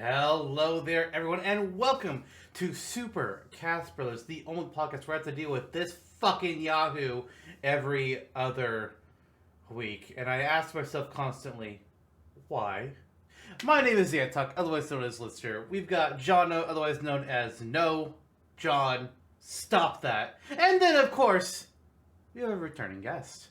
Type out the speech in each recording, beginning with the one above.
Hello there, everyone, and welcome to Super Cast Brothers, the only podcast where I have to deal with this fucking Yahoo every other week. And I ask myself constantly, why? My name is Zantok, otherwise known as Lister. We've got Jonno, otherwise known as No John. Stop that. And then, of course, we have a returning guest.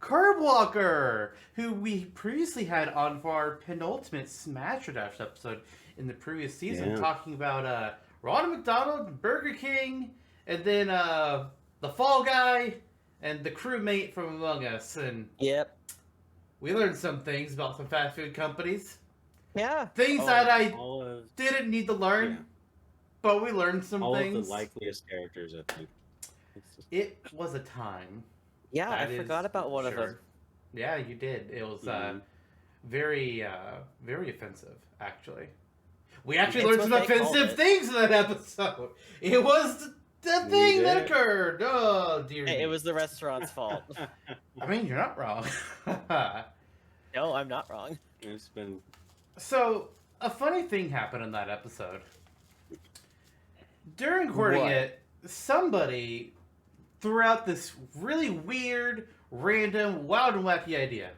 Curbwalker, who we previously had on for our penultimate Smash or Dash episode in the previous season, talking about Ronald McDonald, Burger King, and then the Fall Guy, and the crewmate from Among Us. And yep, we learned some things about some fast food companies. Yeah. Things that I didn't need to learn, but we learned some things. All of the likeliest characters, I think. It was a time. Yeah, I forgot about one of them. Yeah, you did. It was very, very offensive, actually. We actually learned some offensive things in that episode. It was the thing that occurred. Oh, dear. Hey, it was the restaurant's fault. I mean, you're not wrong. No, I'm not wrong. It's been... So, a funny thing happened in that episode. During recording it, somebody threw out this really weird, random, wild and wacky idea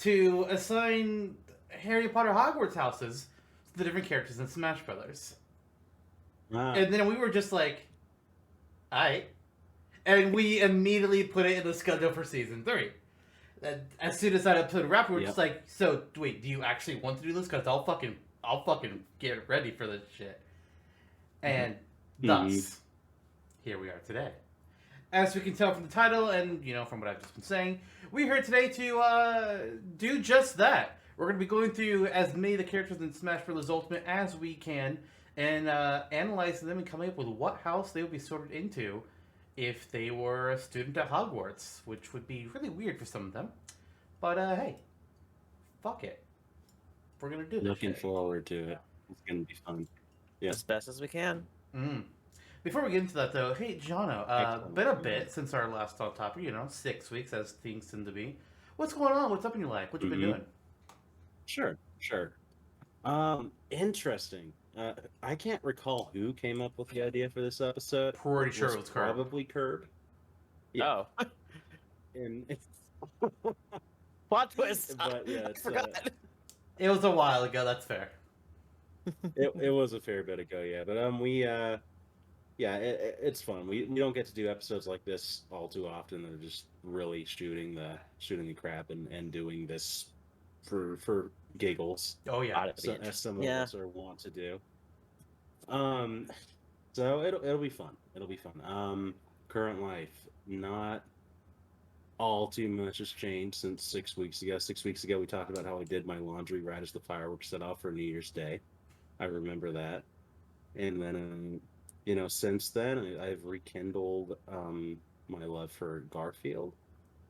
to assign Harry Potter Hogwarts Houses to the different characters in Smash Brothers. And then we were just like, aight. And we immediately put it in the schedule for Season 3. As soon as that episode wrapped, we were just like, so, wait, do you actually want to do this? Because I'll fucking get ready for this shit. And thus, here we are today. As we can tell from the title and, from what I've just been saying, we're here today to do just that. We're going to be going through as many of the characters in Smash Bros. Ultimate as we can and analyzing them and coming up with what house they would be sorted into if they were a student at Hogwarts, which would be really weird for some of them. But, hey, fuck it. We're going to do this Looking forward to it. It's going to be fun. Yeah. As best as we can. Before we get into that, though, hey, Jonno, been a bit since our last on topic, 6 weeks, as things tend to be. What's going on? What's up in your life? What you been doing? Sure. Interesting. I can't recall who came up with the idea for this episode. Pretty sure it was probably Curb. Yeah. Oh. And it's... Plot twist! But, yeah, I forgot. It was a while ago, that's fair. It was a fair bit ago, yeah. But it's fun. We don't get to do episodes like this all too often. They're just really shooting the crap and doing this for giggles. Oh yeah, as some of us are wont to do. So it'll be fun. It'll be fun. Current life, not all too much has changed since 6 weeks ago. 6 weeks ago, we talked about how I did my laundry right as the fireworks set off for New Year's Day. I remember that. And then, since then, I've rekindled my love for Garfield.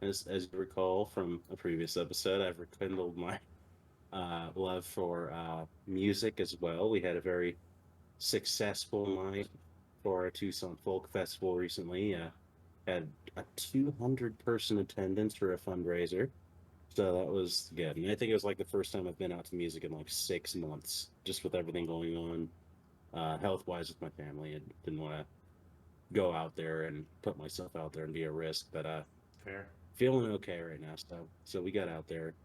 As you recall from a previous episode, I've rekindled my love for music as well. We had a very successful night for our Tucson Folk Festival recently. Had a 200-person attendance for a fundraiser. So that was good. And I think it was like the first time I've been out to music in like 6 months, just with everything going on health-wise with my family. I didn't want to go out there and put myself out there and be a risk, but fair. Feeling okay right now. So we got out there.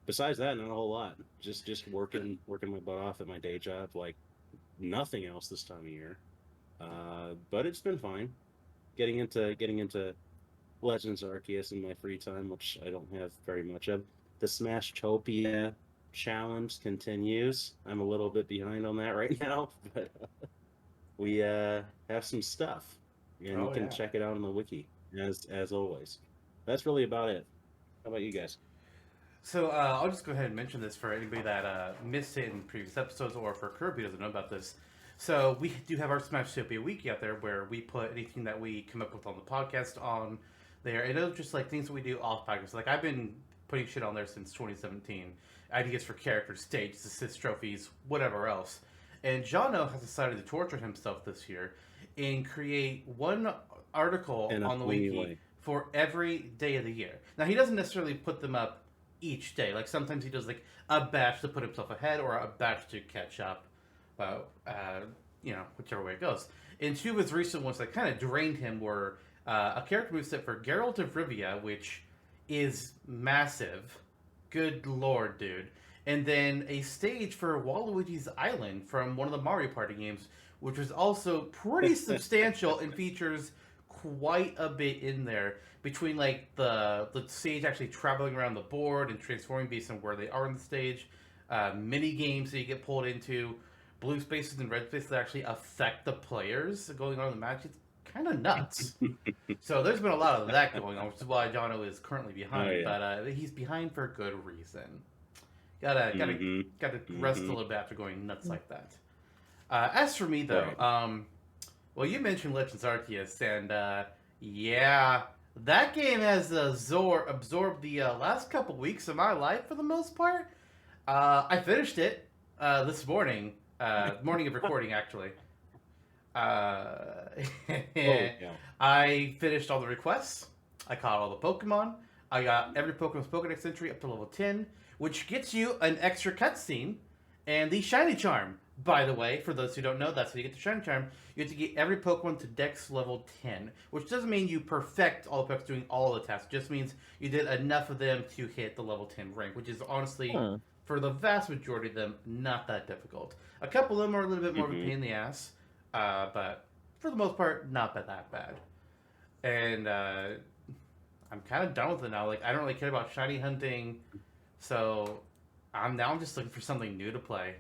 Besides that, not a whole lot. Just working my butt off at my day job, like nothing else this time of year. But it's been fine. Getting into Legends Arceus in my free time, which I don't have very much of. The Smashtopia challenge continues. I'm a little bit behind on that right now, but we have some stuff, and you can check it out on the wiki as always. That's really about it. How about you guys? So I'll just go ahead and mention this for anybody that missed it in previous episodes, or for Kirby doesn't know about this. So we do have our Smashtopia wiki out there where we put anything that we come up with on the podcast on there. And it's just like things that we do off podcast. Like I've been putting shit on there since 2017. Ideas for characters, stages, assist trophies, whatever else. And Jonno has decided to torture himself this year and create one article on the wiki for every day of the year. Now he doesn't necessarily put them up each day. Like sometimes he does like a batch to put himself ahead or a batch to catch up. Whichever way it goes. And two of his recent ones that kind of drained him were a character moveset for Geralt of Rivia, which is massive. Good lord, dude. And then a stage for Waluigi's Island from one of the Mario Party games, which was also pretty substantial and features quite a bit in there between like the stage actually traveling around the board and transforming based on where they are in the stage, mini games that you get pulled into, blue spaces and red spaces that actually affect the players going on in the match. It's kind of nuts. So there's been a lot of that going on, which is why Jonno is currently behind. But he's behind for good reason. Gotta rest a little bit after going nuts like that. As for me though, well, you mentioned Legends Arceus, and yeah, that game has absorbed the last couple weeks of my life for the most part. I finished it this morning, morning of recording actually. I finished all the requests. I caught all the Pokemon. I got every Pokemon's Pokedex entry up to level 10, which gets you an extra cutscene and the Shiny Charm. By the way, for those who don't know, that's how you get the Shiny Charm. You have to get every Pokemon to Dex level 10, which doesn't mean you perfect all the Pokemon doing all the tasks. It just means you did enough of them to hit the level 10 rank, which is honestly, for the vast majority of them, not that difficult. A couple of them are a little bit more of a pain in the ass, but for the most part, not that bad. And I'm kind of done with it now. Like, I don't really care about shiny hunting, so I'm just looking for something new to play.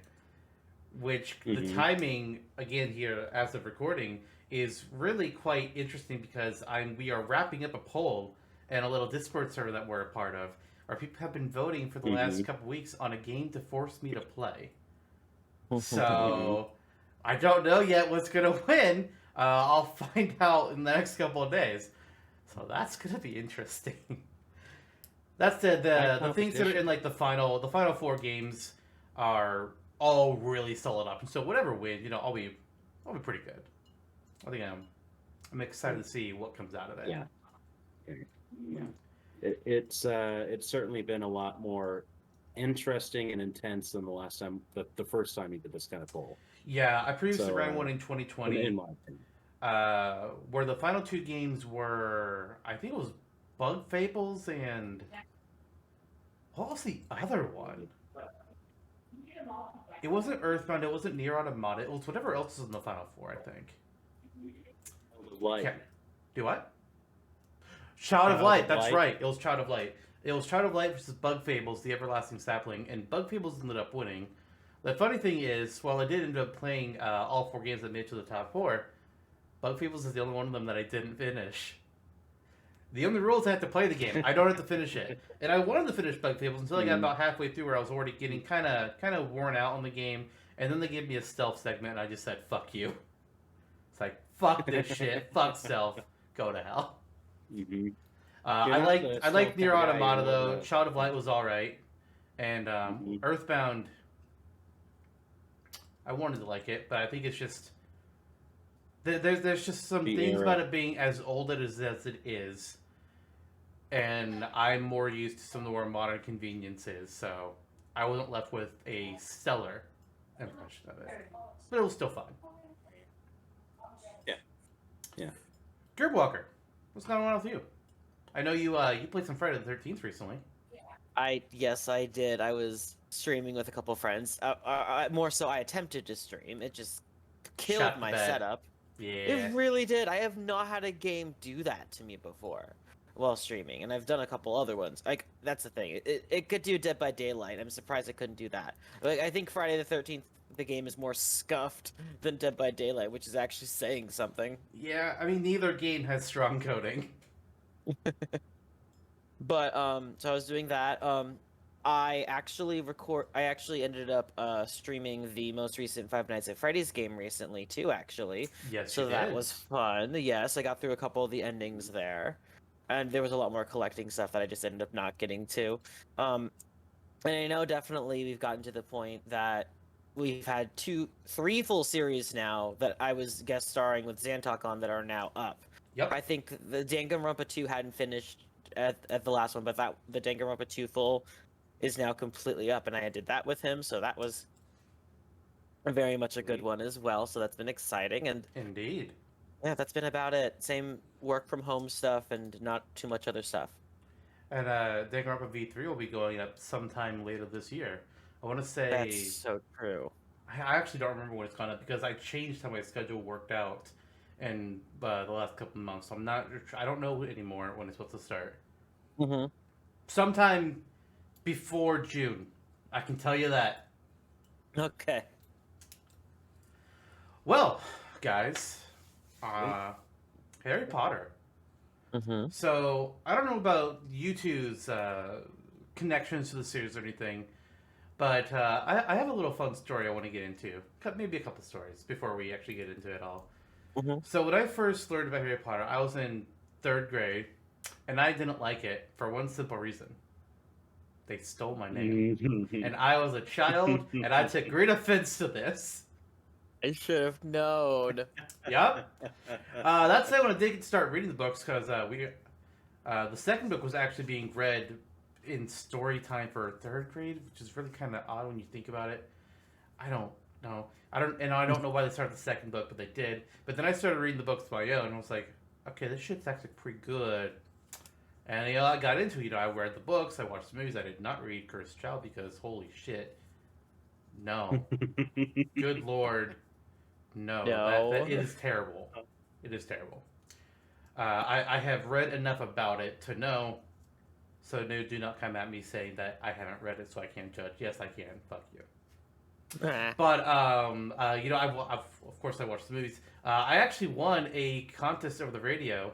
Which the timing again here as of recording is really quite interesting because we are wrapping up a poll and a little Discord server that we're a part of. Our people have been voting for the last couple weeks on a game to force me to play. So I don't know yet what's gonna win. I'll find out in the next couple of days. So that's gonna be interesting. That's the things that are in like the final 4 games are all really solid options. So whatever wins, I'll be pretty good. I think I'm excited to see what comes out of it. Yeah. It's certainly been a lot more interesting and intense than the first time you did this kind of poll. Yeah, I previously ran one in 2020. In my opinion. Where the final 2 games were, I think it was Bug Fables and what was the other one? It wasn't Earthbound, it wasn't Nier Automata, it was whatever else was in the final 4, I think. Light. Do what? Child of Light, that's right. It was Child of Light. It was Child of Light versus Bug Fables, the Everlasting Sapling, and Bug Fables ended up winning. The funny thing is, while I did end up playing all 4 games that made it to the top 4, Bug Fables is the only one of them that I didn't finish. The only rule is I have to play the game. I don't have to finish it. And I wanted to finish Bug Fables until I got about halfway through where I was already getting kind of worn out on the game. And then they gave me a stealth segment and I just said, fuck you. It's like, fuck this shit. Fuck stealth. Go to hell. I like Nier Automata though. Child of Light was alright. And Earthbound, I wanted to like it, but I think it's just... There's just some things about it being as old as it is, and I'm more used to some of the more modern conveniences, so I wasn't left with a stellar impression of it. But it was still fun. Yeah. Curbwalker, what's going on with you? I know you played some Friday the 13th recently. Yes, I did. I was streaming with a couple friends. More so, I attempted to stream. It just killed my setup. Yeah. It really did. I have not had a game do that to me before while streaming, and I've done a couple other ones. Like, that's the thing. It could do Dead by Daylight. I'm surprised it couldn't do that. Like, I think Friday the 13th, the game is more scuffed than Dead by Daylight, which is actually saying something. Yeah, I mean, neither game has strong coding. But, so I was doing that. I actually ended up streaming the most recent Five Nights at Freddy's game recently too, actually. Yes, so that was fun. Yes, I got through a couple of the endings there, and there was a lot more collecting stuff that I just ended up not getting to. And I know definitely we've gotten to the point that we've had 3 full series now that I was guest starring with Zantok on that are now up. Yep. I think the Danganronpa 2 hadn't finished at the last one, but the Danganronpa 2 full is now completely up, and I did that with him, so that was very much a good one as well. So that's been exciting, and Indeed. yeah, that's been about it. Same work from home stuff, and not too much other stuff. And Danganronpa V3 will be going up sometime later this year. I want to say That's so true. I actually don't remember when it's gone up because I changed how my schedule worked out in the last couple of months. So I don't know anymore when it's supposed to start. Mm-hmm. Sometime before June. I can tell you that. Okay. Well, guys, Harry Potter. Mm-hmm. So I don't know about you two's connections to the series or anything, but I have a little fun story I want to get into. Maybe a couple stories before we actually get into it all. Mm-hmm. So when I first learned about Harry Potter, I was in 3rd grade, and I didn't like it for one simple reason. They stole my name. And I was a child, and I took great offense to this. I should have known. Yep. That's why when I did start reading the books, because the 2nd book was actually being read in story time for 3rd grade, which is really kind of odd when you think about it. I don't know. I don't know why they started the 2nd book, but they did. But then I started reading the books by my own, and I was like, okay, this shit's actually pretty good. And I got into it. I read the books, I watched the movies. I did not read Cursed Child because holy shit, no, good lord, no, No. It is terrible. It is terrible. I have read enough about it to know. So no, do not come at me saying that I haven't read it, so I can't judge. Yes, I can. Fuck you. But of course I watched the movies. I actually won a contest over the radio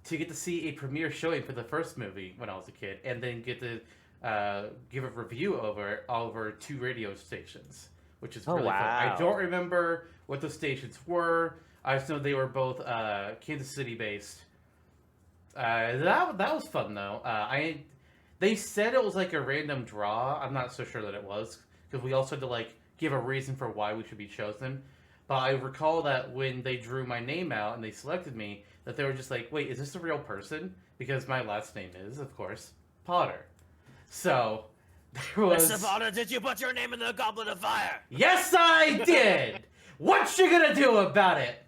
to get to see a premiere showing for the first movie when I was a kid, and then get to give a review over 2 radio stations, which is really fun. I don't remember what those stations were. I just know they were both Kansas City based. That was fun though. They said it was like a random draw. I'm not so sure that it was, because we also had to give a reason for why we should be chosen. But I recall that when they drew my name out and they selected me, that they were just like, wait, is this a real person? Because my last name is, of course, Potter. So, there was... Mr. Potter, did you put your name in the Goblet of Fire? Yes, I did! What you gonna do about it?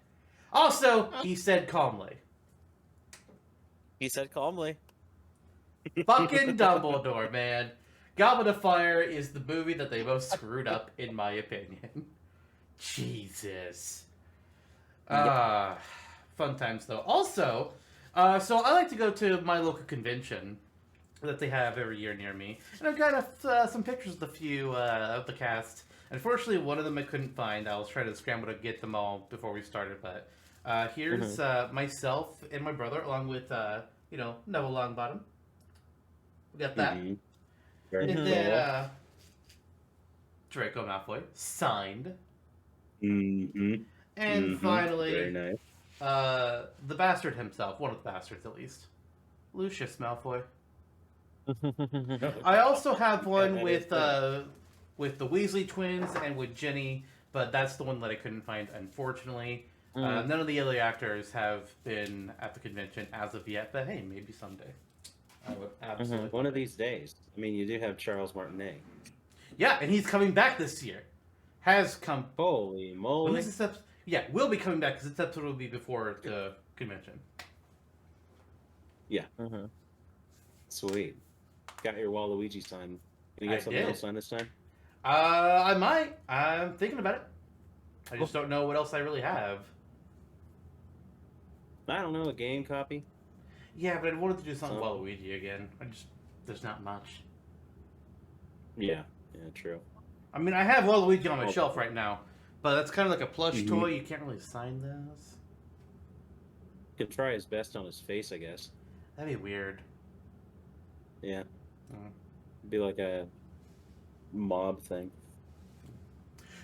Also, he said calmly. He said calmly. Fucking Dumbledore, man. Goblet of Fire is the movie that they most screwed up, in my opinion. Jesus. Fun times, though. Also, so I like to go to my local convention that they have every year near me. And I've got some pictures of the few of the cast. Unfortunately, one of them I couldn't find. I was trying to scramble to get them all before we started. But here's myself and my brother, along with, Neville Longbottom. We got that. Mm-hmm. And then Draco Malfoy, signed. Mm-hmm. And finally, very nice. The bastard himself, one of the bastards at least, Lucius Malfoy. I also have one with the Weasley twins and with Ginny, but that's the one that I couldn't find, unfortunately. None of the other actors have been at the convention as of yet, but hey, maybe someday. I would absolutely. One of these days. I mean, you do have Charles Martinet. Yeah, and he's coming back this year. Has come. Holy moly! When is this will be coming back because this episode will be before the convention. Yeah. Sweet. Got your Waluigi sign. Can you get something else signed this time? I might. I'm thinking about it. I just don't know what else I really have. I don't know, a game copy? Yeah, but I wanted to do something with Waluigi again. There's not much. Yeah, true. I mean, I have Waluigi on my shelf right now, but that's kind of like a plush toy. You can't really sign those. Could try his best on his face, I guess. That'd be weird. Yeah. Be like a mob thing.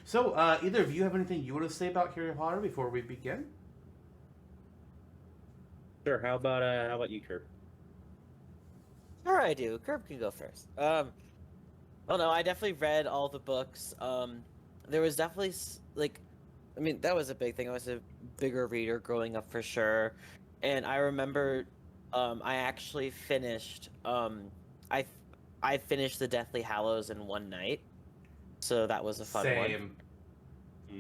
So, either of you have anything you want to say about Harry Potter before we begin? Sure. How about you, Kirk? Sure, I do. Curb can go first. Well, no, I definitely read all the books. There was definitely that was a big thing. I was a bigger reader growing up for sure, and I remember, I actually finished. I finished the Deathly Hallows in one night, so that was a fun one. Same.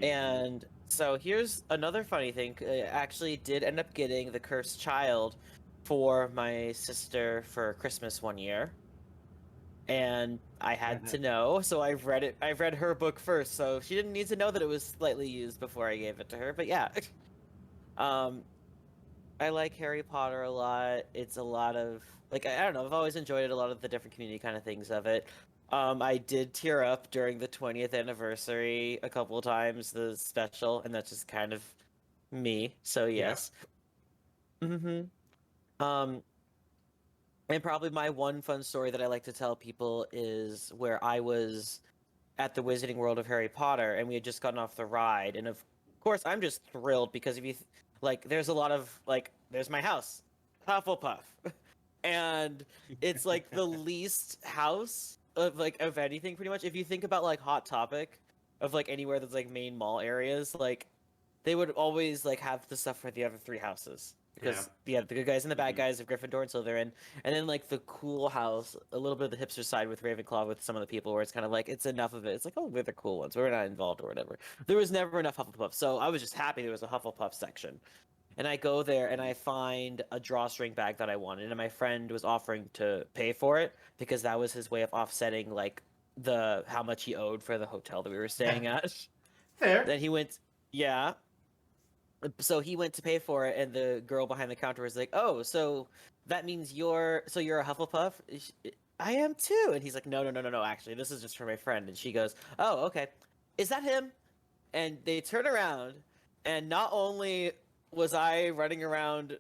And so here's another funny thing. I actually did end up getting The Cursed Child for my sister for Christmas one year. And I had to know, so I've read it. I've read her book first, so she didn't need to know that it was slightly used before I gave it to her. But yeah, I like Harry Potter a lot. It's a lot of like I don't know. I've always enjoyed it. A lot of the different community kind of things of it. I did tear up during the 20th anniversary a couple of times, the special, and that's just kind of me. So yes. And probably my one fun story that I like to tell people is where I was at the Wizarding World of Harry Potter, and we had just gotten off the ride, and of course I'm just thrilled because if you like, there's a lot of like, there's my house, Hufflepuff, and it's like the least house of like of anything pretty much. If you think about like Hot Topic, of like anywhere that's like main mall areas, like they would always like have the stuff for the other three houses. Because the good guys and the bad guys of Gryffindor and Slytherin, and then like the cool house, a little bit of the hipster side with Ravenclaw with some of the people, where it's kind of like it's enough of it. It's like, oh, we're the cool ones, we're not involved or whatever. There was never enough Hufflepuff, so I was just happy there was a Hufflepuff section. And I go there and I find a drawstring bag that I wanted, and my friend was offering to pay for it because that was his way of offsetting like the how much he owed for the hotel that we were staying at. Fair. Then he went, yeah. So he went to pay for it, and the girl behind the counter was like, "Oh, so that means you're a Hufflepuff?" I am too. And he's like, "No. Actually, this is just for my friend." And she goes, "Oh, okay. Is that him?" And they turn around, and not only was I running around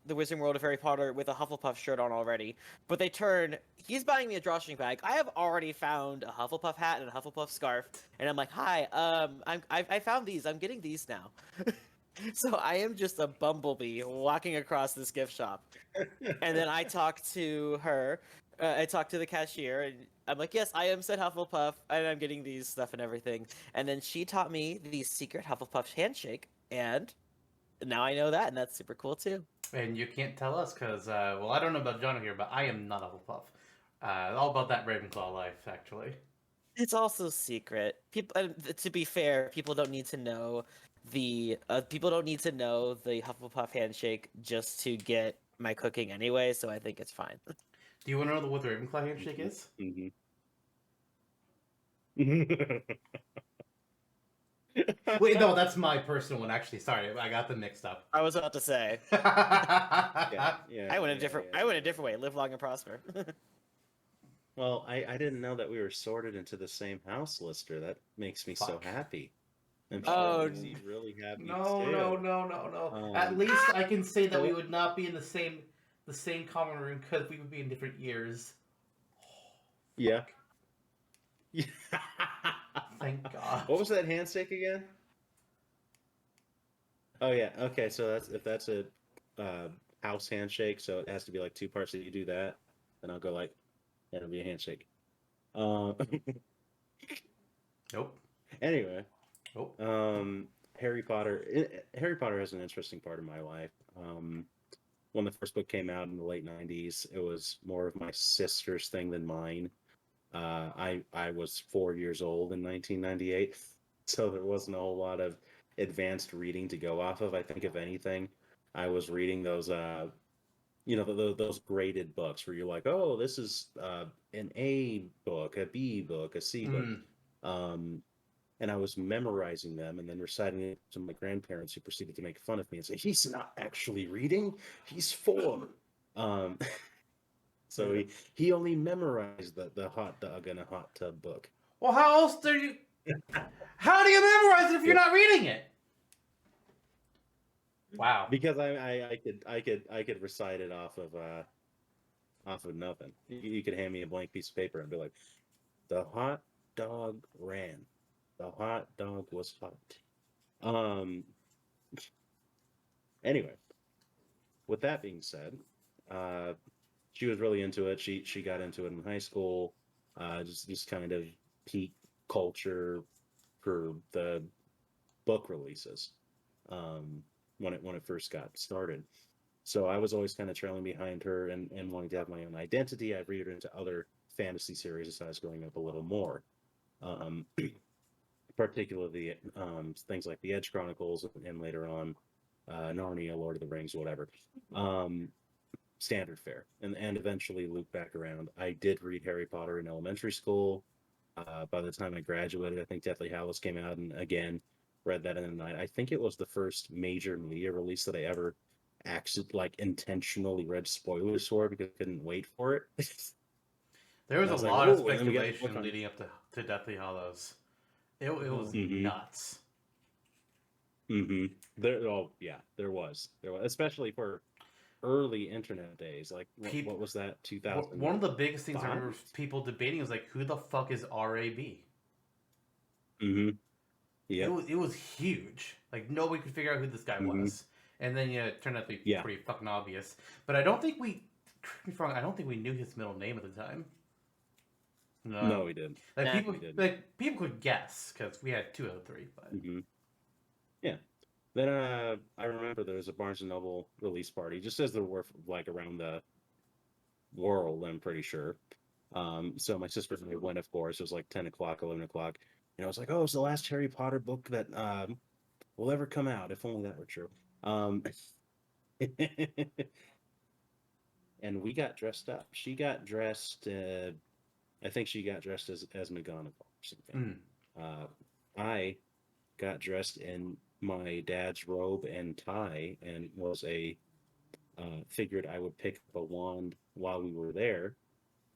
the Wizarding World of Harry Potter with a Hufflepuff shirt on already, but they turn. He's buying me a drawstring bag. I have already found a Hufflepuff hat and a Hufflepuff scarf, and I'm like, "Hi, I found these. I'm getting these now." So I am just a bumblebee walking across this gift shop, and then I talk to her. I talk to the cashier, and I'm like, "Yes, I am said Hufflepuff, and I'm getting these stuff and everything." And then she taught me the secret Hufflepuff handshake, and now I know that, and that's super cool too. And you can't tell us because, well, I don't know about Jonno here, but I am not Hufflepuff. All about that Ravenclaw life, actually. It's also secret. People, to be fair, people don't need to know the Hufflepuff handshake just to get my cooking anyway. So I think it's fine. Do you want to know what the Ravenclaw handshake is? Wait, no, that's my personal one. Actually, sorry, I got them mixed up. I was about to say. I went a different way. Live long and prosper. Well, I didn't know that we were sorted into the same house, Lister. That makes me so happy. I'm sure it makes you really happy too. No. At least I can say that we would not be in the same common room because we would be in different years. Yeah. Thank God. What was that handshake again? Oh yeah. Okay, so if that's a house handshake, so it has to be like two parts that you do that, then I'll go like it'll be a handshake. Nope. Anyway. Nope. Harry Potter. Harry Potter has an interesting part of my life. When the first book came out in the late '90s, it was more of my sister's thing than mine. I was 4 years old in 1998, so there wasn't a whole lot of advanced reading to go off of. I think if anything, I was reading those those graded books where you're like, oh, this is an A book, a B book, a C book, and I was memorizing them and then reciting it to my grandparents, who proceeded to make fun of me and say, he's not actually reading, he's 4. So he only memorized the hot dog in a hot tub book. Well, how else do you? How do you memorize it if you're not reading it? Wow. Because I could recite it off of nothing. You could hand me a blank piece of paper and be like, the hot dog ran. The hot dog was hot. Anyway, with that being said, she was really into it. She got into it in high school. Just kind of peak culture for the book releases when it first got started. So I was always kind of trailing behind her and wanting to have my own identity. I'd read her into other fantasy series as I was growing up a little more. Particularly things like the Edge Chronicles and later on Narnia, Lord of the Rings, whatever. Standard fare. And eventually looped back around. I did read Harry Potter in elementary school. By the time I graduated, I think Deathly Hallows came out, and again, read that in the night. I think it was the first major media release that I ever intentionally read spoilers for because I couldn't wait for it. There was I was a like, lot of "Ooh," and then we got the book speculation on- leading up to Deathly Hallows. It was Mhm. nuts. There was, especially for early internet days. Like, what was that? 2000. One of the biggest things I remember people debating was like, who the fuck is RAB? Mm-hmm. Yeah. It was huge. Like nobody could figure out who this guy was, and then it turned out to be pretty fucking obvious. But I don't think we knew his middle name at the time. No, we didn't. People could guess because we had 2 out of 3. But yeah. Then I remember there was a Barnes and Noble release party, just as there were like around the world. I'm pretty sure. So my sister and I went, of course. It was like 10 o'clock, 11 o'clock. And I was like, oh, it's the last Harry Potter book that will ever come out. If only that were true. And we got dressed up. She got dressed. I think she got dressed as McGonagall or something. I got dressed in my dad's robe and tie, and figured I would pick up a wand while we were there,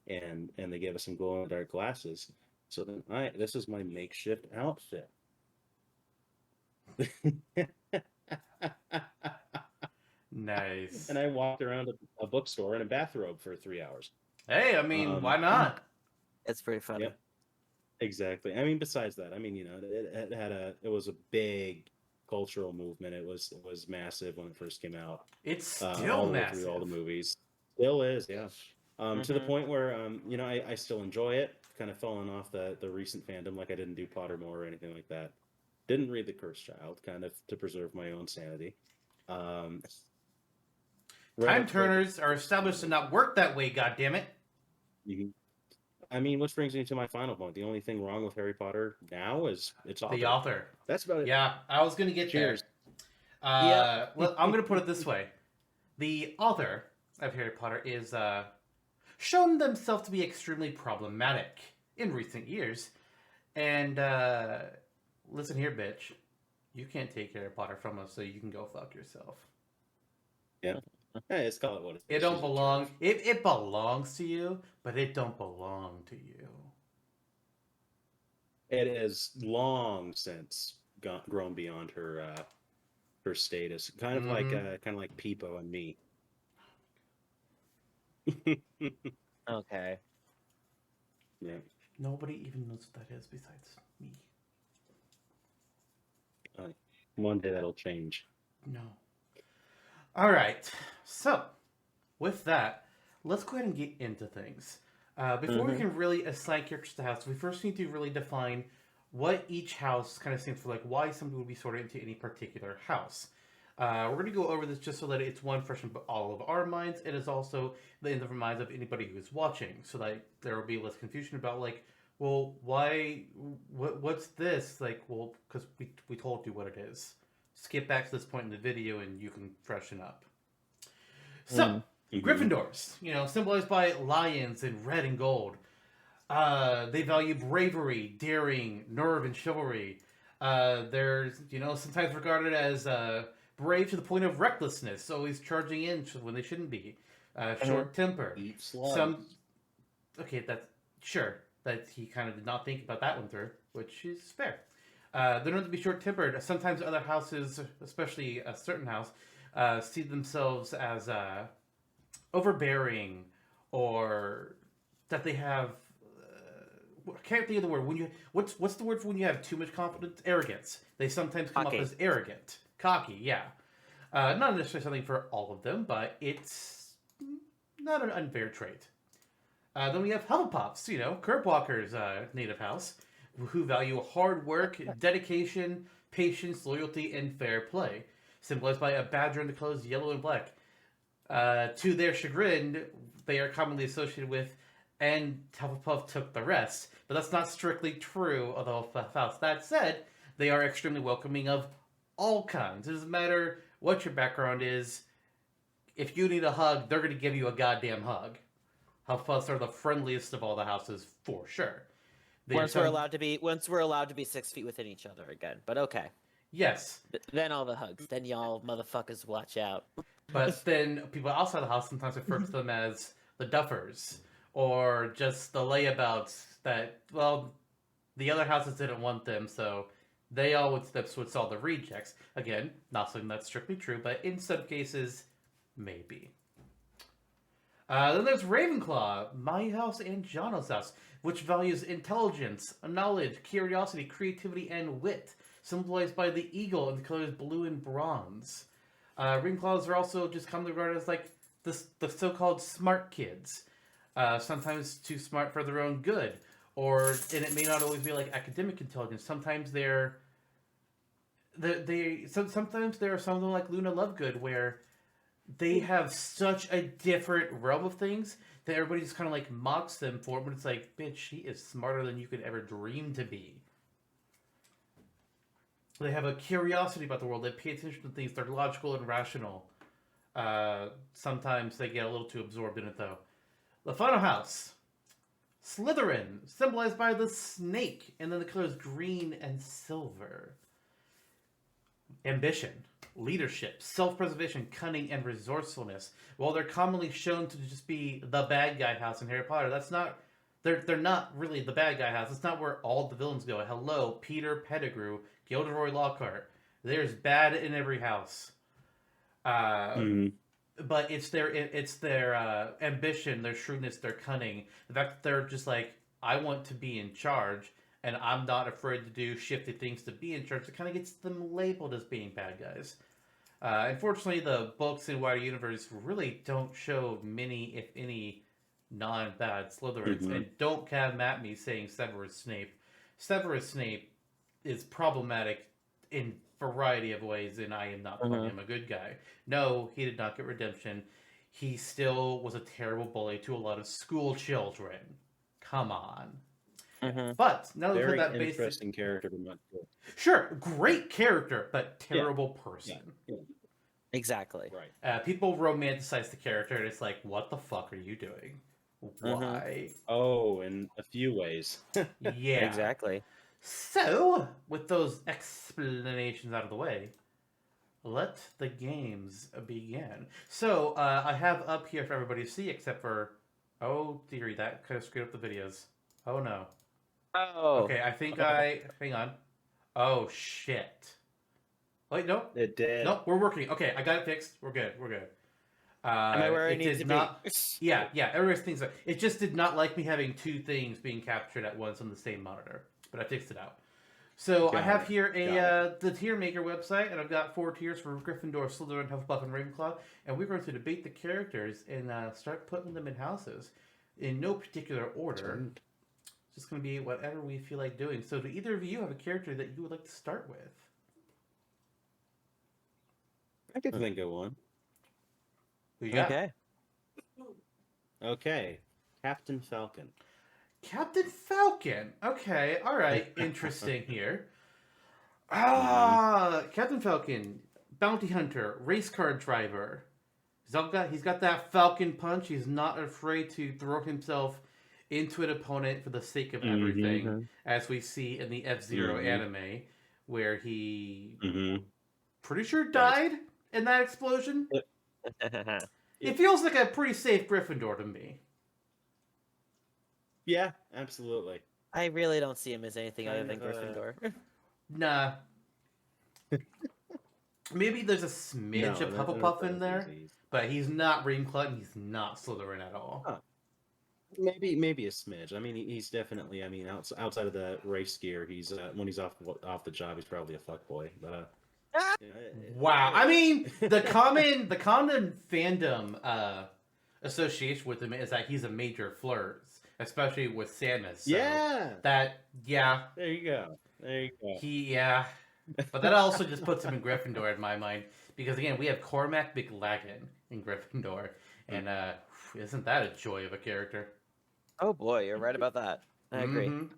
and they gave us some glow in the dark glasses. So then this is my makeshift outfit. nice. And I walked around a bookstore in a bathrobe for 3 hours. Hey, I mean, why not? It's pretty funny. Yep. Exactly. I mean, besides that, I mean, it was a big cultural movement. It was massive when it first came out. It's still massive. Through all the movies. Still is, yeah. To the point where I still enjoy it. Kind of fallen off the recent fandom, like I didn't do Pottermore or anything like that. Didn't read The Cursed Child, kind of to preserve my own sanity. Time turners are established to not work that way, goddammit. Mm-hmm. I mean, which brings me to my final point. The only thing wrong with Harry Potter now is its author. The author. That's about it. Yeah, I was going to get Cheers. there. Well, I'm going to put it this way. The author of Harry Potter is shown themselves to be extremely problematic in recent years. And listen here, bitch. You can't take Harry Potter from us, so you can go fuck yourself. Yeah. Hey, let's call it what it is. It don't belong. It belongs to you, but it don't belong to you. It has long since grown beyond her status, kind of like Peepo and me. Okay. Yeah. Nobody even knows what that is besides me. One day that'll change. No. All right. So, with that, let's go ahead and get into things. Before we can really assign characters to the house, we first need to really define what each house kind of stands for, like why somebody would be sorted into any particular house. We're going to go over this just so that it's one fresh in all of our minds. It is also in the minds of anybody who's watching, so that there will be less confusion about like, well, why, what's this? Like, well, because we told you what it is. Skip back to this point in the video and you can freshen up. So, Gryffindors, symbolized by lions in red and gold. They value bravery, daring, nerve, and chivalry. They're, sometimes regarded as brave to the point of recklessness, always charging in when they shouldn't be. Short temper. Eat slugs. That he kind of did not think about that one through, which is fair. They're known to be short-tempered. Sometimes other houses, especially a certain house, see themselves as overbearing, or that they have. I can't think of the word. What's the word for when you have too much confidence? Arrogance. They sometimes come Cocky. off as arrogant, cocky. Yeah, not necessarily something for all of them, but it's not an unfair trait. Then we have Hufflepuffs, CurbwalkerZ native house, who value hard work, dedication, patience, loyalty, and fair play, symbolized by a badger in the colors yellow and black. To their chagrin, they are commonly associated with and Hufflepuff took the rest. But that's not strictly true of the Hufflepuff House. That said, they are extremely welcoming of all kinds. It doesn't matter what your background is. If you need a hug, they're going to give you a goddamn hug. Hufflepuffs are the friendliest of all the houses, for sure. Once we're allowed to be 6 feet within each other again, but okay. Yes. Then all the hugs. Then y'all motherfuckers watch out. But then people outside the house sometimes refer to them as the duffers, or just the layabouts that, well, the other houses didn't want them, so they all would step with all the rejects. Again, not something that's strictly true, but in some cases, maybe. Then there's Ravenclaw, my house and Jonno's house, which values intelligence, knowledge, curiosity, creativity, and wit, symbolized by the eagle in the colors blue and bronze. Ravenclaws are also just commonly regarded as like the so-called smart kids, sometimes too smart for their own good, and it may not always be like academic intelligence. Sometimes sometimes there are some of them like Luna Lovegood where they have such a different realm of things that everybody just kind of like mocks them for it, but it's like, bitch, she is smarter than you could ever dream to be. They have a curiosity about the world. They pay attention to things. They're logical and rational. Sometimes they get a little too absorbed in it, though. The final house. Slytherin, symbolized by the snake, and then the colors green and silver. Ambition, leadership, self-preservation, cunning, and resourcefulness. While they're commonly shown to just be the bad guy house in Harry Potter, that's not... They're not really the bad guy house. It's not where all the villains go. Hello, Peter Pettigrew, Gilderoy Lockhart. There's bad in every house. But it's their ambition, their shrewdness, their cunning. The fact that they're just like, I want to be in charge, and I'm not afraid to do shifty things to be in charge. It kind of gets them labeled as being bad guys. Unfortunately, the books in wider universe really don't show many, if any, non-bad Slytherins. And don't come at me saying Severus Snape. Severus Snape is problematic in a variety of ways, and I am not calling him a good guy. No, he did not get redemption. He still was a terrible bully to a lot of school children. Come on. But now that we've had that interesting character, but not good. Sure, great character, but terrible person. Yeah. Exactly. Right. People romanticize the character, and it's like, what the fuck are you doing? Why? Oh, in a few ways. Yeah. Exactly. So, with those explanations out of the way, let the games begin. So, I have up here for everybody to see, except for... Oh, dearie, that kind of screwed up the videos. Oh, no. Oh. Okay, I think Hang on. Oh, shit. Wait, no. It did. No, we're working. Okay, I got it fixed. We're good. Am I where I need to be? Yeah, everybody thinks so. It just did not like me having two things being captured at once on the same monitor, but I fixed it out. So I have here the tier maker website, and I've got 4 tiers for Gryffindor, Slytherin, Hufflepuff, and Ravenclaw, and we're going to debate the characters and start putting them in houses in no particular order. It's just going to be whatever we feel like doing. So do either of you have a character that you would like to start with? I could think of one. Who you got? Okay. Captain Falcon. Captain Falcon. Okay, all right. Interesting here. Captain Falcon, bounty hunter, race car driver. He's got that Falcon punch. He's not afraid to throw himself into an opponent for the sake of everything, as we see in the F-Zero anime, where he pretty sure died in that explosion. It feels like a pretty safe Gryffindor to me. Yeah, absolutely. I really don't see him as anything other than Gryffindor. Nah. Maybe there's a smidge of Hufflepuff in there, but he's not Ravenclaw and he's not Slytherin at all. Huh. Maybe a smidge. I mean, he's definitely. I mean, outside of the race gear, he's when he's off the job, he's probably a fuckboy. But wow, I mean, the common fandom association with him is that he's a major flirt, especially with Samus. So there you go. But that also just puts him in Gryffindor in my mind, because again, we have Cormac McLaggen in Gryffindor, and isn't that a joy of a character? Oh boy, you're right about that. I agree. Mm-hmm.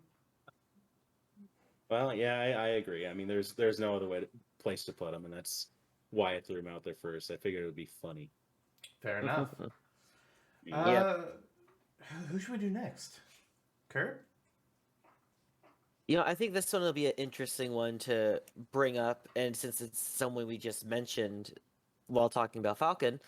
Well, yeah, I agree. I mean, there's no other place to put him, and that's why I threw him out there first. I figured it would be funny. Fair enough. Yep. Who should we do next? Kurt? You know, I think this one will be an interesting one to bring up, and since it's someone we just mentioned while talking about Falcon,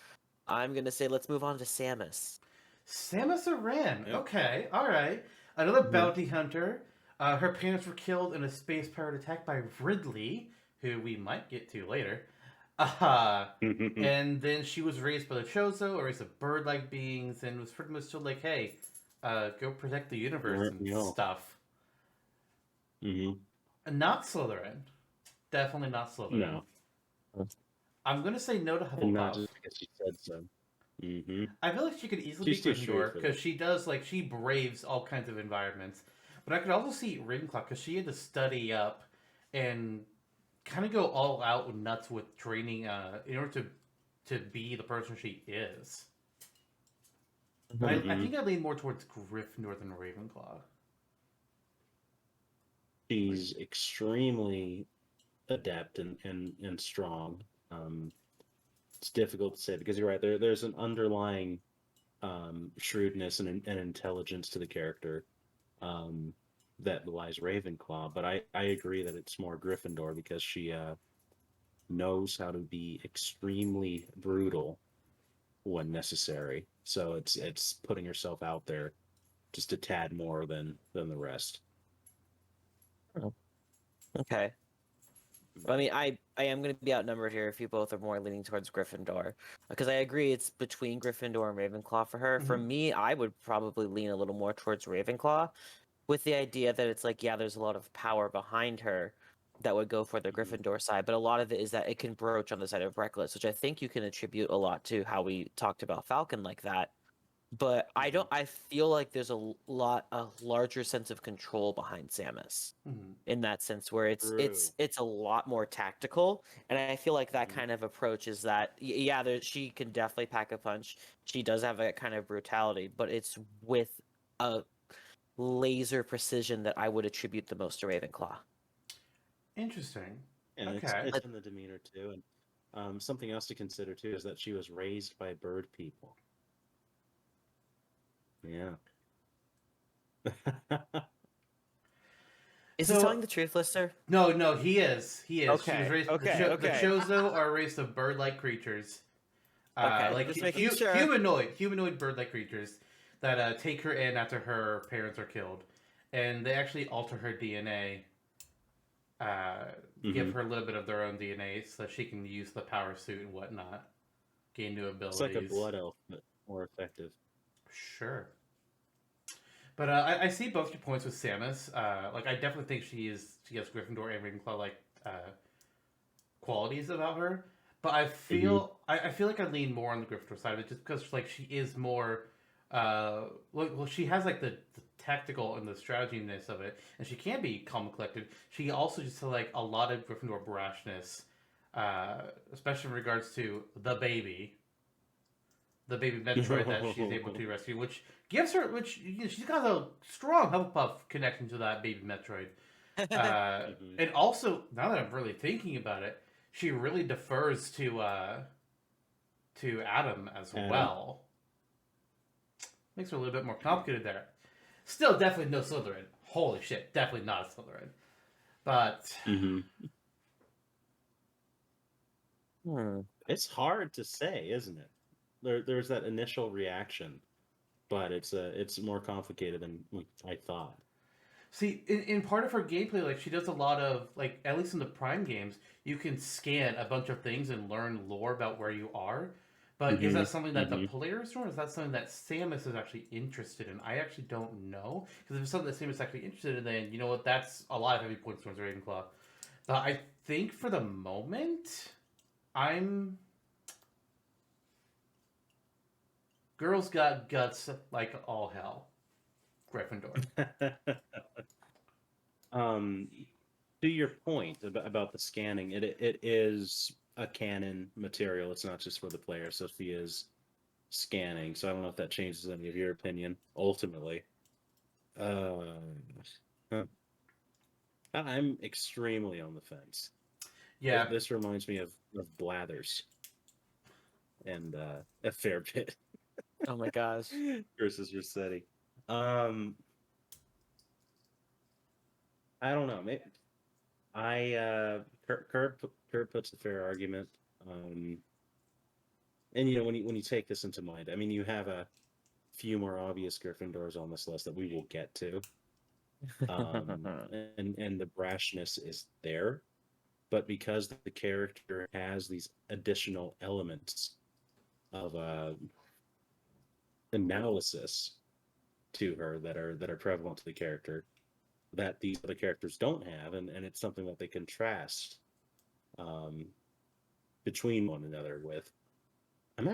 I'm gonna say let's move on to Samus. Samus Aran. Yep. Okay, all right. Another Mhm. bounty hunter. Her parents were killed in a space-powered attack by Ridley, who we might get to later. And then she was raised by the Chozo, a race of bird-like beings, and was pretty much told, like, hey, go protect the universe and Yeah. stuff. hmm Not Slytherin. Definitely not Slytherin. No, I'm going to say no to and not Hufflepuff. just because she said so. hmm I feel like she could easily She's be too shrewd Gryffindor for because that. she does she braves all kinds of environments. But I could also see Ravenclaw because she had to study up and kind of go all out nuts with training in order to be the person she is. But I Mhm. think I lean more towards Gryffindor than Ravenclaw. She's extremely adept and strong. It's difficult to say because you're right. There's an underlying shrewdness and intelligence to the character that belies Ravenclaw. But I agree that it's more Gryffindor because she knows how to be extremely brutal when necessary. So it's putting herself out there just a tad more than the rest. Okay. I mean, I am going to be outnumbered here if you both are more leaning towards Gryffindor. Because I agree it's between Gryffindor and Ravenclaw for her. For Mhm. me, I would probably lean a little more towards Ravenclaw with the idea that it's like, yeah, there's a lot of power behind her that would go for the Mhm. Gryffindor side. But a lot of it is that it can broach on the side of Reckless, which I think you can attribute a lot to how we talked about Falcon like that. But I don't, I feel like there's a larger sense of control behind Samus Mhm. in that sense where True. it's a lot more tactical, and I feel like that Mhm. kind of approach is that yeah, she can definitely pack a punch. She does have that kind of brutality, but it's with a laser precision that I would attribute the most to Ravenclaw. Interesting. And Okay. it's in the demeanor too. And something else to consider too is that she was raised by bird people. Yeah. Is he So telling the truth, Lister? no, he is. He is. She was Okay, raised. okay, The okay, Chozo are a race of bird-like creatures. okay. Like Just making sure. humanoid bird-like creatures that take her in after her parents are killed, and they actually alter her DNA, give hmm her a little bit of their own DNA so that she can use the power suit and whatnot, gain new It's like a abilities. blood elf, but more effective. Sure, but I see both your points with Samus. Like I definitely think she has Gryffindor and Ravenclaw qualities about her. But hmm I feel like I lean more on the Gryffindor side of it just because she is more well she has the tactical and the strateginess of it, and she can be calm and collected. She also just has a lot of Gryffindor brashness, especially in regards to the baby Metroid that she's able to rescue, which gives her she's got a strong Hufflepuff connection to that baby Metroid. And also, now that I'm really thinking about it, she really defers to Adam as Adam. well. Makes her a little bit more complicated there. Still, definitely no Slytherin. Holy shit, definitely not a Slytherin. But hmm Hmm. It's hard to say, isn't it? There's that initial reaction, but it's more complicated than I thought. see, in part of her gameplay, she does a lot of at least in the Prime games, you can scan a bunch of things and learn lore about where you are. But is hmm that something that the hmm players do, or is that something that Samus is actually interested in? I actually don't know. Because if it's something that Samus is actually interested in, then you know what? That's a lot of heavy points towards Ravenclaw. But I think for the moment, I'm. Girls got guts like all hell. Gryffindor. um, to your point about the scanning, it is a canon material. It's not just for the player. Sophia's scanning, so I don't know if that changes any of your opinion ultimately. Huh. I'm extremely on the fence. Yeah. This reminds me of Blathers and a fair bit Oh my gosh. versus Rossetti. I don't know. Maybe Curb puts a fair argument. And when you take this into mind, I mean, you have a few more obvious Gryffindors on this list that we will get to, and the brashness is there, but because the character has these additional elements of analysis to her that are prevalent to the character that these other characters don't have, and it's something that they contrast between one another with. I'm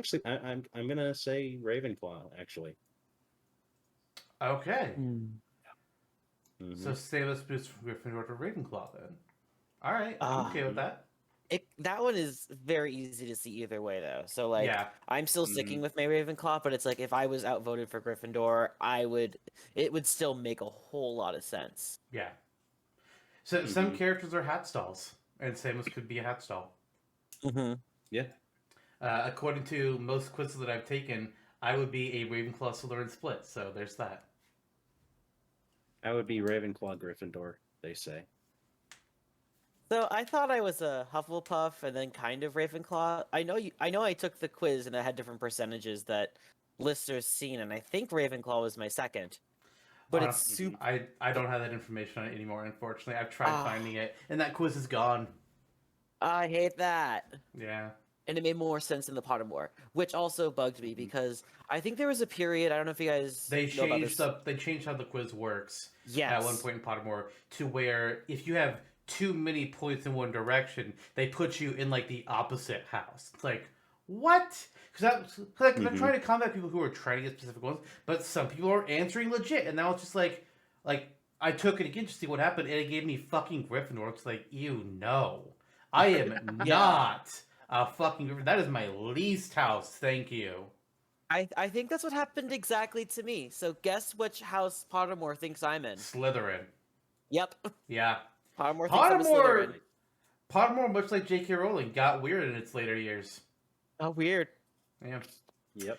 gonna say Ravenclaw actually. Okay. Mm. So Samus moves from Gryffindor to Ravenclaw then. All right, I'm okay with that. That one is very easy to see either way though. So like, Yeah. I'm still sticking with my Ravenclaw, but it's like if I was outvoted for Gryffindor, it would still make a whole lot of sense. Yeah. So some characters are hat stalls, and Samus could be a hat stall. Mm-hmm. Yeah. According to most quizzes that I've taken, I would be a Ravenclaw Slytherin split. So there's that. I would be Ravenclaw Gryffindor, they say. So I thought I was a Hufflepuff and then kind of Ravenclaw. I know I took the quiz and I had different percentages that listeners seen, and I think Ravenclaw was my second. But it's super. I don't have that information on it anymore, unfortunately. I've tried finding it, and that quiz is gone. I hate that. Yeah. And it made more sense in the Pottermore, which also bugged me because I think there was a period. I don't know if you guys They know about this. They changed how the quiz works. Yes. At one point in Pottermore, to where if you have too many points in one direction, they put you in like the opposite house. It's like, what? Because they're trying to combat people who are trying to get specific ones, but some people are answering legit, and now it's just like I took it again to see what happened, and it gave me fucking Gryffindor. It's like, no, I am not a fucking Gryffindor. That is my least house. Thank you. I think that's what happened exactly to me. So guess which house Pottermore thinks I'm in? Slytherin. Yep. Yeah. Pottermore thinks I'm a Slytherin. Pottermore, much like J.K. Rowling, got weird in its later years. Oh, weird. Yeah. Yep.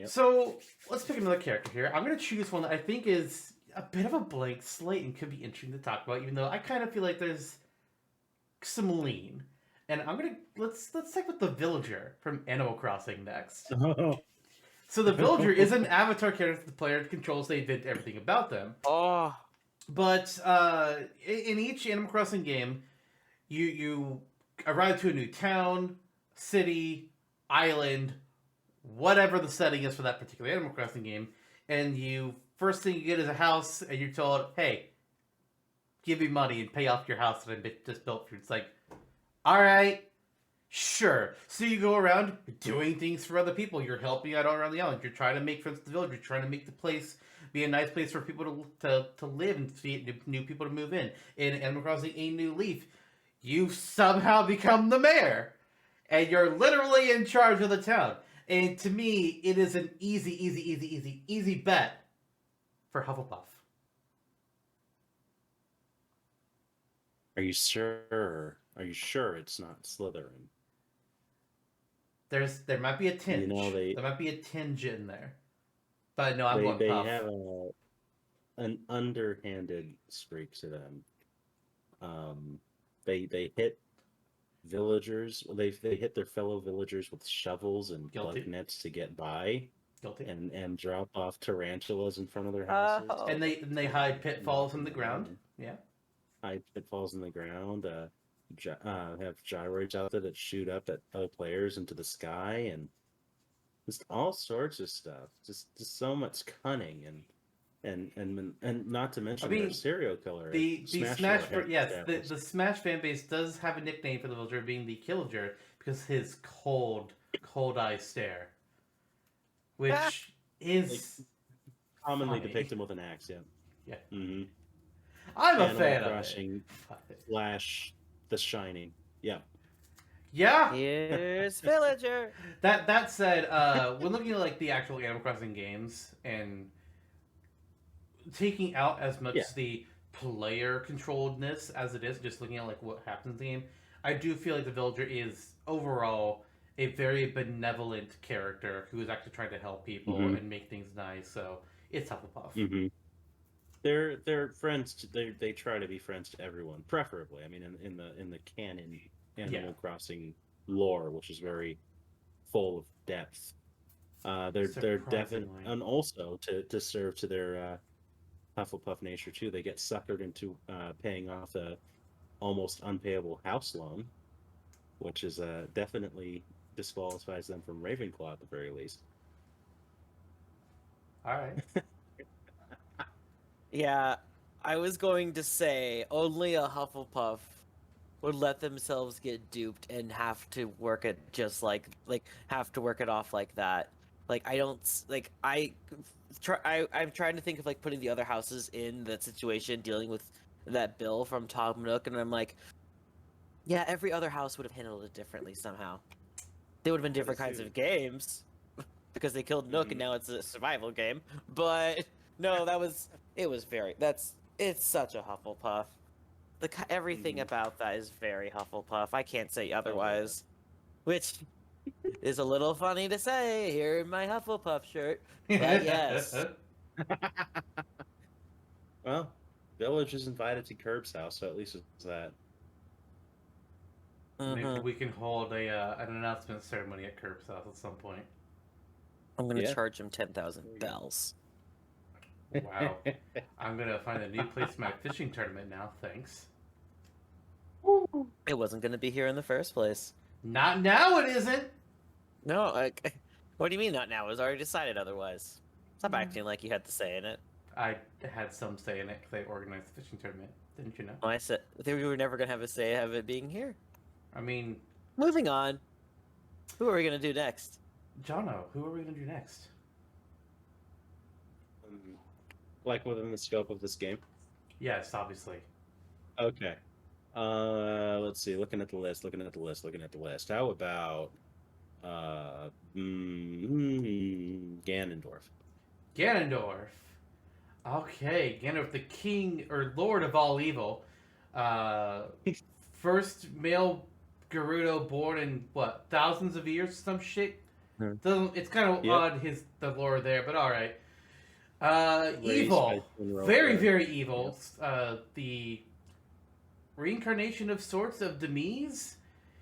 So let's pick another character here. I'm going to choose one that I think is a bit of a blank slate and could be interesting to talk about, even though I kind of feel like there's some lean. And I'm gonna let's stick with the villager from Animal Crossing next. So the villager is an avatar character that the player controls. They did everything about them. Oh. But in each Animal Crossing game, you arrive to a new town, city, island, whatever the setting is for that particular Animal Crossing game, and first thing you get is a house, and you're told, "Hey, give me money and pay off your house that I just built for you." It's like, all right, sure. So you go around doing things for other people. You're helping out all around the island. You're trying to make friends with the village. You're trying to make the place be a nice place for people to live and see new people to move in. In Animal Crossing: A New Leaf, you somehow become the mayor, and you're literally in charge of the town. And to me, it is an easy bet for Hufflepuff. Are you sure? Are you sure it's not Slytherin? There might be a tinge. There might be a tinge in there. But no, I'm going Puff. They have an underhanded streak to them. They hit villagers. They hit their fellow villagers with shovels and bug nets to get by. Guilty. And drop off tarantulas in front of their houses. And they hide pitfalls in the ground. Yeah. Hide pitfalls in the ground. Have gyroids out there that shoot up at other players into the sky, and just all sorts of stuff. Just so much cunning and not to mention their serial killer. The Smash fan base does have a nickname for the villager, being the Killager, because his cold eye stare, which is commonly depict him with an axe. Yeah. Mm-hmm. I'm a fan of it. Flash, The Shining. Yeah. Yeah. Here's villager. That said, when looking at like the actual Animal Crossing games, and taking out as much Yeah. the player controlledness as it is, just looking at like what happens in the game, I do feel like the villager is overall a very benevolent character who is actually trying to help people Mhm. and make things nice. So it's Hufflepuff. Mm-hmm. They're friends. They try to be friends to everyone, preferably. I mean, in the canon Animal Crossing lore, which is very full of depth. They're definitely, Surprisingly. and also to serve to their Hufflepuff nature too. They get suckered into paying off a almost unpayable house loan, which is definitely disqualifies them from Ravenclaw at the very least. All right. Yeah, I was going to say only a Hufflepuff would let themselves get duped and have to work it just like have to work it off like that. Like I don't like I'm trying to think of like putting the other houses in that situation, dealing with that bill from Tom Nook, and I'm like, yeah, every other house would have handled it differently somehow. They would have been different kinds of games because they killed Nook and now it's a survival game. But no, it's such a Hufflepuff. Everything about that is very Hufflepuff. I can't say otherwise. Which is a little funny to say here in my Hufflepuff shirt. But yes. Well, Village is invited to Curb's house, so at least it's that. Maybe we can hold an announcement ceremony at Curb's house at some point. I'm gonna charge him 10,000 bells. Wow. I'm gonna find a new place for my fishing tournament now, thanks. It wasn't gonna be here in the first place. Not now, it isn't! No, what do you mean not now? It was already decided otherwise. Stop acting like you had to say in it. I had some say in it because I organized the fishing tournament. Didn't you know? Oh, I said we were never gonna have a say of it being here. I mean... Moving on. Who are we gonna do next? Jonno, who are we gonna do next? Like within the scope of this game? Yes, obviously. Okay. Let's see. Looking at the list. How about Ganondorf? Ganondorf. Okay, Ganondorf, the king or lord of all evil. First male Gerudo born in what, thousands of years, some shit. It's kind of odd the lore there, but all right. Evil, very evil. The reincarnation of sorts of Demise.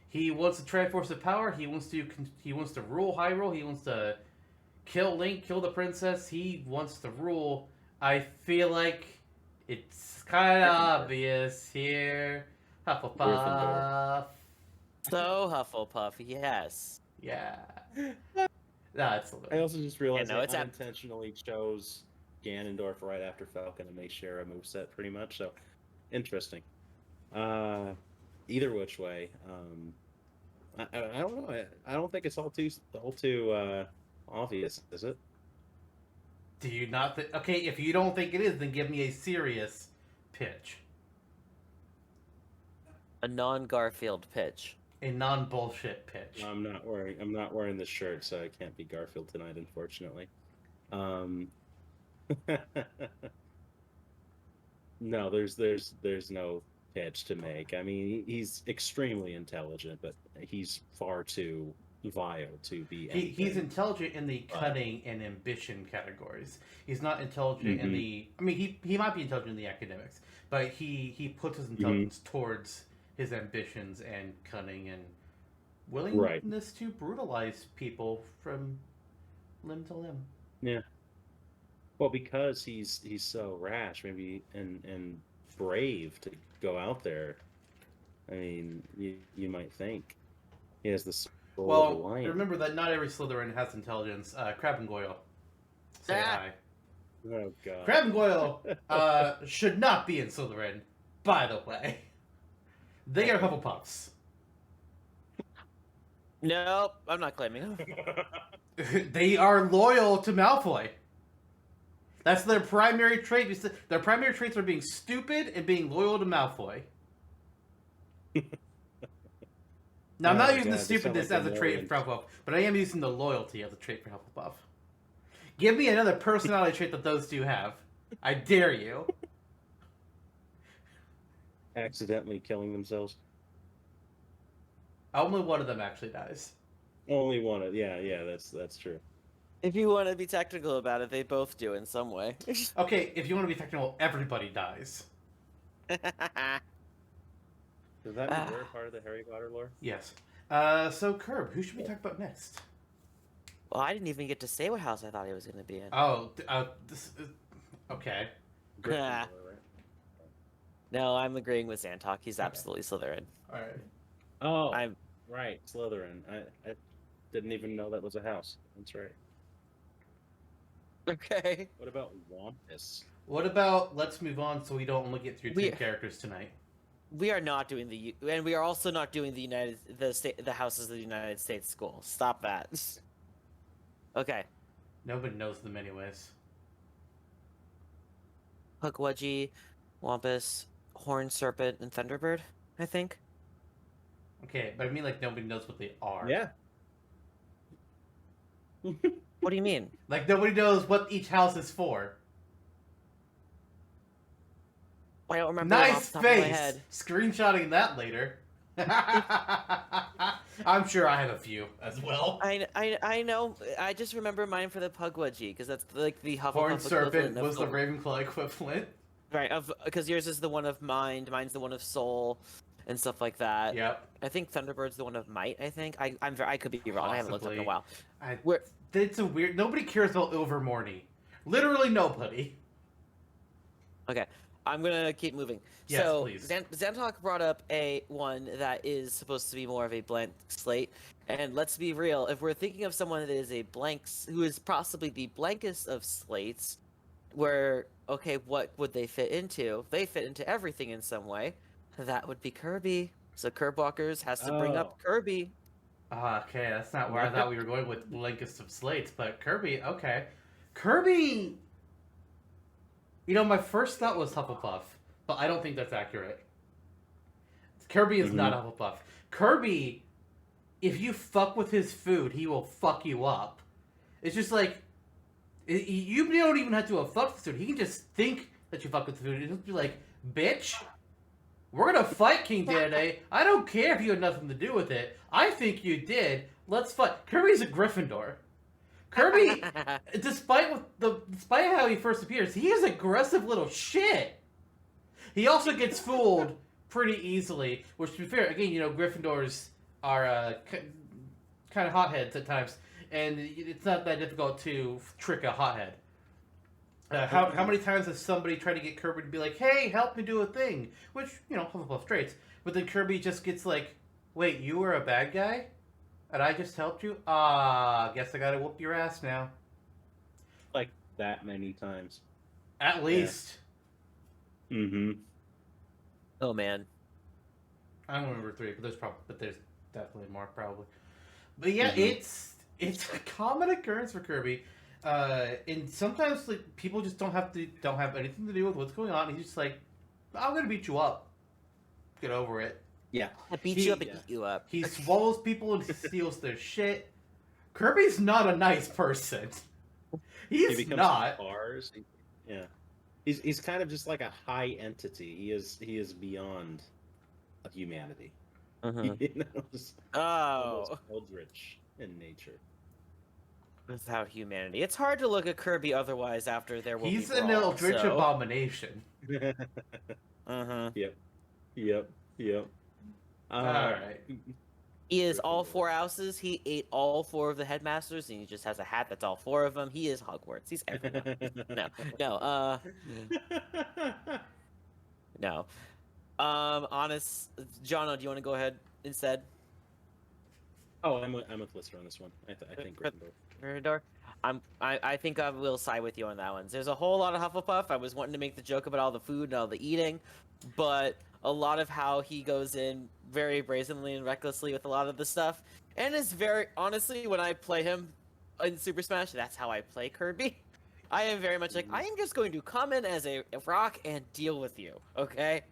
He wants the Triforce of Power. He wants to rule Hyrule. He wants to kill Link, kill the princess. He wants to rule. I feel like it's kind of obvious here. Hufflepuff. Gryffindor. So Hufflepuff, yes. Yeah. That's a little. I also just realized Yeah, no, I it's unintentionally chose Ganondorf right after Falcon to make sure a moveset pretty much. So interesting. Either which way, I don't know. I don't think it's all too obvious, is it? Do you not think? Okay, if you don't think it is, then give me a serious pitch. A non-Garfield pitch. A non-bullshit pitch. I'm not wearing this shirt, so I can't be Garfield tonight, unfortunately. No, there's no pitch to make. I mean, he's extremely intelligent, but he's far too vile to be. He's intelligent in the cunning and ambition categories. He's not intelligent in the. I mean, he might be intelligent in the academics, but he puts his intelligence towards his ambitions and cunning and willingness to brutalize people from limb to limb. Yeah. Well, because he's so rash, maybe and brave to go out there. I mean, you might think he has the soul of a lion. Remember that not every Slytherin has intelligence. Crab and Goyle. Say hi. Oh god. Crab and Goyle should not be in Slytherin, by the way. They are Hufflepuffs. Nope, I'm not claiming. They are loyal to Malfoy. That's their primary trait. Their primary traits are being stupid and being loyal to Malfoy. Now, I'm not using the stupidness as a trait for Hufflepuff, but I am using the loyalty as a trait for Hufflepuff. Give me another personality trait that those two have. I dare you. Accidentally killing themselves. Only one of them actually dies. Only one of yeah, that's true. If you want to be technical about it, they both do in some way. Okay, if you want to be technical, everybody dies. Does that mean we're a part of the Harry Potter lore? Yes. So Curb, who should we talk about next? Well, I didn't even get to say what house I thought he was going to be in. Oh, okay. Gryffindor, right? No, I'm agreeing with Zantok. He's absolutely Slytherin. All right. Oh, I'm right, Slytherin. I didn't even know that was a house. That's right. okay. What about Wampus? What about let's move on so we don't only get through two We- characters tonight? We are not doing and we are also not doing the houses of the United States school. Stop that. Okay. Nobody knows them anyways. Pukwudgie, Wampus, Horned Serpent, and Thunderbird, I think. Okay, but I mean like nobody knows what they are. Yeah. What do you mean? Like nobody knows what each house is for. I don't remember them off Nice the top of my face. head. Screenshotting that later. I'm sure I have a few as well. I know. I just remember mine for the Pukwudgie because that's like the Hufflepuff Horned Serpent equivalent was the of Ravenclaw equivalent. right because yours is the one of Mind, mine's the one of Soul, and stuff like that. Yep. I think Thunderbird's the one of Might. I think I could be wrong. I haven't looked up in a Possibly. while. I, it's a weird. Nobody cares about Ilvermorny. Literally nobody. Okay, I'm gonna keep moving. Yes, so please. Zantok brought up a one that is supposed to be more of a blank slate, and let's be real. If we're thinking of someone that is a who is possibly the blankest of slates, where okay, what would they fit into? They fit into everything in some way. That would be Kirby. So CurbwalkerZ has to bring up Kirby. Okay, that's not where I thought we were going with blankest of slates, but Kirby. Okay, Kirby. You know, my first thought was Hufflepuff, but I don't think that's accurate. Kirby is not Hufflepuff. Kirby, if you fuck with his food, he will fuck you up. It's just like, you don't even have to have fucked with food. He can just think that you fuck with the food. He'll just be like, bitch, we're gonna fight King Dedede. I don't care if you had nothing to do with it. I think you did. Let's fight. Kirby's a Gryffindor. Kirby, despite how he first appears, he is aggressive little shit. He also gets fooled pretty easily, which, to be fair, again, you know, Gryffindors are kind of hotheads at times, and it's not that difficult to trick a hothead. How many times has somebody tried to get Kirby to be like, hey, help me do a thing? Which, you know, Hufflepuff traits. But then Kirby just gets like, wait, you were a bad guy? And I just helped you? Guess I gotta whoop your ass now. Like that many times. At least. Mm-hmm. Oh man. I don't remember 3, but there's definitely more probably. But yeah, it's a common occurrence for Kirby. And sometimes like people just don't have anything to do with what's going on. He's just like, I'm gonna beat you up. Get over it. Yeah. I beat you up and eat you up. He swallows people and steals their shit. Kirby's not a nice person. He He's becomes not. Cars. Yeah. He's kind of just like a high entity. He is beyond humanity. Mhm. You know, just Oh, almost eldritch in nature. without humanity, it's hard to look at Kirby otherwise. After there will He's be an brawl, eldritch so... abomination. Yep. Alright. He is all 4 houses. He ate all 4 of the headmasters, and he just has a hat that's all 4 of them. He is Hogwarts. He's everyone. No. Honest, Jonno, do you want to go ahead instead? Oh, I'm with Lister on this one. I think Gryffindor. Gryffindor? I think I will side with you on that one. There's a whole lot of Hufflepuff. I was wanting to make the joke about all the food and all the eating, but a lot of how he goes in very brazenly and recklessly with a lot of the stuff, and is very honestly, when I play him in Super Smash, that's how I play Kirby. I am very much like, I am just going to come in as a rock and deal with you, okay?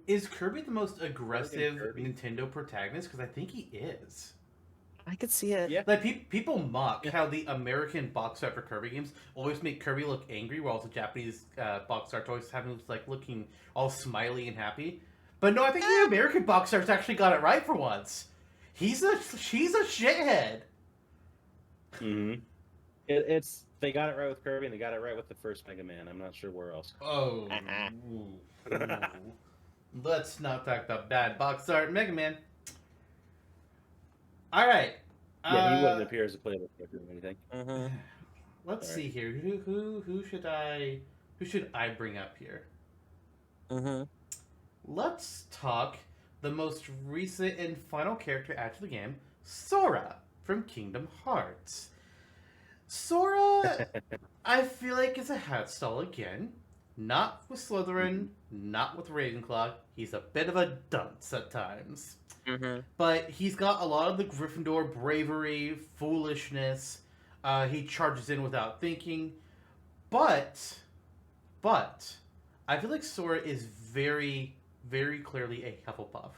Is Kirby the most aggressive Kirby. Nintendo protagonist? Because I think he is. I could see it. Yeah. Like people mock how the American box art for Kirby games always make Kirby look angry, while the Japanese box art always have him like looking all smiley and happy. But no, I think the American box art's actually got it right for once. She's a shithead. Mm-hmm. It's they got it right with Kirby and they got it right with the first Mega Man. I'm not sure where else. Oh, let's not talk about bad box art, Mega Man. All right. Yeah, he wouldn't appear as a playable character or anything. Mm-hmm. Let's All see here. Who should I bring up here? Mm-hmm. Let's talk the most recent and final character added to the game, Sora from Kingdom Hearts. Sora, I feel like is a hat stall again. Not with Slytherin, not with Ravenclaw. He's a bit of a dunce at times. Mm-hmm. But he's got a lot of the Gryffindor bravery, foolishness. He charges in without thinking. But, I feel like Sora is very, very clearly a Hufflepuff.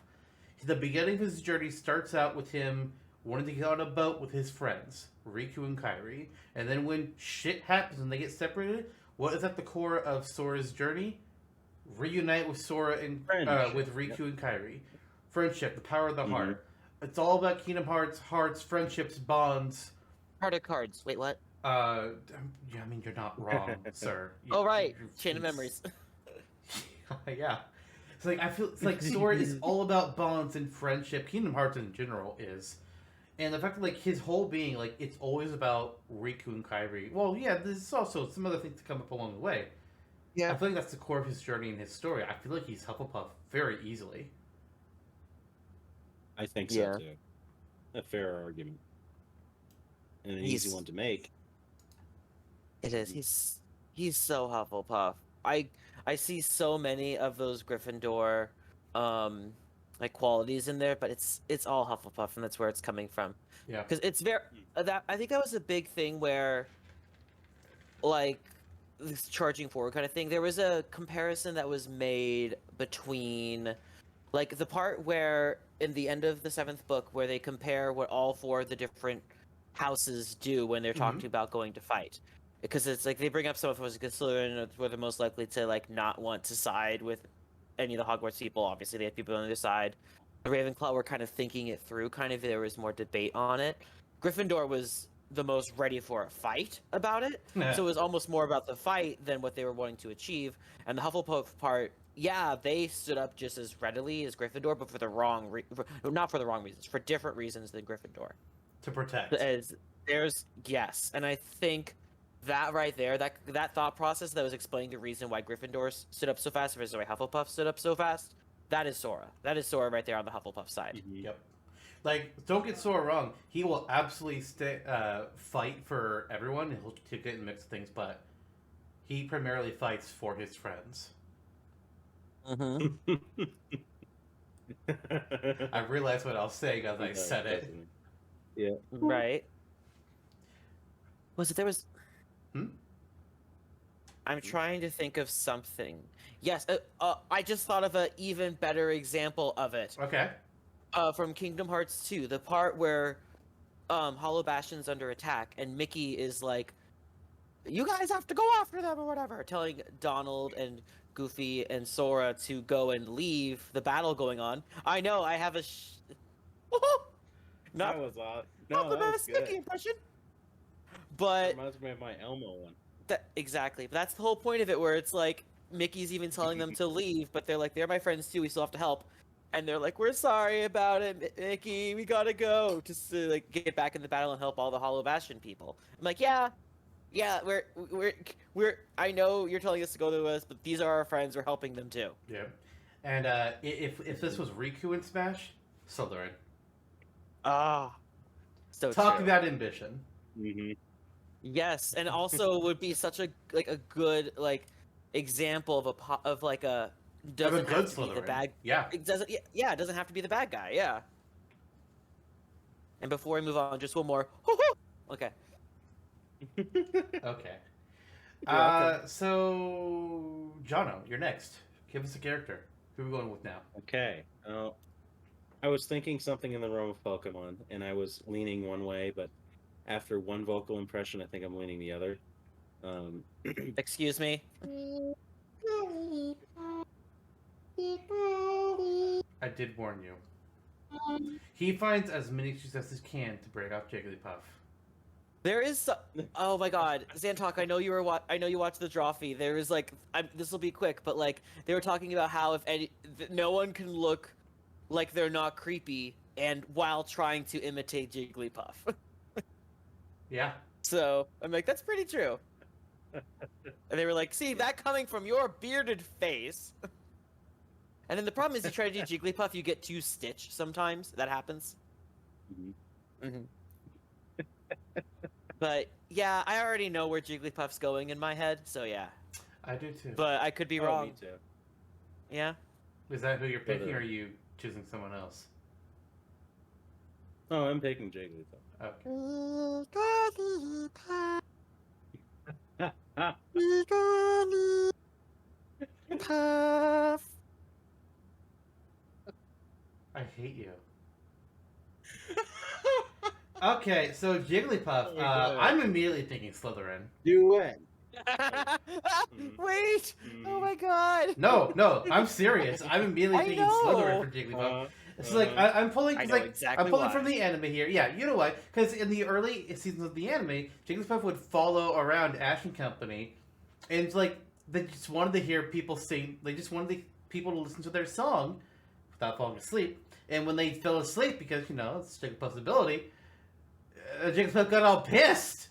The beginning of his journey starts out with him wanting to get on a boat with his friends, Riku and Kairi. And then when shit happens and they get separated, what is at the core of Sora's journey? Reunite with Sora and with Riku and Kairi. Friendship, the power of the heart. It's all about Kingdom Hearts, hearts, friendships, bonds. Heart of cards. Wait, what? Yeah, I mean, you're not wrong, sir. Oh, right. Chain of memories. Yeah. It's like, I feel it's like Sora is all about bonds and friendship. Kingdom Hearts in general is. And the fact that, like, his whole being, like, it's always about Riku and Kairi. Well, yeah, there's also some other things to come up along the way. Yeah. I feel like that's the core of his journey and his story. I feel like he's Hufflepuff very easily. I think so too. A fair argument. And an easy one to make. It is. He's so Hufflepuff. I see so many of those Gryffindor like qualities in there, but it's all Hufflepuff, and that's where it's coming from. Yeah. Because it's very that I think that was a big thing where, like, this charging forward kind of thing. There was a comparison that was made between, like, the part where in the end of the 7th book where they compare what all 4 of the different houses do when they're talking about going to fight. Because it's like they bring up some of us Slytherin where they're most likely to, like, not want to side with any of the Hogwarts people. Obviously, they have people on their side. The Ravenclaw were kind of thinking it through. Kind of, there was more debate on it. Gryffindor was the most ready for a fight about it. So it was almost more about the fight than what they were wanting to achieve. And the Hufflepuff part, yeah, they stood up just as readily as Gryffindor, but for the not for the wrong reasons, for different reasons than Gryffindor. To protect. Yes, and I think that right there, that thought process that was explaining the reason why Gryffindor stood up so fast versus why Hufflepuff stood up so fast, that is Sora. That is Sora right there on the Hufflepuff side. Yep. Like, don't get Sora wrong. He will absolutely fight for everyone. He'll get in the mix of things, but he primarily fights for his friends. Mm-hmm. I realized what I was saying as I said it. Definitely. Yeah. Right. There was... Hmm? I'm trying to think of something. Yes, I just thought of an even better example of it. Okay. From Kingdom Hearts 2, the part where Hollow Bastion's under attack, and Mickey is like, you guys have to go after them or whatever, telling Donald and Goofy and Sora to go and leave the battle going on. I know, I have a... That was odd. Not the best Mickey impression. But... Reminds me of my Elmo one. Exactly. But that's the whole point of it, where it's like, Mickey's even telling them to leave, but they're like, they're my friends too, we still have to help. And they're like, we're sorry about it, Mickey, we gotta go. Just to, like, get back in the battle and help all the Hollow Bastion people. I'm like, yeah, we're I know you're telling us to go to us, but these are our friends, we're helping them too. Yeah. And if this was Riku in Smash, Slytherin. Ah. So Talk true. about ambition. Mm-hmm. Yes, and also would be such a good, like, example of a doesn't good have to be the Slytherin. bad. Yeah. It doesn't. Yeah, it doesn't have to be the bad guy. Yeah. And before we move on, just one more. Okay. Okay. So, Jonno, you're next. Give us a character. Who are we going with now? Okay. I was thinking something in the realm of Pokemon, and I was leaning one way, but after one vocal impression, I think I'm leaning the other. Excuse me. I did warn you. He finds as many successes as he can to break off Jigglypuff. There is oh my god, Zantok, I know you were I know you watched the Drawfee. There is like this will be quick, but like they were talking about how if no one can look like they're not creepy and while trying to imitate Jigglypuff. Yeah. So, I'm like that's pretty true. And they were like, "See, that coming from your bearded face." And then the problem is you try to do Jigglypuff, you get too Stitch sometimes. That happens. But yeah, I already know where Jigglypuff's going in my head, so yeah. I do too. But I could be Oh, wrong. me too. Yeah. Is that who you're picking, or are you choosing someone else? Oh, I'm picking Jigglypuff. Puff. I hate you. Okay, so Jigglypuff. I'm immediately thinking Slytherin. Do it. Wait! Oh my god! No, I'm serious. I'm immediately I thinking know. Slytherin for Jigglypuff. It's like I'm pulling. I It's know like exactly I'm pulling why. from the anime here. Yeah, you know why? Because in the early seasons of the anime, Jigglypuff would follow around Ash and Company, and it's like they just wanted to hear people sing. They just wanted people to listen to their song without falling asleep. And when they fell asleep, because you know it's Jigglypuff's ability, Jigglypuff got all pissed.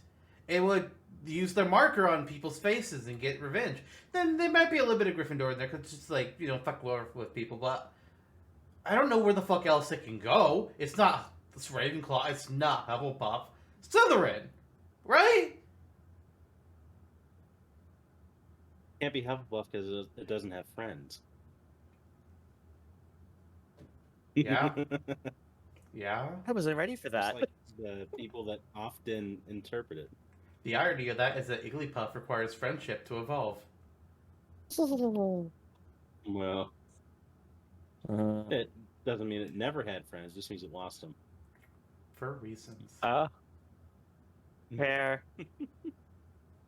It would use their marker on people's faces and get revenge. Then there might be a little bit of Gryffindor in there, because it's just like, you know, fuck with people, but I don't know where the fuck else it can go. It's not it's Ravenclaw, it's not Hufflepuff. Slytherin! Right? Can't be Hufflepuff because it doesn't have friends. Yeah. Yeah? I wasn't ready for that. Just like the people that often interpret it. The irony of that is that Jigglypuff requires friendship to evolve. Well, it doesn't mean it never had friends. It just means it lost them. For reasons. Fair.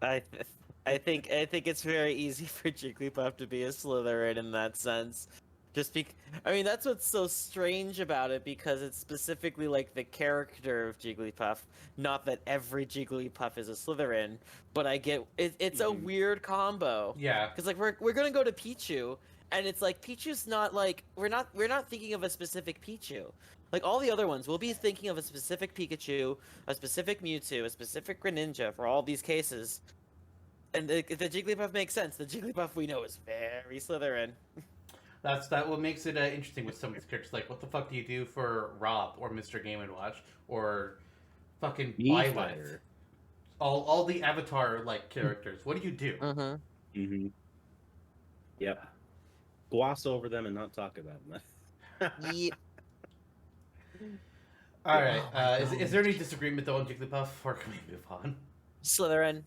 I think it's very easy for Jigglypuff to be a Slytherin in that sense. I mean, that's what's so strange about it, because it's specifically like the character of Jigglypuff. Not that every Jigglypuff is a Slytherin, but I get it's a weird combo. Yeah. Because like we're gonna go to Pichu, and it's like Pichu's not like we're not thinking of a specific Pichu. Like all the other ones, we'll be thinking of a specific Pikachu, a specific Mewtwo, a specific Greninja for all these cases. And the Jigglypuff makes sense. The Jigglypuff we know is very Slytherin. That's what makes it interesting with some of these characters. Like, what the fuck do you do for Rob or Mr. Game & Watch or fucking Bywith? All the Avatar-like characters. What do you do? Yep. Gloss over them and not talk about them. Yep. All right. Is there any disagreement, though, on Jigglypuff, or can we move on? Slytherin.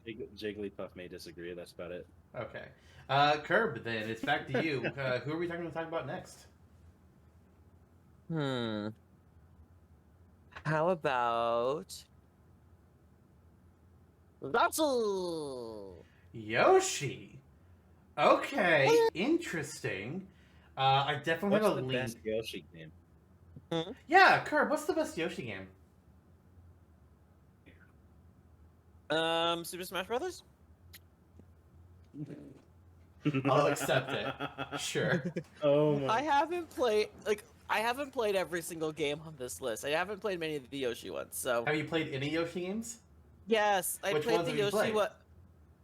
Jigglypuff may disagree. That's about it. Okay. Curb, then. It's back to you. Who are we going to talk about next? How about Rattle? Yoshi. Okay. Interesting. I definitely What's have a the lean. best Yoshi game? Yeah, Curb, what's the best Yoshi game? Super Smash Brothers? I'll accept it. Sure. Oh my. I haven't played every single game on this list. I haven't played many of the Yoshi ones, so Have you played any Yoshi games? yes, I Which played ones the have you Yoshi played? one.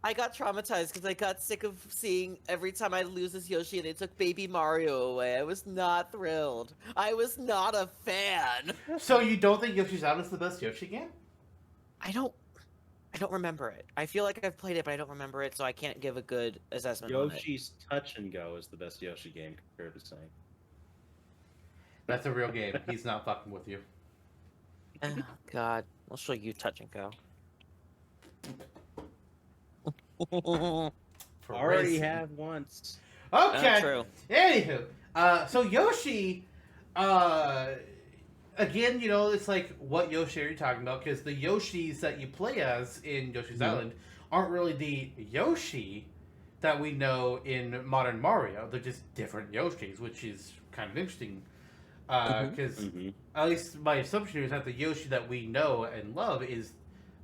I got traumatized because I got sick of seeing every time I lose this Yoshi and they took Baby Mario away. I was not thrilled. I was not a fan. So you don't think Yoshi's Island is the best Yoshi game? I don't remember it. I feel like I've played it, but I don't remember it, so I can't give a good assessment on it. Yoshi's Touch and Go is the best Yoshi game, compared to saying. That's a real game. He's not fucking with you. Oh, God. I'll show you Touch and Go. For Already racing. have once. Okay. True. Anywho, so Yoshi, Again, you know, it's like, what Yoshi are you talking about? Because the Yoshis that you play as in Yoshi's Island aren't really the Yoshi that we know in modern Mario. They're just different Yoshis, which is kind of interesting. Because at least my assumption is that the Yoshi that we know and love is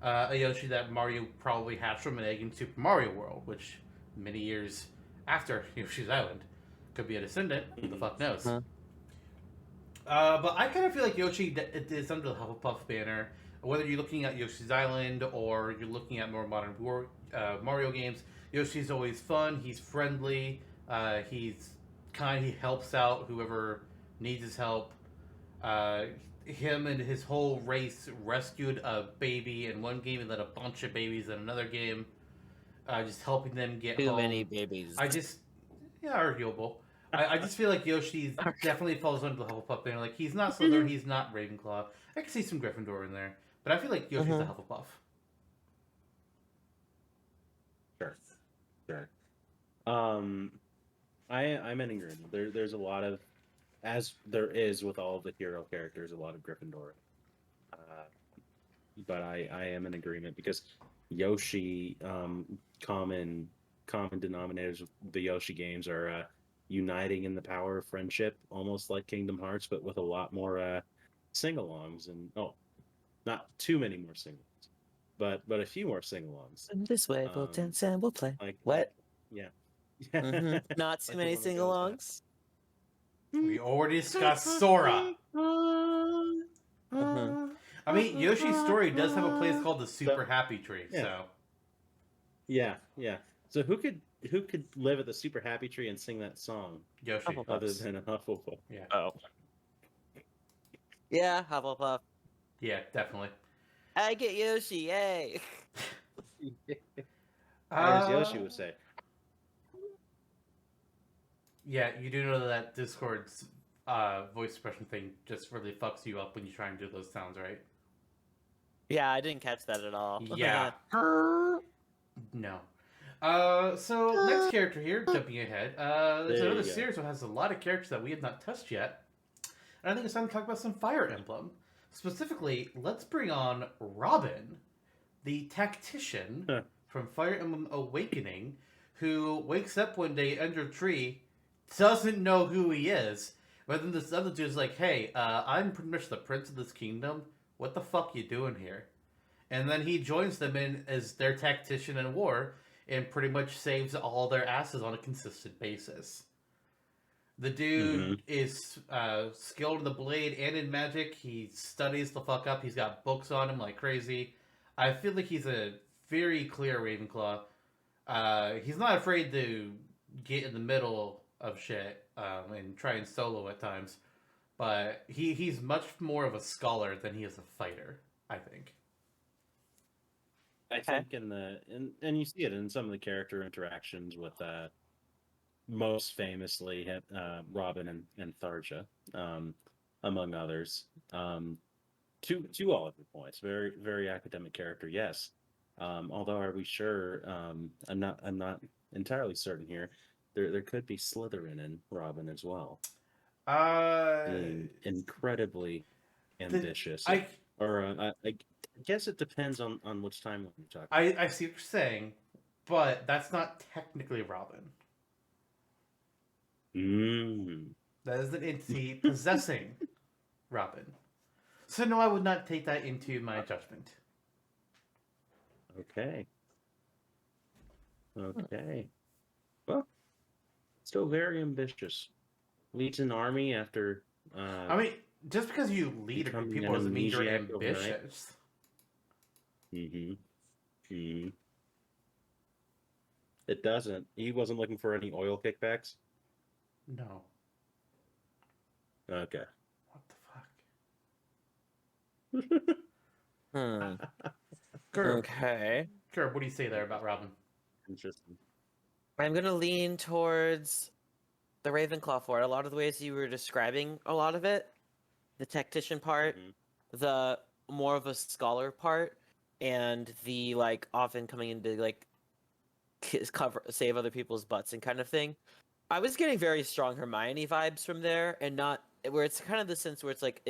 a Yoshi that Mario probably hatched from an egg in Super Mario World, which many years after Yoshi's Island could be a descendant. Who the fuck knows? But I kind of feel like Yoshi is under the Hufflepuff banner. Whether you're looking at Yoshi's Island or you're looking at more modern Mario games, Yoshi's always fun. He's friendly. He's kind. He helps out whoever needs his help. Him and his whole race rescued a baby in one game and then a bunch of babies in another game. Just helping them get Too home. many babies. Arguable. I just feel like Yoshi definitely falls under the Hufflepuff banner. Like, he's not Slytherin, he's not Ravenclaw. I can see some Gryffindor in there, but I feel like Yoshi's a Hufflepuff. Sure. I'm in agreement. There's a lot of, as there is with all of the hero characters, a lot of Gryffindor. But I am in agreement because Yoshi, common denominators of the Yoshi games are uniting in the power of friendship, almost like Kingdom Hearts, but with a lot more sing-alongs and not too many more sing-alongs, but a few more sing-alongs. This way, we'll dance and we'll play. Like What? Yeah. Not too Like many one of those sing-alongs. We already discussed Sora. I mean, Yoshi's story does have a place called the Super Happy Tree, so. Yeah. So who could live at the Super Happy Tree and sing that song Yoshi. other than a Hufflepuff? Yeah. Oh. Yeah, Hufflepuff. Yeah, definitely. I get Yoshi, yay! As Yoshi would say. Yeah, you do know that Discord's voice expression thing just really fucks you up when you try and do those sounds, right? Yeah, I didn't catch that at all. Yeah. No. So next character here, jumping ahead. There's There another you go. series that has a lot of characters that we have not touched yet. And I think it's time to talk about some Fire Emblem. Specifically, let's bring on Robin, the tactician from Fire Emblem Awakening, who wakes up one day under a tree, doesn't know who he is, but then this other dude's like, hey, I'm pretty much the prince of this kingdom. What the fuck you doing here? And then he joins them in as their tactician in war and pretty much saves all their asses on a consistent basis. The dude is skilled in the blade and in magic. He studies the fuck up. He's got books on him like crazy. I feel like he's a very clear Ravenclaw. He's not afraid to get in the middle of shit and try and solo at times. But he's much more of a scholar than he is a fighter, I think. I think and you see it in some of the character interactions with most famously Robin and Tharja, among others. To all of your points, very very academic character, yes. Although, are we sure? I'm not entirely certain here. There could be Slytherin in Robin as well. Being incredibly ambitious. I guess it depends on which timeline you're talking. I see what you're saying, but that's not technically Robin. That is an entity possessing Robin. So no, I would not take that into my judgment. Okay. Well, still very ambitious. Leads an army after. I mean, just because you lead a group of people doesn't mean you're ambitious. It doesn't. He wasn't looking for any oil kickbacks? No. Okay. What the fuck? Okay. Sure, what do you say there about Robin? Interesting. I'm going to lean towards the Ravenclaw for it. A lot of the ways you were describing a lot of it, the tactician part, the more of a scholar part, and the like often coming into like save other people's butts and kind of thing. I was getting very strong Hermione vibes from there, and not where it's kind of the sense where it's like,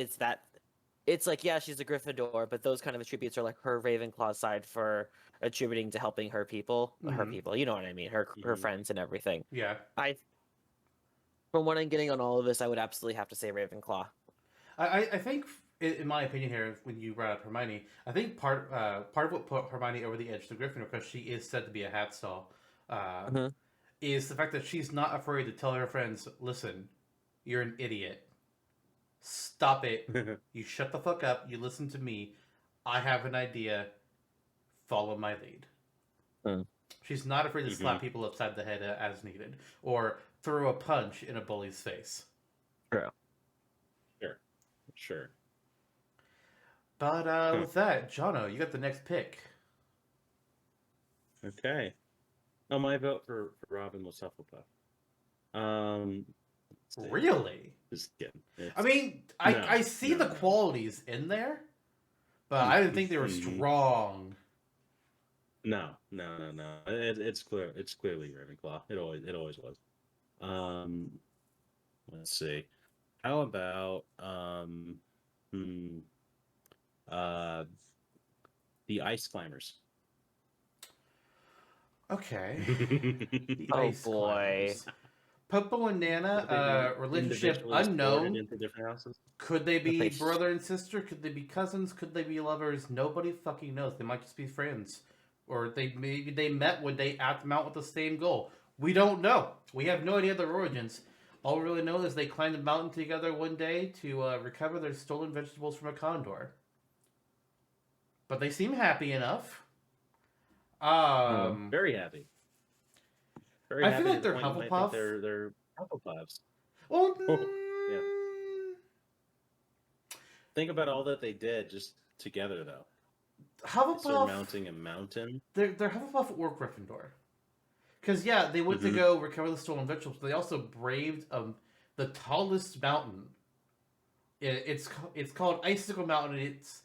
yeah, she's a Gryffindor, but those kind of attributes are like her Ravenclaw side for attributing to helping her people, you know what I mean, her friends and everything. Yeah. From what I'm getting on all of this, I would absolutely have to say Ravenclaw. I think, in my opinion here, when you brought up Hermione, I think part of what put Hermione over the edge to Gryffindor, because she is said to be a hat stall, is the fact that she's not afraid to tell her friends, listen, you're an idiot. Stop it. You shut the fuck up. You listen to me. I have an idea. Follow my lead. She's not afraid to slap people upside the head as needed, or throw a punch in a bully's face. True. Sure. But with that, Jonno, you got the next pick. Okay. Oh, my vote for Robin was Hufflepuff. Really? Just kidding. I mean, I see the qualities in there, but I didn't think they were strong. No. It's clear. It's clearly Ravenclaw. It always was. Let's see. How about the Ice Climbers? Okay. The Oh Ice boy. Climbers. Popo and Nana, relationship unknown. Into different houses? Could they be brother and sister? Could they be cousins? Could they be lovers? Nobody fucking knows. They might just be friends. Or maybe they met when they act them out with the same goal. We don't know. We have no idea their origins. All we really know is they climbed the mountain together one day to recover their stolen vegetables from a condor. But they seem happy enough. Very happy. Very I happy feel like to they're the point you might Hufflepuff. think they're Hufflepuffs. Well, Yeah. Think about all that they did just together, though. Hufflepuff. Surmounting a mountain. They're Hufflepuff or Gryffindor. Because, yeah, they went to go recover the stolen vegetables, but they also braved the tallest mountain. It's called Icicle Mountain, and it's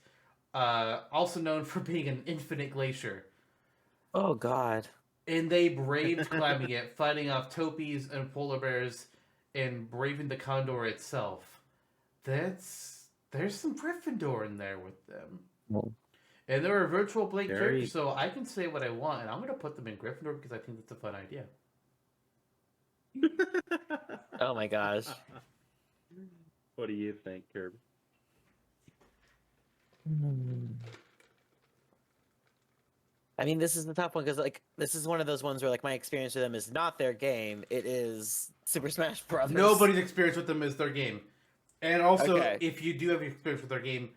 also known for being an infinite glacier. Oh, God. And they braved climbing it, fighting off topies and polar bears, and braving the condor itself. There's some Gryffindor in there with them. Well, And they're a virtual blank character, so I can say what I want, and I'm going to put them in Gryffindor because I think that's a fun idea. oh my gosh. What do you think, Kirby? I mean, this is the tough one because, like, this is one of those ones where, like, my experience with them is not their game. It is Super Smash Brothers. Nobody's experience with them is their game. And also, if you do have experience with their game,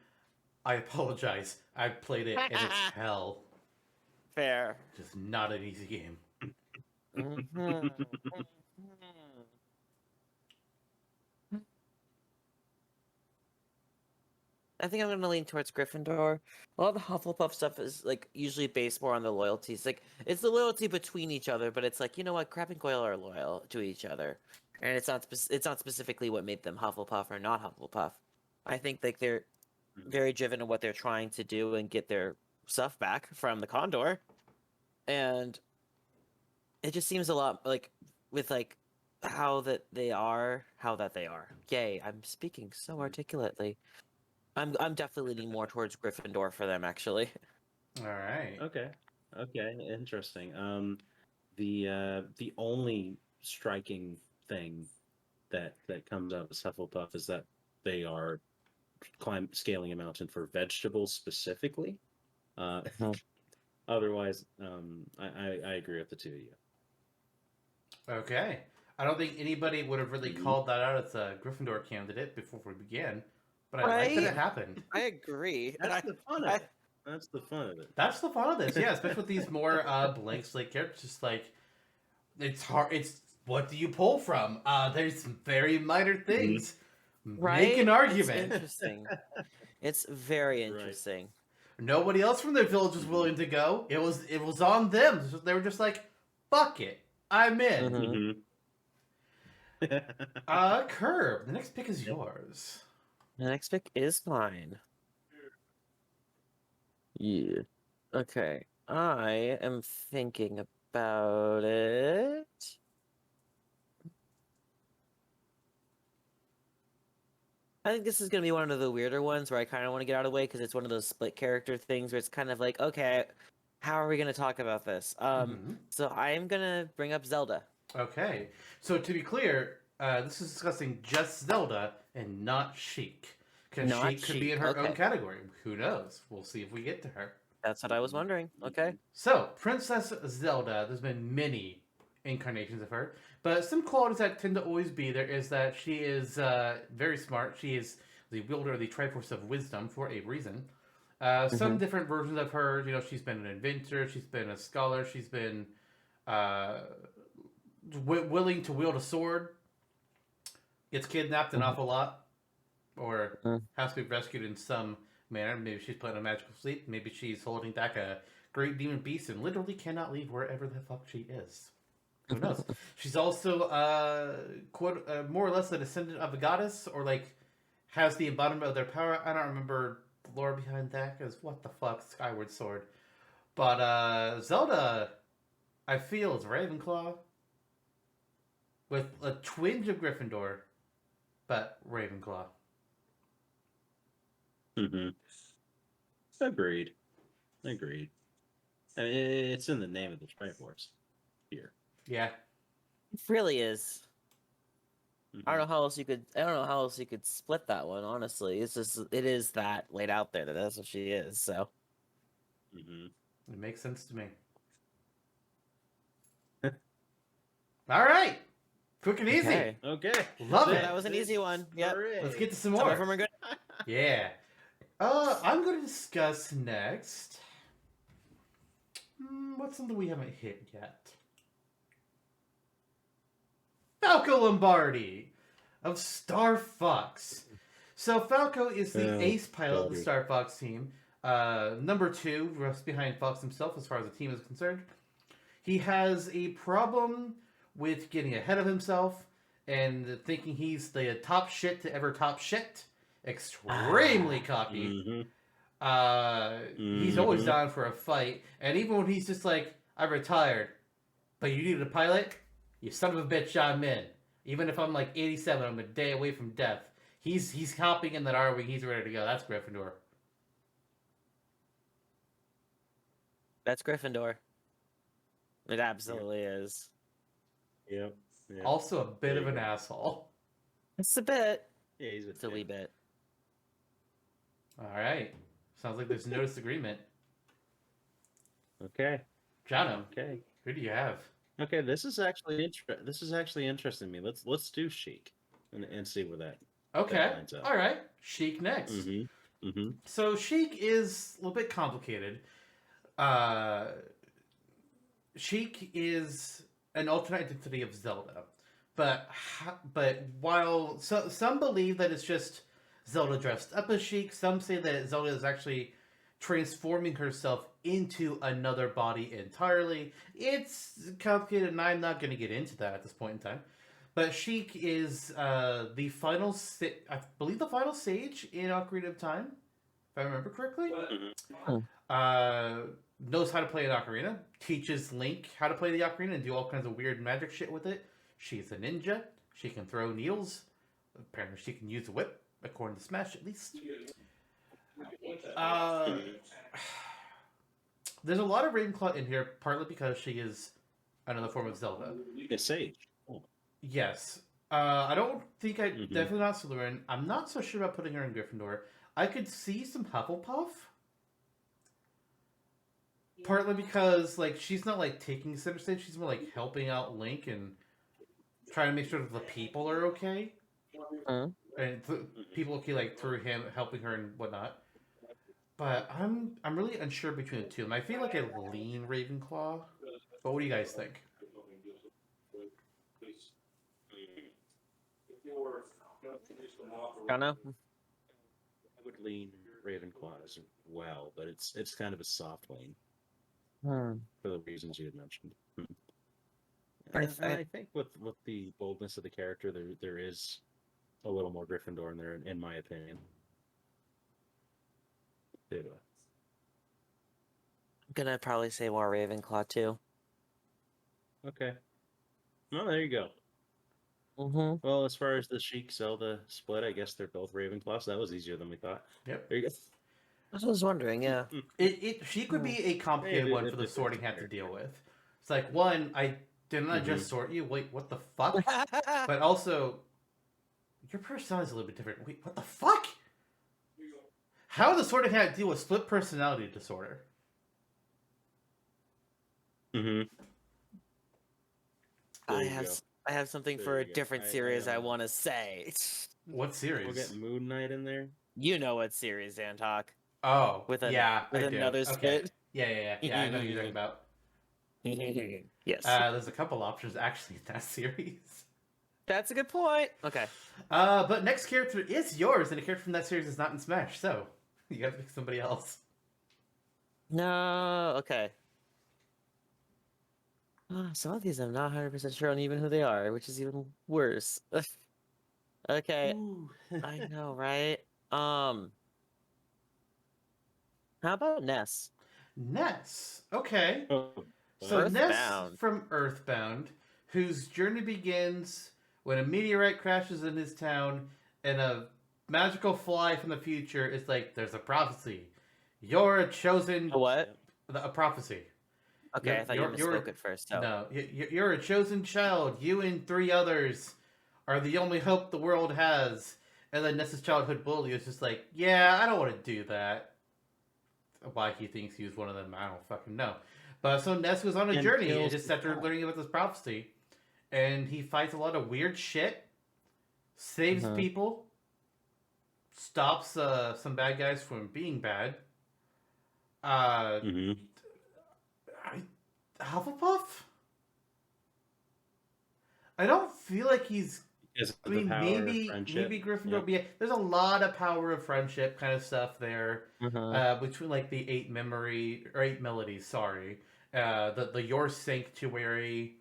I apologize. I've played it, and it's hell. Fair. Just not an easy game. I think I'm going to lean towards Gryffindor. A lot of the Hufflepuff stuff is, like, usually based more on the loyalties. Like, it's the loyalty between each other, but it's like, you know what? Crab and Goyle are loyal to each other. And it's not specifically what made them Hufflepuff or not Hufflepuff. I think, like, they're very driven in what they're trying to do and get their stuff back from the Condor. And it just seems a lot, like, with, like, how that they are. Yay, I'm speaking so articulately. I'm definitely leaning more towards Gryffindor for them, actually. All right. Okay, interesting. The only striking thing that comes out of Hufflepuff is that they are scaling a mountain for vegetables specifically. Otherwise, I agree with the two of you. Okay. I don't think anybody would have really called that out as a Gryffindor candidate before we began, but I like that it happened. I agree. That's the fun of it. That's the fun of it. That's the fun of this, yeah, especially with these more blank slate characters. Just like, it's hard. It's what do you pull from? There's some very minor things. Right? Make an argument. It's interesting. It's very interesting. Right. Nobody else from their village was willing to go. It was on them. They were just like, fuck it, I'm in. Curb. The next pick is yours. The next pick is mine. Yeah. Okay. I am thinking about it. I think this is gonna be one of the weirder ones where I kind of want to get out of the way because it's one of those split character things where it's kind of like, okay, how are we gonna talk about this? Mhm. So I am gonna bring up Zelda. Okay. So to be clear, this is discussing just Zelda and not Chic. Because Not Chic could be in Chic. her own Okay, category. Who knows? We'll see if we get to her. that's what I was wondering. Okay. So, Princess Zelda, there's been many incarnations of her, but some qualities that tend to always be there is that she is very smart. She is the wielder of the Triforce of Wisdom for a reason. Some different versions of her, you know, she's been an inventor, she's been a scholar, she's been uh, willing to wield a sword, gets kidnapped an awful lot, or has to be rescued in some manner. Maybe she's put in a magical sleep. Maybe she's holding back a great demon beast and literally cannot leave wherever the fuck she is. Who knows? She's also more or less a descendant of a goddess, or like has the embodiment of their power. I don't remember the lore behind that, because what the fuck, Skyward Sword. But Zelda, I feel, is Ravenclaw with a twinge of Gryffindor, but Ravenclaw. Agreed. I mean, it's in the name of the Triforce here. Yeah. It really is. I don't know how else you could. I don't know how else you could split that one. Honestly, it's just it is that laid out there that that's what she is. So. It makes sense to me. All right. Quick and easy. Okay. Love it. That was an easy one. Yep. Let's get to some Some more. of them are good. Yeah. I'm going to discuss next. What's something we haven't hit yet? Falco Lombardi of Star Fox. So Falco is the ace pilot of the Star Fox team. Number 2, just behind Fox himself as far as the team is concerned. He has a problem with getting ahead of himself and thinking he's the top shit to ever top shit. Extremely cocky. He's always down for a fight. And even when he's just like, I retired, but you need a pilot? You son of a bitch, I'm in. Even if I'm like 87, I'm a day away from death. He's hopping in that R-Wing, he's ready to go. That's Gryffindor. That's Gryffindor. It absolutely is. Yep. Also a bit of an asshole. It's a bit. Yeah, he's It's a wee bit. All right. Sounds like there's no disagreement. Okay. Jonno, Okay. who do you have? Okay. This is actually interesting to me. Let's do Chic and see where that. Okay. That lines up. All right. Chic next. So Chic is a little bit complicated. Chic is an alternate identity of Zelda, but while some believe that it's just Zelda dressed up as Chic, some say that Zelda is actually transforming herself into another body entirely. It's complicated, and I'm not going to get into that at this point in time. But Chic is the final, I believe, the final stage in Ocarina of Time, if I remember correctly. Knows how to play an ocarina, teaches Link how to play the ocarina and do all kinds of weird magic shit with it. She's a ninja. She can throw needles. Apparently she can use a whip, according to Smash at least. There's a lot of Ravenclaw in here, partly because she is another form of Zelda. A sage. Oh. Yes. I don't think definitely not Slytherin. I'm not so sure about putting her in Gryffindor. I could see some Hufflepuff. Partly because, like, she's not, like, taking center stage. She's more, like, helping out Link and trying to make sure that the people are okay. And people okay, like, through him, helping her and whatnot. But I'm really unsure between the two. And I feel like I lean Ravenclaw. But what do you guys think? Jonno? I would lean Ravenclaw as well, but it's kind of a soft lean. For the reasons you had mentioned. I think with the boldness of the character, there is a little more Gryffindor in there, in my opinion. I'm gonna probably say more Ravenclaw too. Okay. Well, there you go. Mm-hmm. Well, as far as the Chic Zelda split, I guess they're both Ravenclaw, so that was easier than we thought. Yep. There you go. I was wondering, yeah. She could be a complicated Maybe one a for the different sorting hat to character. deal with. It's like, one, didn't I just sort you? Wait, what the fuck? But also, your personality is a little bit different. Wait, what the fuck? How does the sorting hat deal with split personality disorder? Mm-hmm. I have something There for a you go. different I series I don't know. want to say. What series? We'll get Moon Knight in there. You know what series, Zantok. Oh, With yeah, with I another do. Okay. spit. Yeah, I know who you're talking about. Yes. There's a couple options actually in that series. That's a good point. Okay. But next character is yours, and a character from that series is not in Smash, so you gotta pick somebody else. No. Okay. Some of these I'm not 100% sure on even who they are, which is even worse. Okay. Ooh. I know, right? How about Ness? Ness. Okay. Oh, So Ness Earthbound. from Earthbound, whose journey begins when a meteorite crashes in his town and a magical fly from the future is like, there's a prophecy. You're a chosen... A what? A prophecy. Okay, I thought you misspoke at first. So. No, you're a chosen child. You and 3 others are the only hope the world has. And then Ness's childhood bully is just like, yeah, I don't want to do that. Why he thinks he was one of them, I don't fucking know. But so Ness goes on a And journey kills just the after child. learning about this prophecy. And he fights a lot of weird shit, saves people, stops some bad guys from being bad. Mm-hmm. Hufflepuff? I don't feel like he's... Because I of mean, the power of friendship. maybe Gryffindor. Yep. But yeah, there's a lot of power of friendship kind of stuff there between like the 8 melodies. Sorry, the Your Sanctuary.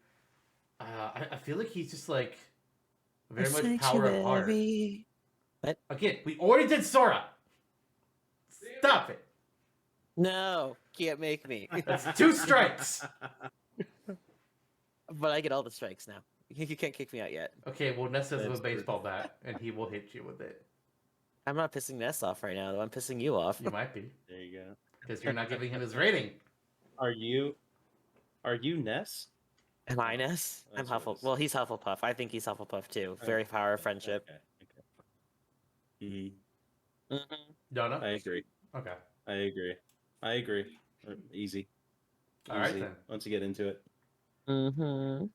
I feel like he's just like very much power of heart. What? Again, we already did Sora. Stop it. No, can't make me. That's 2 strikes. But I get all the strikes now. You can't kick me out yet. Okay, well Ness has a That's baseball bat, and he will hit you with it. I'm not pissing Ness off right now, though. I'm pissing you off. You might be, There you go. because you're not giving him his rating. Are you Ness? Am I Ness? I'm That's what it Hufflepuff. is. Well, he's Hufflepuff. I think he's Hufflepuff too. Very power of friendship. Okay. Jonno? I agree. Okay. I agree. Easy. All right Easy. then. Once you get into it. Mm-hmm.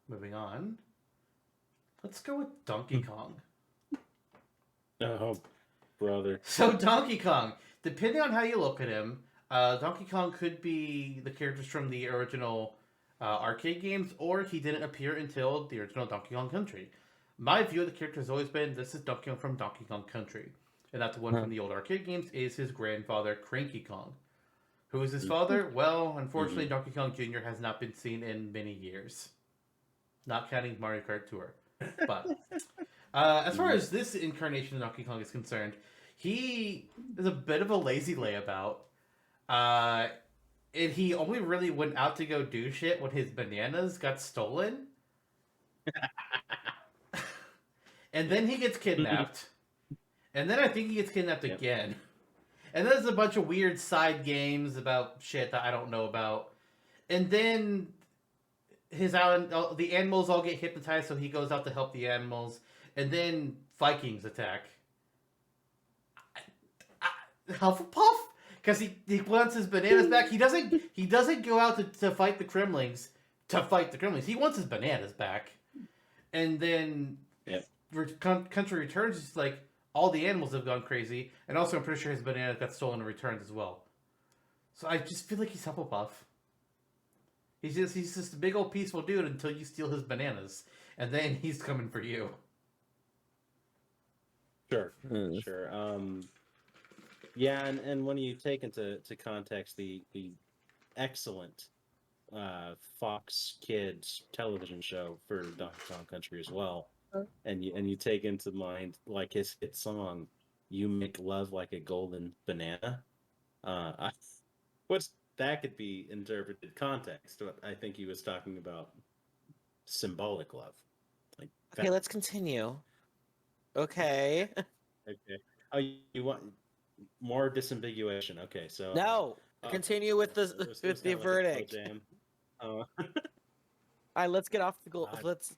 Moving on. Let's go with Donkey Kong. Oh, brother. So Donkey Kong, depending on how you look at him, Donkey Kong could be the characters from the original arcade games, or he didn't appear until the original Donkey Kong Country. My view of the character has always been, this is Donkey Kong from Donkey Kong Country. And that the one from the old arcade games is his grandfather, Cranky Kong. Who is his father? Well, unfortunately, Donkey Kong Jr. has not been seen in many years. Not counting Mario Kart Tour. But as far as this incarnation of Donkey Kong is concerned, he is a bit of a lazy layabout. And he only really went out to go do shit when his bananas got stolen. And then he gets kidnapped. And then I think he gets kidnapped again. And there's a bunch of weird side games about shit that I don't know about. And then the animals all get hypnotized, so he goes out to help the animals. And then Vikings attack. Hufflepuff? Because he wants his bananas back. He doesn't go out to fight the Kremlings to fight the Kremlings. He wants his bananas back. And then Country Returns is like, all the animals have gone crazy, and also I'm pretty sure his banana got stolen and returned as well. So I just feel like he's Hufflepuff. He's just a big old peaceful dude until you steal his bananas, and then he's coming for you. Sure. Yeah, and when you take into context the excellent Fox Kids television show for Donkey Kong Country as well, and you take into mind like his hit song, "You Make Love Like a Golden Banana," what's that could be interpreted context. What I think he was talking about symbolic love. Like Okay, let's continue. Okay. Okay. Oh, you want more disambiguation? Okay, so No. Continue with it was the kinda like a slow verdict. jam. Uh, All right, let's get off the gold. God. Let's,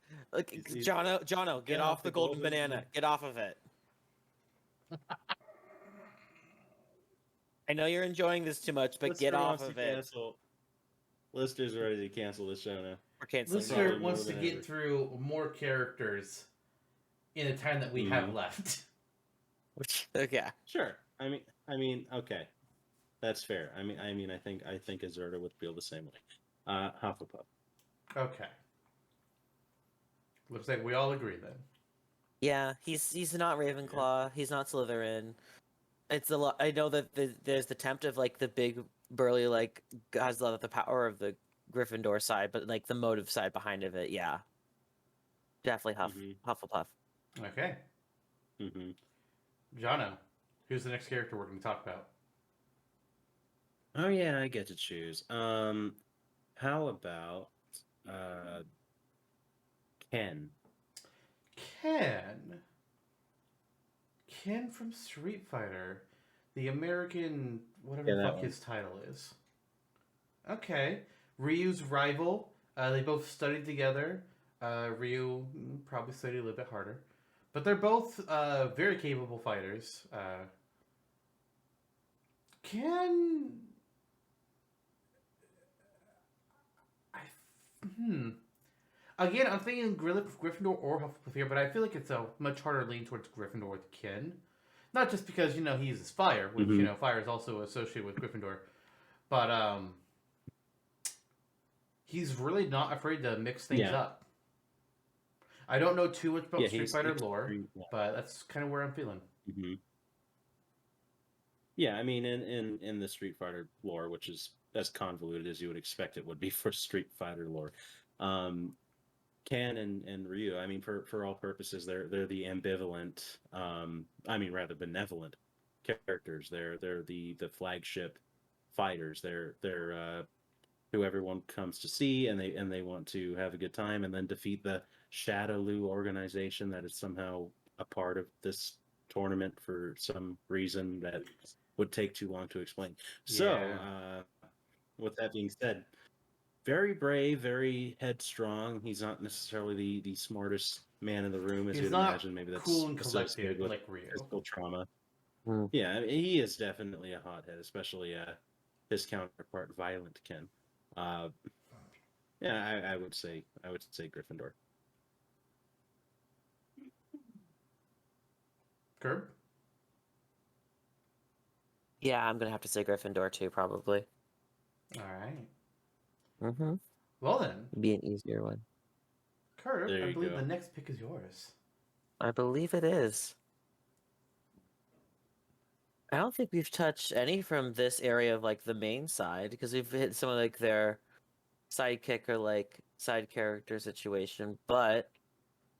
He's- Jono, get off the golden banana. Get off of it. I know you're enjoying this too much, but get Listener off wants to of it. cancel. Listeners are ready to cancel this show now. We're canceling. Listener Probably wants more to than get ever. through more characters in the time that we have left. Yeah. Sure. I mean, okay, that's fair. I mean, I think Azurta would feel the same way. Hufflepuff. Okay. Looks like we all agree then. Yeah, he's not Ravenclaw. He's not Slytherin. It's a lot. I know that there's the tempt of like the big burly like has the power of the Gryffindor side, but like the motive side behind of it, yeah, definitely Hufflepuff. Okay. Mm-hmm. Jonno, who's the next character we're going to talk about? Oh yeah, I get to choose. How about Ken? Ken from Street Fighter, the American whatever Yeah, the that fuck one. his title is. Okay, Ryu's rival. They both studied together. Ryu probably studied a little bit harder, but they're both very capable fighters. Ken, Again, I'm thinking Gryffindor or Hufflepuff here, but I feel like it's a much harder lean towards Gryffindor with Ken. Not just because, he uses fire, which, fire is also associated with Gryffindor. But, he's really not afraid to mix things up. I don't know too much about Street Fighter lore, but that's kind of where I'm feeling. Mm-hmm. Yeah, I mean, in the Street Fighter lore, which is as convoluted as you would expect it would be for Street Fighter lore, Ken and Ryu, I mean, for all purposes, they're the ambivalent, rather benevolent characters. They're the flagship fighters. They're who everyone comes to see, and they want to have a good time, and then defeat the Shadowloo organization that is somehow a part of this tournament for some reason that would take too long to explain. So, with that being said, very brave, very headstrong. He's not necessarily the smartest man in the room, as He's you'd not imagine. Maybe that's cool and associated collected with like Ryu. physical trauma. Mm. Yeah, I mean, he is definitely a hothead, especially his counterpart, Violent Ken. Yeah, I would say Gryffindor. Curb? Yeah, I'm gonna have to say Gryffindor too, probably. All right. Mm-hmm. Well then, Be an easier one. Curb, There I you believe go. the next pick is yours. I believe it is. I don't think we've touched any from this area of like the main side because we've hit some of like their sidekick or like side character situation, but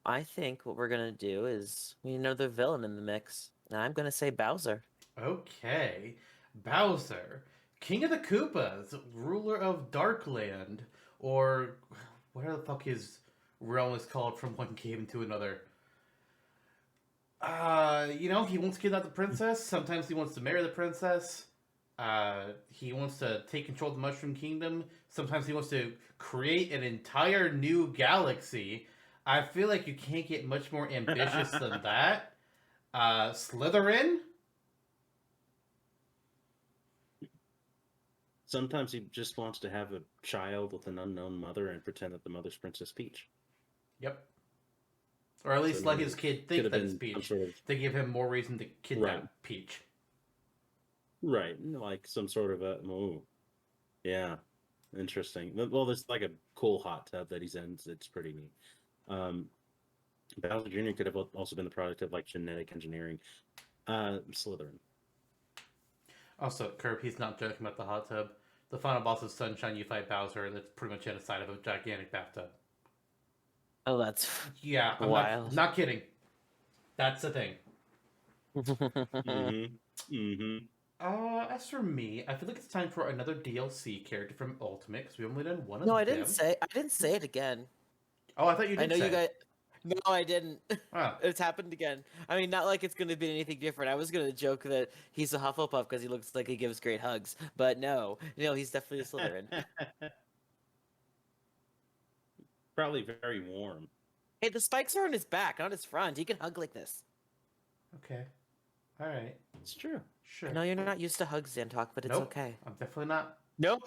I think what we're gonna do is we need another villain in the mix. And I'm gonna say Bowser. Okay. Bowser, King of the Koopas, ruler of Darkland, or whatever the fuck his realm is called from one game to another. He wants to kidnap the princess. Sometimes he wants to marry the princess. He wants to take control of the Mushroom Kingdom. Sometimes he wants to create an entire new galaxy. I feel like you can't get much more ambitious than that. Slytherin? Sometimes he just wants to have a child with an unknown mother and pretend that the mother's Princess Peach. Yep. Or at least So let his kid think could have that it's been some Peach. sort of- They give him more reason to kidnap Right. Peach. Right, like some sort of a yeah, interesting. Well, there's like a cool hot tub that he's in. It's pretty neat. Bowser Jr. could have also been the product of like genetic engineering. Slytherin. Also, Curb, he's not joking about the hot tub. The final boss of Sunshine, you fight Bowser, and that's pretty much inside of a gigantic bathtub. Oh, that's Yeah, I'm wild. not kidding. That's the thing. As for me, I feel like it's time for another DLC character from Ultimate, because we only done one of them. No, I didn't say it again. Oh, I thought you did I know say. you guys. No, I didn't. Oh. It's happened again. I mean, not like it's going to be anything different. I was going to joke that he's a Hufflepuff because he looks like he gives great hugs, but no, he's definitely a Slytherin. Probably very warm. Hey, the spikes are on his back, not his front. He can hug like this. Okay. All right. It's true. Sure. I know you're not used to hugs, Zantok, but it's Nope. okay. I'm definitely not. Nope.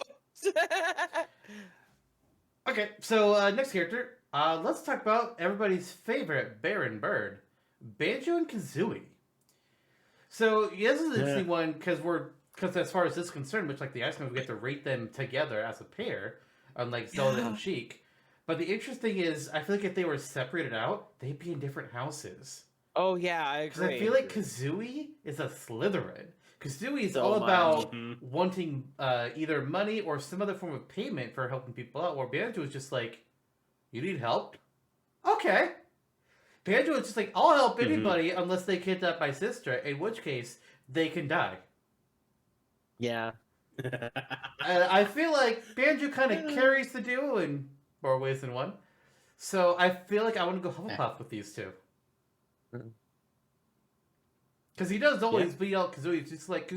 Okay, so next character. Let's talk about everybody's favorite bear and bird, Banjo and Kazooie. So yeah, this is an interesting one because as far as this is concerned, much like the Ice Cream, we get to rate them together as a pair, unlike Zelda and Chic. But the interesting is, I feel like if they were separated out, they'd be in different houses. Oh yeah, I Because agree. I feel like Kazooie is a Slytherin. Kazooie is So all am I. about wanting either money or some other form of payment for helping people out, where Banjo is just like, you need help? Okay. Banjo is just like, I'll help anybody unless they kidnap my sister, in which case they can die. Yeah. I feel like Banjo kind of carries the duo in more ways than one. So I feel like I want to go Hufflepuff with these two. Because he does always beat out Kazooie. It's just like,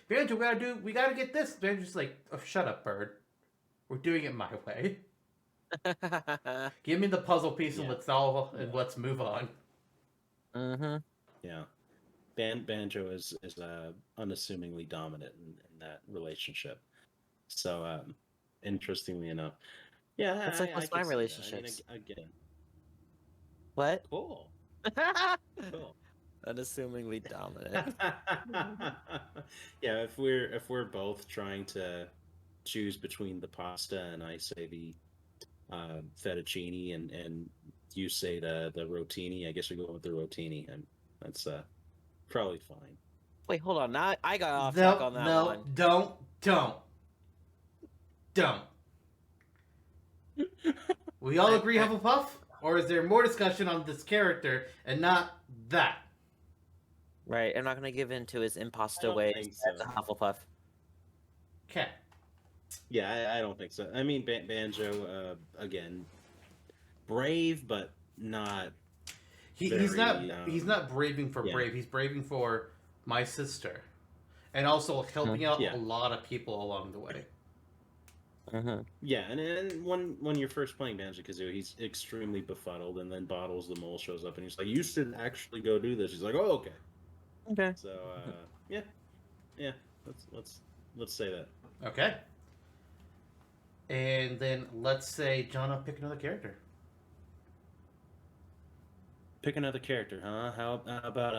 Banjo, we gotta get this. Banjo's like, oh, shut up, bird. We're doing it my way. Give me the puzzle piece and let's move on. Mm-hmm. Yeah. Banjo is unassumingly dominant in that relationship. So, interestingly enough, yeah, It's like most my relationships. Again, What? cool. Cool. Unassumingly dominant. Yeah, if we're both trying to choose between the pasta and I say the fettuccine and you say the rotini, I guess we go with the rotini, and that's probably fine. Wait, hold on. Now I got off track on that one. Don't. We all agree Hufflepuff? Or is there more discussion on this character and not that? Right, I'm not going to give in to his I imposter don't ways think so. as a Hufflepuff. Okay. Yeah, I don't think so. I mean, Banjo, again, brave, but not. He's not braving for yeah. brave. He's braving for my sister, and also helping out a lot of people along the way. Yeah, and when you're first playing Banjo-Kazooie, he's extremely befuddled, and then Bottles the Mole shows up, and he's like, "You should actually go do this." He's like, "Oh, okay." Okay. So, yeah, let's say that. Okay. And then let's say Jonno, pick another character. Pick another character, huh? How about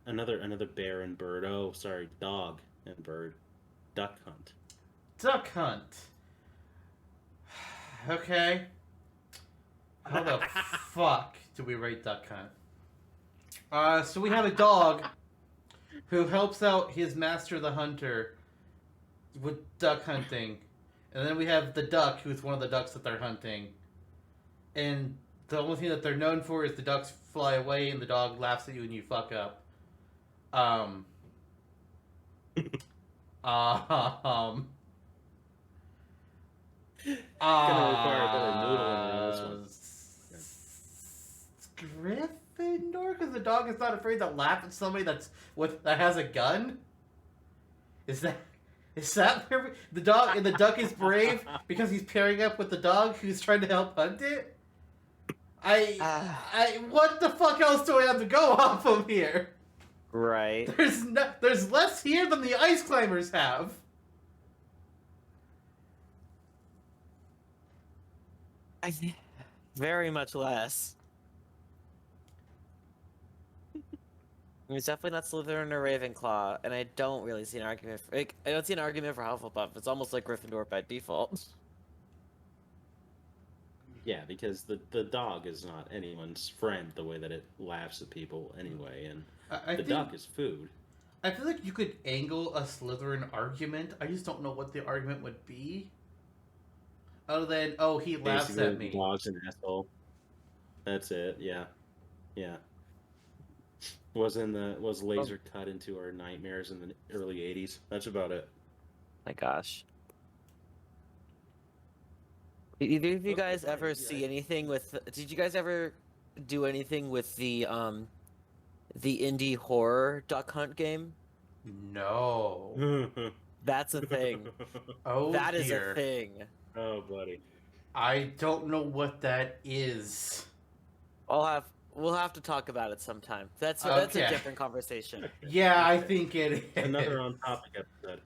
another bear and bird? Oh, sorry, dog and bird. Duck Hunt. Duck Hunt. Okay. How the fuck do we rate Duck Hunt? So we have a dog who helps out his master, the hunter, with duck hunting. And then we have the duck, who's one of the ducks that they're hunting. And the only thing that they're known for is the ducks fly away and the dog laughs at you and you fuck up. Gonna require a better noodling on this one. Gryffindor, because the dog is not afraid to laugh at somebody that has a gun. Is that where the duck is brave because he's pairing up with the dog who's trying to help hunt it? What the fuck else do I have to go off of here? Right. There's less here than the ice climbers have. Very much less. It's definitely not Slytherin or Ravenclaw, and I don't really see an argument. I don't see an argument for Hufflepuff. It's almost like Gryffindor by default. Yeah, because the dog is not anyone's friend the way that it laughs at people anyway, and the duck is food. I feel like you could angle a Slytherin argument. I just don't know what the argument would be. Other than, oh, he laughs Basically, at me. The dog's an asshole. That's it. Yeah. Was laser cut into our nightmares in the early '80s. That's about it. My gosh. Did either of you Okay, guys fine, ever yeah, see anything with? Did you guys ever do anything with the indie horror duck hunt game? No. That's a thing. Oh That is a dear. thing. Oh, buddy. I don't know what that is. We'll have to talk about it sometime. That's a Okay. different conversation. Yeah, I Okay. think it is. Another on-topic episode.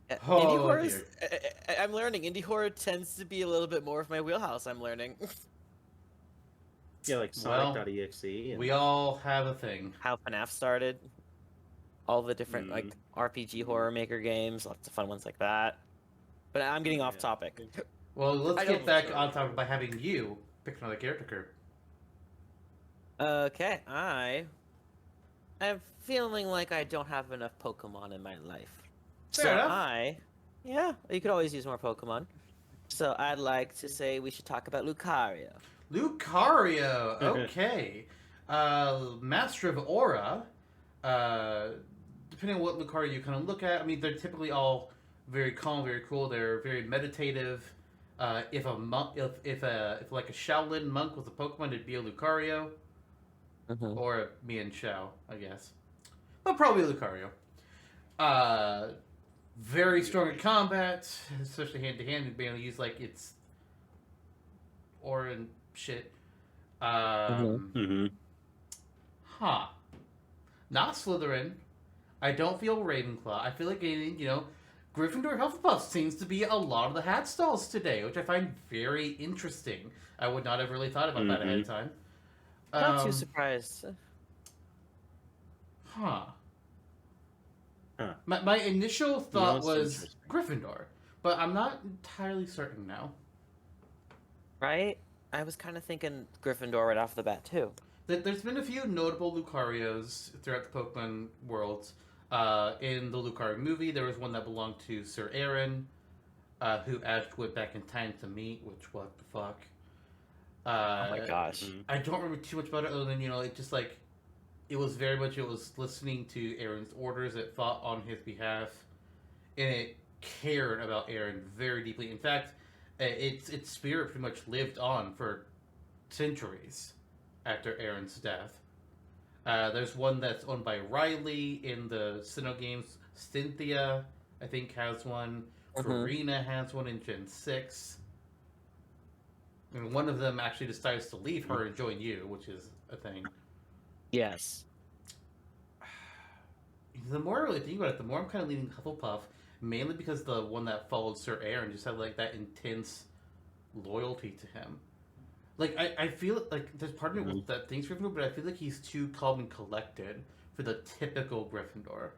Indie Oh, horror dear. I'm learning indie horror tends to be a little bit more of my wheelhouse. I'm learning. Yeah, like Well, Sonic.exe. And... We all have a thing. How FNAF started, all the different like RPG horror maker games, lots of fun ones like that. But I'm getting off topic. Well, let's I get don't- back on topic by having you pick another character, Curb. Okay, I'm feeling like I don't have enough Pokemon in my life. Fair enough. Yeah, you could always use more Pokemon. So I'd like to say we should talk about Lucario. Lucario. Okay. Master of Aura. Depending on what Lucario you kind of look at, I mean, they're typically all very calm, very cool. They're very meditative. If a monk, if like a Shaolin monk was a Pokemon, it'd be a Lucario. Or a Mian Shao, I guess. But probably Lucario. Very strong at combat, especially hand to hand, and being able to use like its aura and shit. Huh. Not Slytherin. I don't feel Ravenclaw. I feel like Gryffindor Hufflepuff seems to be a lot of the hat stalls today, which I find very interesting. I would not have really thought about that ahead of time. Not too surprised. Huh. Huh. My initial thought That's was Gryffindor, but I'm not entirely certain now. Right? I was kind of thinking Gryffindor right off the bat too. There's been a few notable Lucarios throughout the Pokemon worlds. In the Lucario movie, there was one that belonged to Sir Aaron, who Ash went back in time to meet, which, what the fuck? Oh my gosh. I don't remember too much about it other than, it just like, it was listening to Aaron's orders. It fought on his behalf, and it cared about Aaron very deeply. In fact, its spirit pretty much lived on for centuries after Aaron's death. There's one that's owned by Riley in the Sinnoh games. Cynthia, I think, has one. Farina has one in Gen 6. And one of them actually decides to leave her and join you, which is a thing. Yes. The more I really think about it, the more I'm kind of leaning Hufflepuff, mainly because the one that followed Sir Aaron just had like that intense loyalty to him. Like I feel like there's part of me that thinks Gryffindor, but I feel like he's too calm and collected for the typical Gryffindor.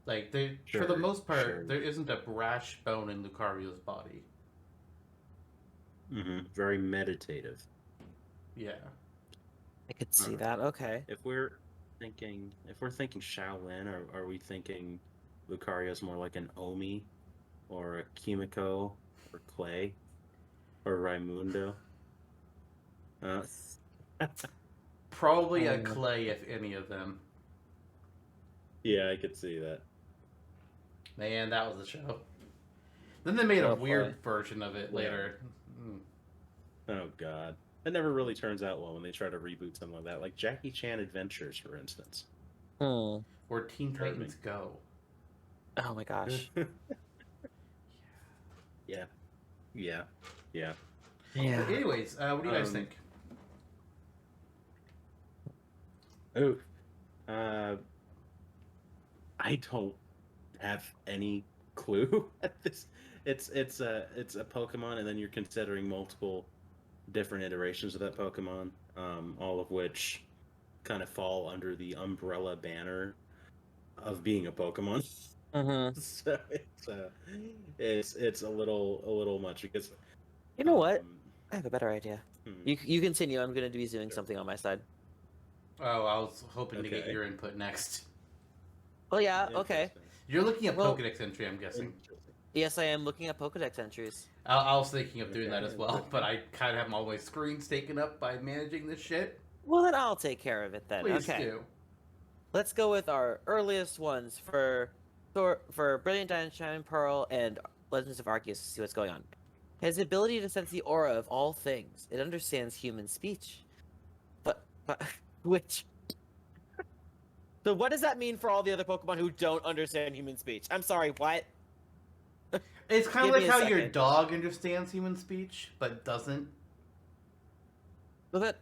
Like for the most part, there isn't a brash bone in Lucario's body. Very meditative. Yeah. I could see that. Okay. If we're thinking Shaolin, are we thinking Lucario's more like an Omi, or a Kimiko, or Clay, or Raimundo? Probably a Clay, if any of them. Yeah, I could see that. Man, that was a show. Then they made a weird boy. version of it later. Oh god. That never really turns out well when they try to reboot something like that. Like Jackie Chan Adventures, for instance. Hmm. Or Teen Titans Go. Oh my gosh. Yeah. Yeah. But anyways, what do you guys think? Oh. I don't have any clue at this. It's a Pokemon, and then you're considering multiple different iterations of that Pokemon, all of which kind of fall under the umbrella banner of being a Pokemon. So it's a little much because You know what? I have a better idea. You continue. I'm going to be doing something on my side. Oh, I was hoping to get Okay. your input next. Well, yeah. Okay. You're looking at Well- Pokedex entry, I'm guessing. Yes, I am looking at Pokedex entries. I was thinking of doing that as well, but I kind of have all my screens taken up by managing this shit. Well, then I'll take care of it then. Please Okay. do. Let's go with our earliest ones for Brilliant Diamond, Shining Pearl, and Legends of Arceus to see what's going on. It has the ability to sense the aura of all things. It understands human speech. But which... So what does that mean for all the other Pokemon who don't understand human speech? I'm sorry, what? It's kind of Give like me a how your second. dog understands human speech, but doesn't. But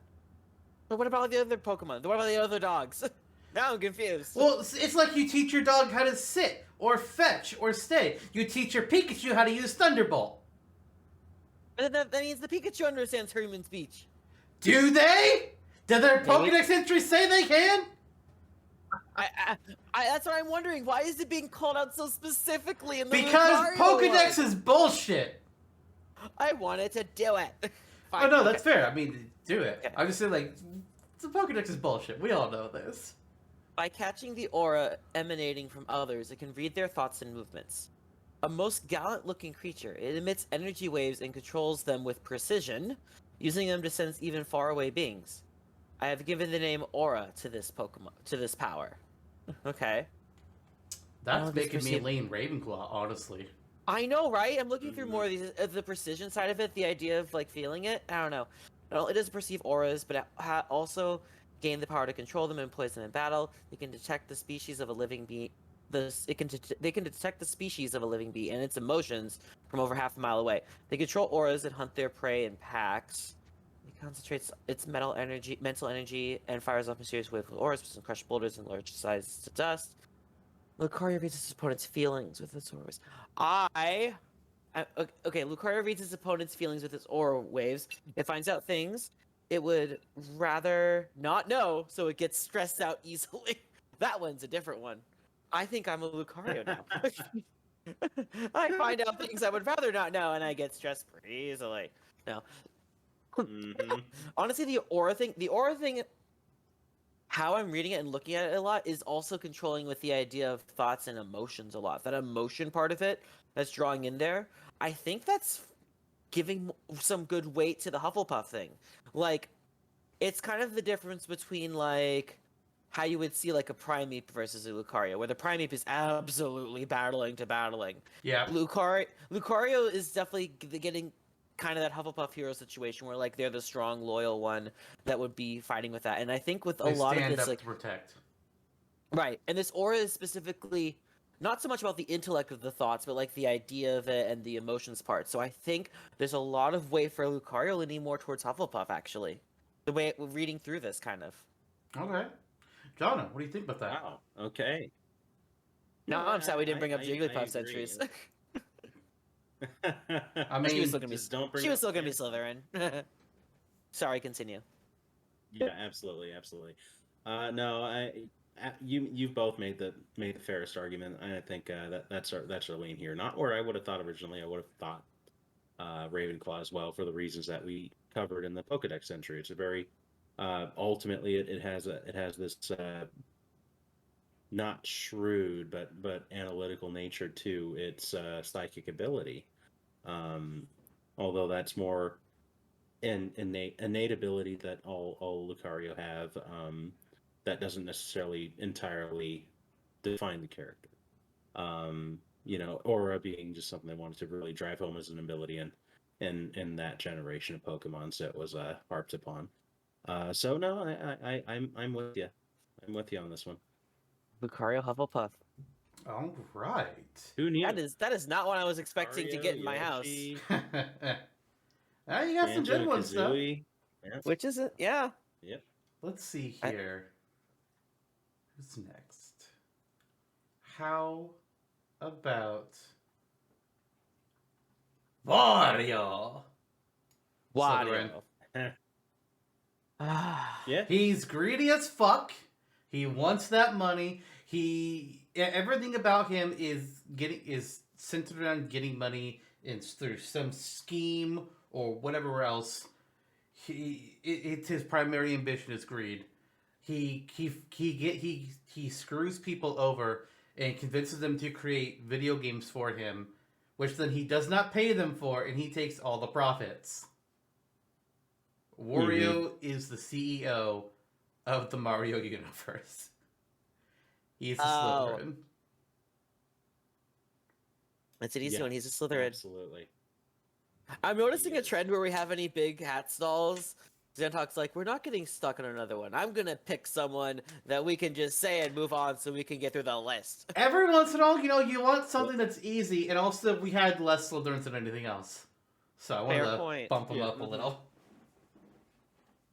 what about all the other Pokemon? What about the other dogs? Now I'm confused. Well, it's like you teach your dog how to sit, or fetch, or stay. You teach your Pikachu how to use Thunderbolt. But that means the Pikachu understands human speech. Do they? Do their Maybe. Pokedex entries say they can? That's what I'm wondering. Why is it being called out so specifically in the Because Lucario Pokedex one? is bullshit. I wanted to do it. Oh Fine, no, okay. that's fair. I mean, do it. Okay. I'm just saying, like, the Pokedex is bullshit. We all know this. By catching the aura emanating from others, it can read their thoughts and movements. A most gallant-looking creature, it emits energy waves and controls them with precision, using them to sense even faraway beings. I have given the name Aura to this Pokemon, to this power. Okay. That's Oh, this making me perceived- lean Ravenclaw, honestly. I know, right? I'm looking through more of these, the precision side of it, the idea of like feeling it. I don't know. It doesn't perceive auras, but it also gain the power to control them and place them in battle. They can detect the species of a living being. They can detect the species of a living being and its emotions from over half a mile away. They control auras and hunt their prey in packs. It concentrates its mental energy, and fires off mysterious waves with auras, which can crush boulders and large sizes to dust. Lucario reads its opponent's feelings with its auras. Okay, Lucario reads its opponent's feelings with its aura waves. It finds out things it would rather not know, so it gets stressed out easily. That one's a different one. I think I'm a Lucario now. I find out things I would rather not know, and I get stressed pretty easily. No. Honestly, the aura thing, how I'm reading it and looking at it a lot is also controlling with the idea of thoughts and emotions a lot. That emotion part of it that's drawing in there, I think that's giving some good weight to the Hufflepuff thing. Like, it's kind of the difference between, like, how you would see, like, a Primeape versus a Lucario, where the Primeape is absolutely battling. Yeah. Lucario is definitely getting kind of that Hufflepuff hero situation where, like, they're the strong, loyal one that would be fighting with that. And I think with a They lot of stand this, up like, to protect. right, and this aura is specifically not so much about the intellect of the thoughts, but like the idea of it and the emotions part. So I think there's a lot of way for Lucario leaning more towards Hufflepuff, actually. The way we're reading through this, kind of. Okay. Jonno, what do you think about that? Wow. Okay. No, I'm sad we didn't bring up I Jigglypuff's agree. entries. I mean, she was still gonna be just don't bring she was up- still gonna be Slytherin. Sorry, continue. Yeah, absolutely. No, you both made the fairest argument. I think that's our lane here. Not where I would have thought originally. I would have thought Ravenclaw as well for the reasons that we covered in the Pokedex entry. It's a very ultimately it has this not shrewd but analytical nature to its psychic ability. Although that's more innate ability that all Lucario have. That doesn't necessarily entirely define the character. Aura being just something they wanted to really drive home as an ability in that generation of Pokemon, so it was harped upon. So no, I'm with you. I'm with you on this one. Lucario Hufflepuff. all right. Who knew? That is not what I was expecting to Lucario, get in my house. Yoshi, Ah, you got some Banjo, good ones, though. Kazooie. Yeah. Which is it? Yeah. Yep. Let's see here. Who's next? How about Wario? Wario. Yeah. He's greedy as fuck. He wants that money. Everything about him is centered around getting money through some scheme or whatever else. It's his primary ambition is greed. He screws people over and convinces them to create video games for him, which then he does not pay them for, and he takes all the profits. Wario is the CEO of the Mario universe. He's a Slytherin. It's an easy Yeah, one. He's a Slytherin. Absolutely. I'm noticing He a is. trend where we have any big hat stalls. Zantok's like, we're not getting stuck on another one. I'm gonna pick someone that we can just say and move on so we can get through the list. Every once in a while, you want something that's easy, and also we had less Slytherins than anything else. So I wanted Fair to point. bump them Yeah, up a little.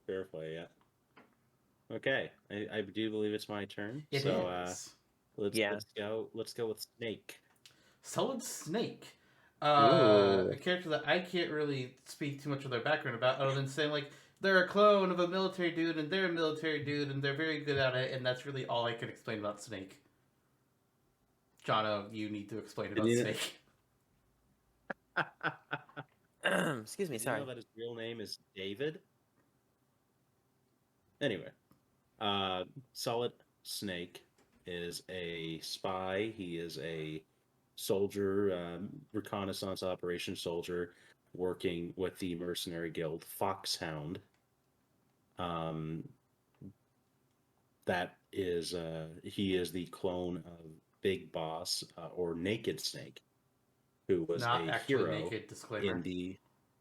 Fair play, yeah. Okay, I do believe it's my turn. It is. Let's go with Snake. Solid Snake. Ooh. A character that I can't really speak too much of their background about, other than saying like they're a clone of a military dude, and they're a military dude, and they're very good at it, and that's really all I can explain about Snake. Jonno, you need to explain about Snake. Excuse me, Did sorry. you know that his real name is David? Anyway, Solid Snake is a spy. He is a soldier, reconnaissance operation soldier, working with the mercenary guild Foxhound. That is, he is the clone of Big Boss or Naked Snake, who was Not a actually hero naked, disclaimer. in the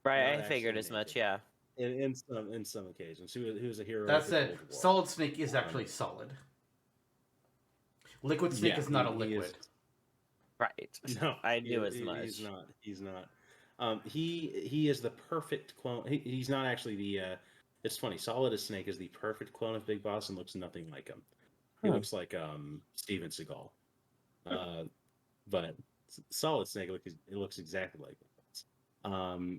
Right, not I figured actually as much, naked. yeah. in some occasions. Who was a hero? That of the said, Cold War. Solid Snake is actually solid. Liquid Snake Yeah, is not a he liquid. is- Right. No, I knew as much. He's not. He's not. He is the perfect clone. He's not actually the. It's funny. Solid as Snake is the perfect clone of Big Boss and looks nothing like him. He Hmm. looks like Steven Seagal. But Solid Snake looks exactly like Big Boss.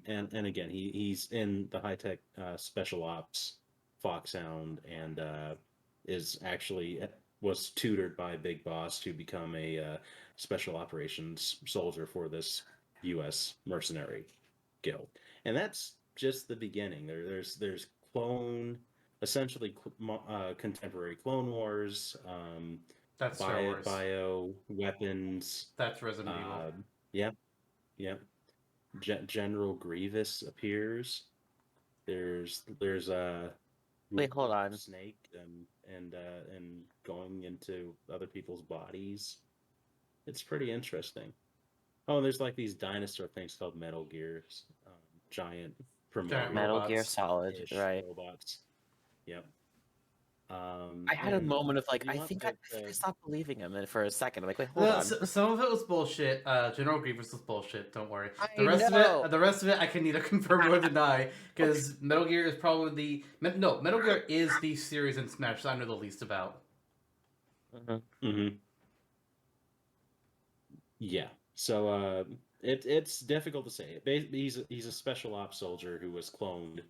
And again, he's in the high tech special ops Foxhound and was tutored by Big Boss to become a special operations soldier for this U.S. mercenary guild, and that's just the beginning. There's essentially contemporary Clone Wars, That's Star Wars. bio weapons. That's Resident Evil. Yeah. General Grievous appears. There's Wait, hold on. Snake and going into other people's bodies. It's pretty interesting. Oh, and there's like these dinosaur things called Metal Gears, giant Metal Gear robots. Solid, right? robots. Yep. I had a and moment of like, you I want think the- I stopped believing him and for a second. I'm like, wait, hold on. Some of it was bullshit. General Grievous was bullshit. Don't worry. I The rest know. of it, I can neither confirm or deny because Metal Gear is probably Metal Gear is the series in Smash that I know the least about. Mhm. Yeah. So it's difficult to say. He's a special ops soldier who was cloned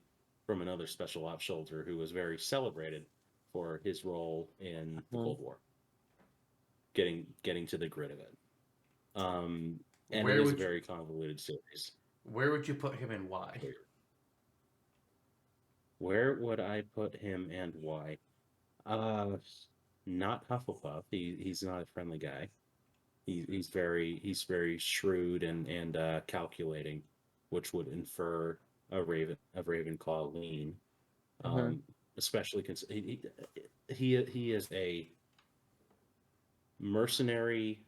from another special ops soldier who was very celebrated for his role in the Cold War. Getting to the grit of it. And it is a very convoluted series. Where would you put him and why? Where would I put him and why? Not Hufflepuff. He's not a friendly guy. He's very shrewd and calculating, which would infer a Ravenclaw lean. Especially because he is a mercenary,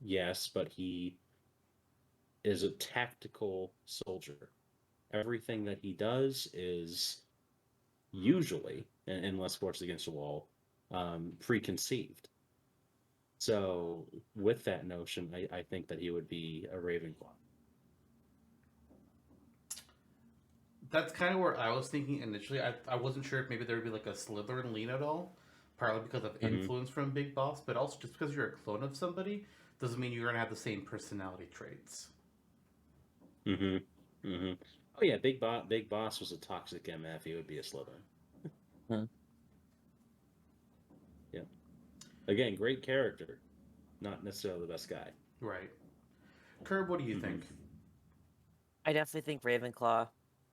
yes, but he is a tactical soldier. Everything that he does is usually, unless forced against the wall, preconceived. So with that notion, I think that he would be a Ravenclaw. That's kind of where I was thinking initially. I wasn't sure if maybe there would be like a Slytherin lean at all, partly because of influence from Big Boss, but also just because you're a clone of somebody doesn't mean you're gonna have the same personality traits. Oh yeah, Big Boss was a toxic MF. He would be a Slytherin. Yeah. Again, great character, not necessarily the best guy. Right. Curb, what do you think? I definitely think Ravenclaw.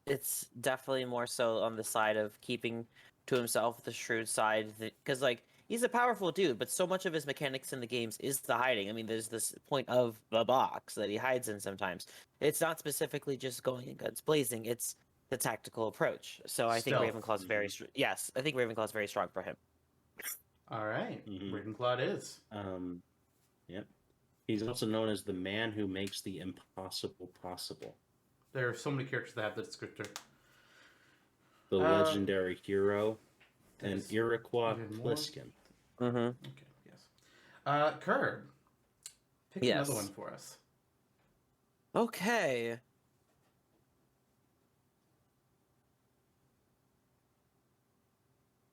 It's definitely more so on the side of keeping to himself the shrewd side, because like he's a powerful dude, but so much of his mechanics in the games is the hiding. I mean, there's this point of the box that he hides in sometimes. It's not specifically just going in guns blazing; it's the tactical approach. So I think Ravenclaw's very yes, I think Ravenclaw's very strong for him. All right, Ravenclaw it is. Yep. He's also known as the man who makes the impossible possible. There are so many characters that have the descriptor. The legendary hero and there's Iroquois even more? Pliskin. Mm-hmm. Okay, yes. Curb, pick Yes. another one for us. Okay.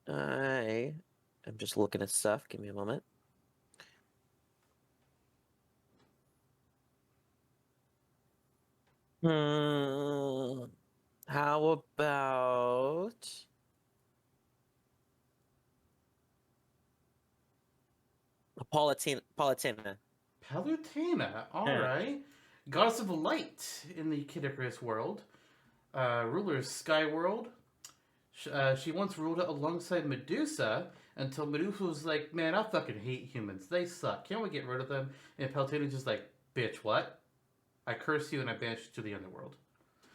I'm just looking at stuff. Give me a moment. How about Palutena? Palutena, alright. Goddess of light in the Kid Icarus world. Ruler of Skyworld. She once ruled it alongside Medusa until Medusa was like, man, I fucking hate humans. They suck. Can't we get rid of them? And Palutena's just like, bitch, what? I curse you and I banish you to the underworld.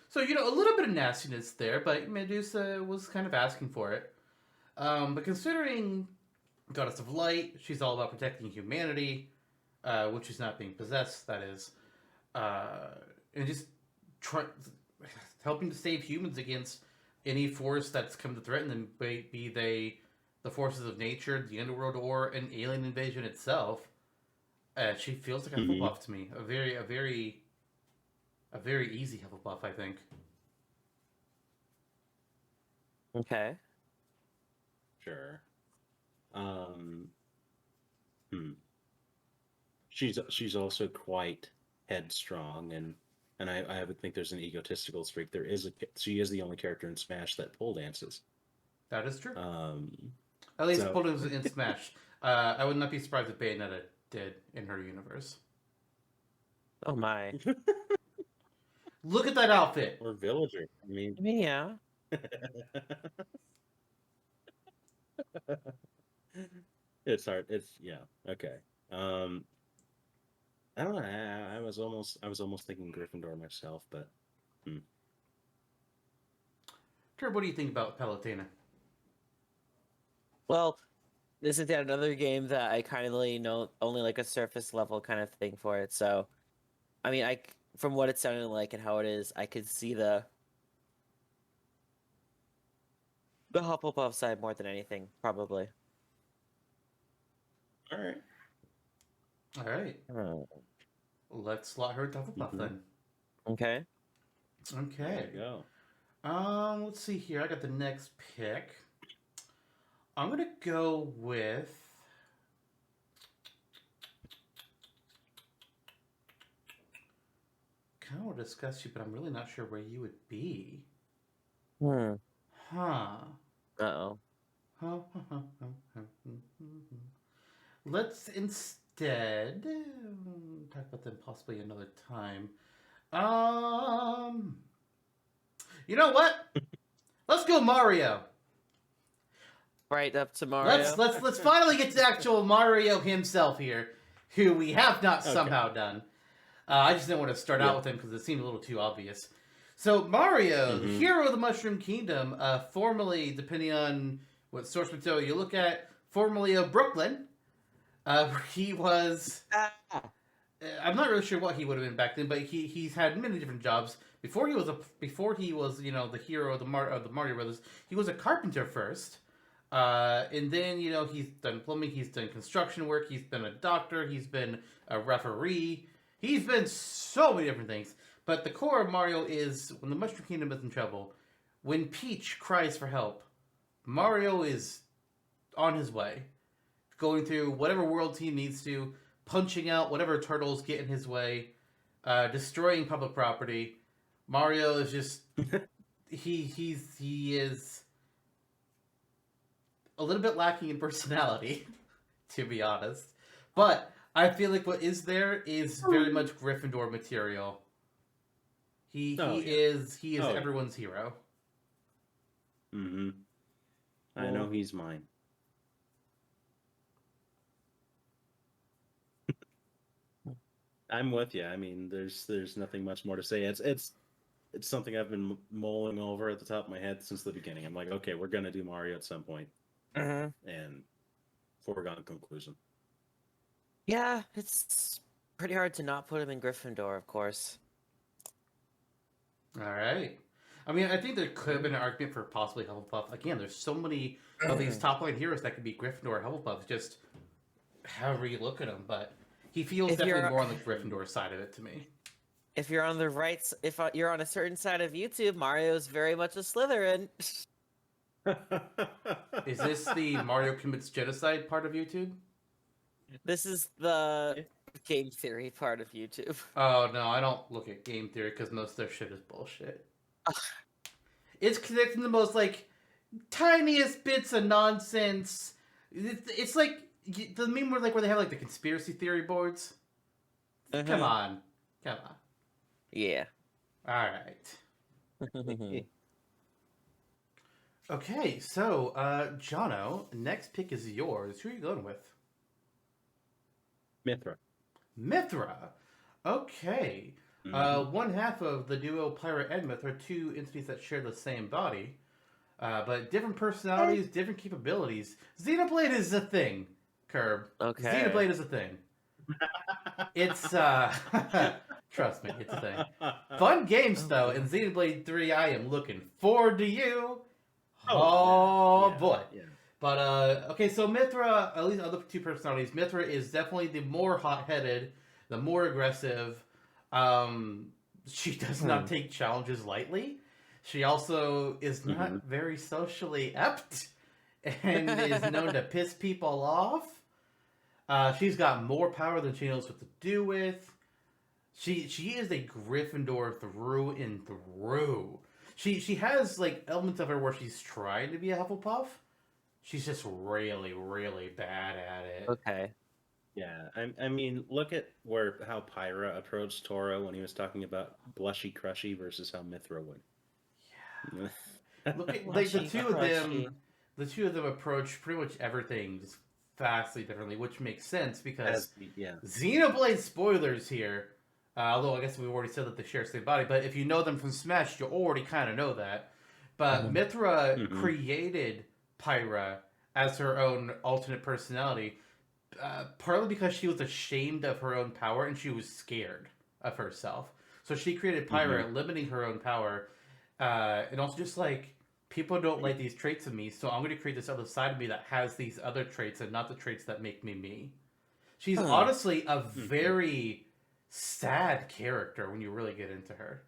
So, a little bit of nastiness there, but Medusa was kind of asking for it. But considering Goddess of Light, she's all about protecting humanity, which is not being possessed, that is. And just helping to save humans against any force that's come to threaten them, be they the forces of nature, the underworld, or an alien invasion itself. She feels like a Hufflepuff to me. A very easy Hufflepuff, I think. Okay. Sure. She's also quite headstrong, and I would think there's an egotistical streak. She is the only character in Smash that pole dances. That is true. At least pole dances in Smash. I would not be surprised if Bayonetta did in her universe. Oh my. Look at that outfit. Or Villager. I mean, Yeah. It's hard. Okay. I don't know. I was almost thinking Gryffindor myself, but. Curb, what do you think about Palutena? Well, this is yet another game that I kind of know only like a surface level kind of thing for it. So, I mean, from what it sounded like and how it is, I could see the Hufflepuff side more than anything, probably. All right. All right. Let's slot her into Hufflepuff then. Okay. Okay. There you go. Let's see here. I got the next pick. I'm gonna go with. Kind of want to discuss you, but I'm really not sure where you would be. Huh. Uh-oh. Let's instead talk about them possibly another time. You know what? Let's go Mario. Right up to Mario. Let's finally get to actual Mario himself here, who we have not somehow done. I just didn't want to start out with him because it seemed a little too obvious. So Mario, hero of the Mushroom Kingdom, formerly, depending on what source material you look at, formerly of Brooklyn. He was. I'm not really sure what he would have been back then, but he's had many different jobs. Before he was the hero of the Mario Brothers, he was a carpenter first. And then, he's done plumbing, he's done construction work, he's been a doctor, he's been a referee. He's been so many different things. But the core of Mario is when the Mushroom Kingdom is in trouble, when Peach cries for help, Mario is on his way. Going through whatever worlds he needs to, punching out whatever turtles get in his way, destroying public property. Mario is just he is a little bit lacking in personality, to be honest. But I feel like what is there is very much Gryffindor material. He is everyone's hero. I know he's mine. I'm with you. I mean, there's nothing much more to say. It's something I've been mulling over at the top of my head since the beginning. I'm like, okay, we're gonna do Mario at some point, and foregone conclusion. Yeah, it's pretty hard to not put him in Gryffindor, of course. All right. I mean, I think there could have been an argument for possibly Hufflepuff. Again, there's so many of these top line heroes that could be Gryffindor or Hufflepuff. Just however you look at him, but he feels If definitely you're- more on the Gryffindor side of it to me. If you're on the right, if you're on a certain side of YouTube, Mario's very much a Slytherin. Is this the Mario commits genocide part of YouTube? This is the game theory part of YouTube. Oh no, I don't look at game theory because most of their shit is bullshit. It's connecting the most like tiniest bits of nonsense. It's like the meme where they have like the conspiracy theory boards. Come on. Yeah. All right. Okay, so Jonno, next pick is yours. Who are you going with? Mithra. Mithra. Okay. One half of the duo Pyra and Mithra, two entities that share the same body, but different personalities, different capabilities. Xenoblade is a thing, Curb. Okay. Xenoblade is a thing. It's trust me, it's a thing. Fun games though. In Xenoblade 3, I am looking forward to you. Oh, yeah. boy. Yeah. But okay, so Mithra, at least other two personalities, Mithra is definitely the more hot-headed, the more aggressive. She does not take challenges lightly. She also is not very socially apt and is known to piss people off. She's got more power than she knows what to do with. She is a Gryffindor through and through. She has like elements of her where she's trying to be a Hufflepuff. She's just really, really bad at it. Okay. Yeah, I mean, look at how Pyra approached Toro when he was talking about blushy crushy versus how Mithra would. Yeah. Look at like the two of them. The two of them approach pretty much everything just vastly differently, which makes sense because Xenoblade spoilers here. Although I guess we already said that they share the same body, but if you know them from Smash, you already kind of know that. But Mithra created Pyra as her own alternate personality, partly because she was ashamed of her own power and she was scared of herself. So she created Pyra, limiting her own power, and also just like, people don't like these traits of me, so I'm going to create this other side of me that has these other traits and not the traits that make me me. She's honestly a very sad character when you really get into her.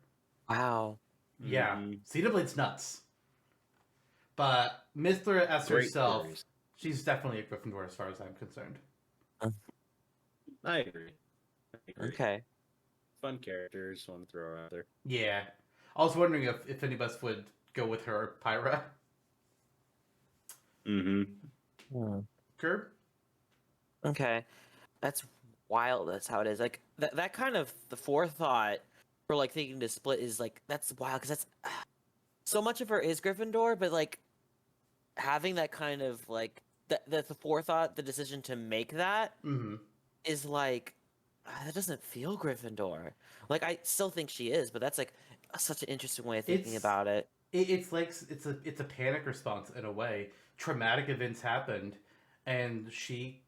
Wow. Yeah. Xenoblade's nuts. But Mithra as herself, theories. she's definitely a Gryffindor as far as I'm concerned. I agree. Okay. Fun characters, want to throw her out there. Yeah. I was wondering if any of us would go with her or Pyra. Curb? Okay. That's wild. That's how it is. Like that kind of the forethought for like thinking to split is like that's wild because that's so much of her is Gryffindor, but like having that kind of like the forethought, the decision to make that is like that doesn't feel Gryffindor. Like I still think she is, but that's like such an interesting way of thinking about it. It's like it's a panic response in a way. Traumatic events happened, and she,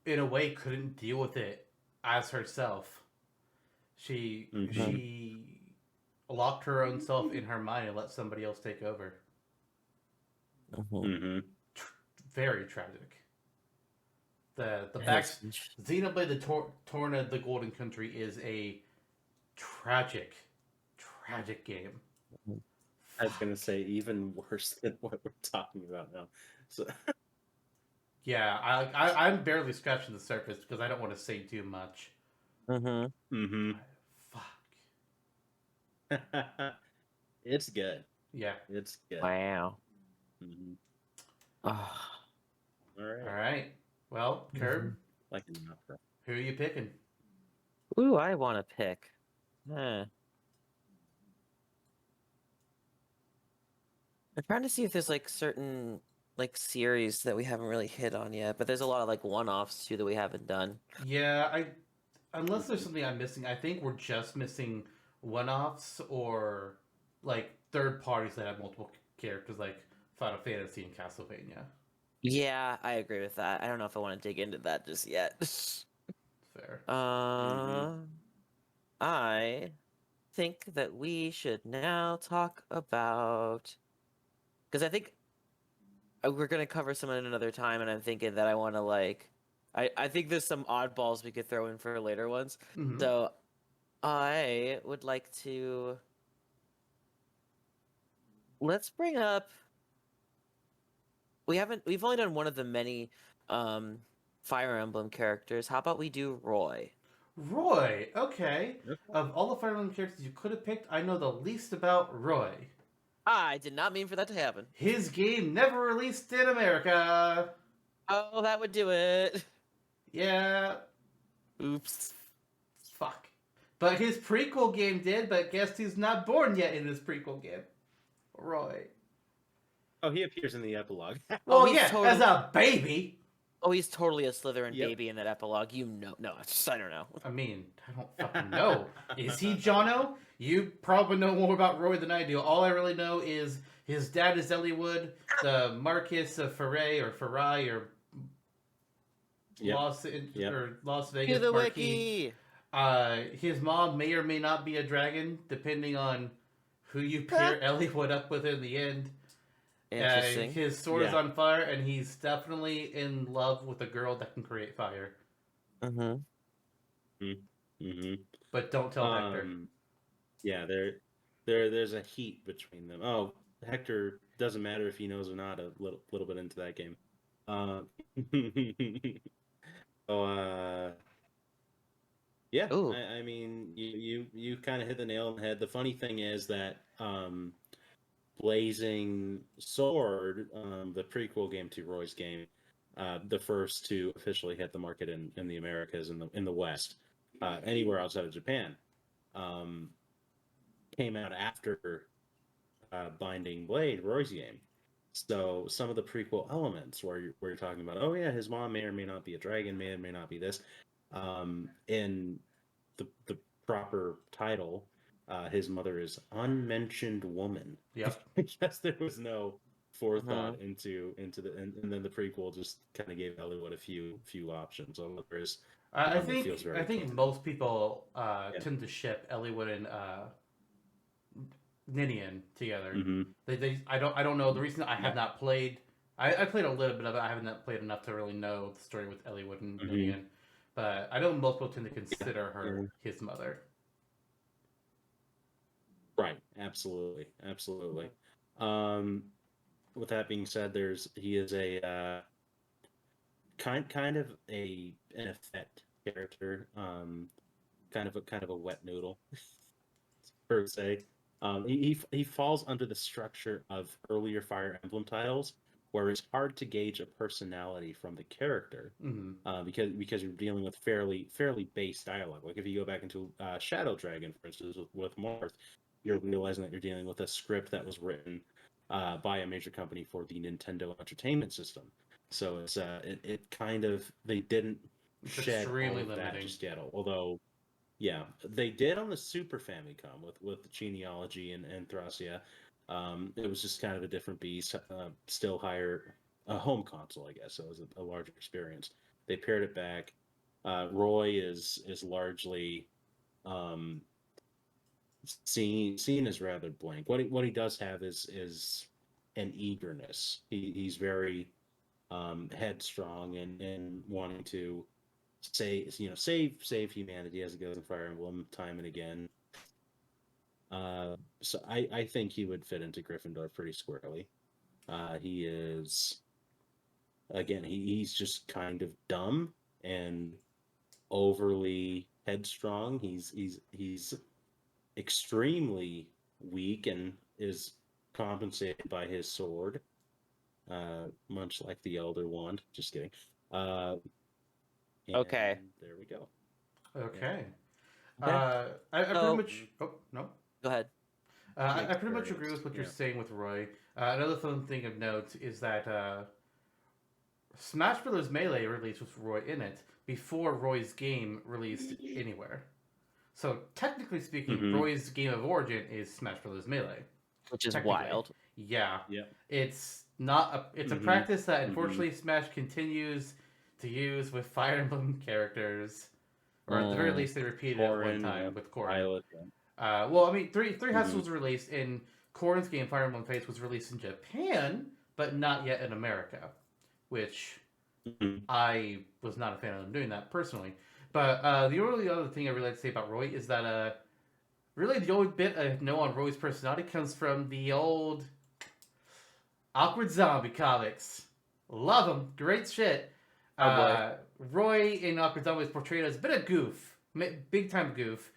in a way, couldn't deal with it as herself. She locked her own self in her mind and let somebody else take over. Very tragic. The back Xenoblade the Torna the Golden Country is a tragic game. I was gonna say even worse than what we're talking about now. So yeah, I'm barely scratching the surface because I don't want to say too much. Fuck. It's good. Yeah, it's good. Wow. All right. Well, Curb, like an opera. Who are you picking? Ooh, I want to pick. I'm trying to see if there's like certain like series that we haven't really hit on yet, but there's a lot of like one-offs too that we haven't done. Yeah, unless there's something I'm missing, I think we're just missing one-offs or like third parties that have multiple characters, like Final Fantasy and Castlevania. Yeah, I agree with that. I don't know if I want to dig into that just yet. fair. I think that we should now talk about, because I think we're gonna cover some at another time, and I'm thinking that I want to I think there's some oddballs we could throw in for later ones. Mhm. So I would like to let's bring up. We've only done one of the many Fire Emblem characters. How about we do Roy? Roy, okay. Okay. Of all the Fire Emblem characters you could have picked, I know the least about Roy. I did not mean for that to happen. His game never released in America. Oh, that would do it. Yeah, Oops. fuck. But his prequel game did, but guess who's not born yet in his prequel game? Roy. Oh, he appears in the epilogue. Well, he's yeah, totally- as a baby. Oh, he's totally a Slytherin Yep. baby in that epilogue. You know, no, I don't know. I mean, I don't fucking know. Is he Jonno? You probably know more about Roy than I do. All I really know is his dad is Elliewood, the Marquis of Ferray or Ferrai or Yep. Las To Vegas the Marquis. wiki. His mom may or may not be a dragon, depending on who you pair Elliewood up with in the end. Interesting. His sword is Yeah. on fire, and he's definitely in love with a girl that can create fire. Mm-hmm. Mm-hmm. But don't tell Hector. Yeah, there's a heat between them. Oh, Hector doesn't matter if he knows or not. A little bit into that game. Yeah. Ooh. I mean, you kind of hit the nail on the head. The funny thing is that Blazing Sword, the prequel game to Roy's game, the first to officially hit the market in the Americas, in the West, anywhere outside of Japan, came out after Binding Blade, Roy's game. So some of the prequel elements where you're talking about, oh yeah, his mom may or may not be a dragon, may or may not be this, in the proper title, his mother is Unmentioned Woman. Yep. Because there was no forethought into the and then the prequel just kind of gave Elliewood a few options on what there is. I it feels very think canon. most people tend to ship Elliewood and Ninian together. Mm-hmm. I don't know the reason. I have not played. I played a little bit of it. I haven't played enough to really know the story with Elliewood and Ninian. But I know most people tend to consider her his mother. Right. Absolutely. With that being said, he is a kind of an effect character, kind of a wet noodle per se. He falls under the structure of earlier Fire Emblem titles, where it's hard to gauge a personality from the character, because you're dealing with fairly base dialogue. Like if you go back into Shadow Dragon, for instance, with Marth, you're realizing that you're dealing with a script that was written by a major company for the Nintendo Entertainment System. So it's it kind of, they didn't shed extremely all of that limiting. just yet. Although, yeah, they did on the Super Famicom with the genealogy and Thracia. It was just kind of a different beast, still higher, a home console, I guess. So it was a larger experience. They paired it back. Roy is largely seen as rather blank. What he does have is an eagerness. He's very headstrong and wanting to save humanity, as it goes in Fire Emblem time and again. So I think he would fit into Gryffindor pretty squarely. He is, again, he's just kind of dumb and overly headstrong. He's extremely weak and is compensated by his sword, much like the Elder Wand. Just kidding. Okay. There we go. Okay. Okay. I pretty much. Oh no. Go ahead. I pretty much agree with what you're Yeah. saying with Roy. Another fun thing of note is that Smash Bros. Melee released with Roy in it before Roy's game released anywhere. So technically speaking, Roy's game of origin is Smash Bros. Melee. Which is Technically. wild. Yeah. Yeah. It's not a. It's a practice that unfortunately Smash continues to use with Fire Emblem characters. or at the very least they repeated it one Corrin, time with Corrin. Violet. Well, I mean, three houses Mhm. was released, and Corrin's game Fire Emblem Fates was released in Japan, but not yet in America, which Mhm. I was not a fan of them doing that personally. But the only other thing I really like to say about Roy is that really the only bit I know on Roy's personality comes from the old Awkward Zombie comics. Love them, great shit. Oh boy. Roy in Awkward Zombie is portrayed as a bit of goof, big time goof.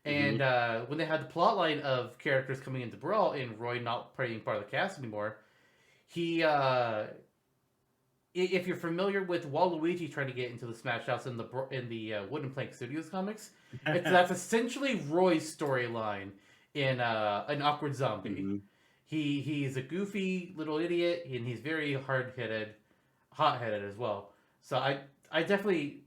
And when they had the plot line of characters coming into Brawl and Roy not being part of the cast anymore, he, if you're familiar with Waluigi trying to get into the Smash House in the Wooden Plank Studios comics, that's essentially Roy's storyline in an Awkward Zombie. Mhm. He's a goofy little idiot and he's very hot-headed as well. So I definitely.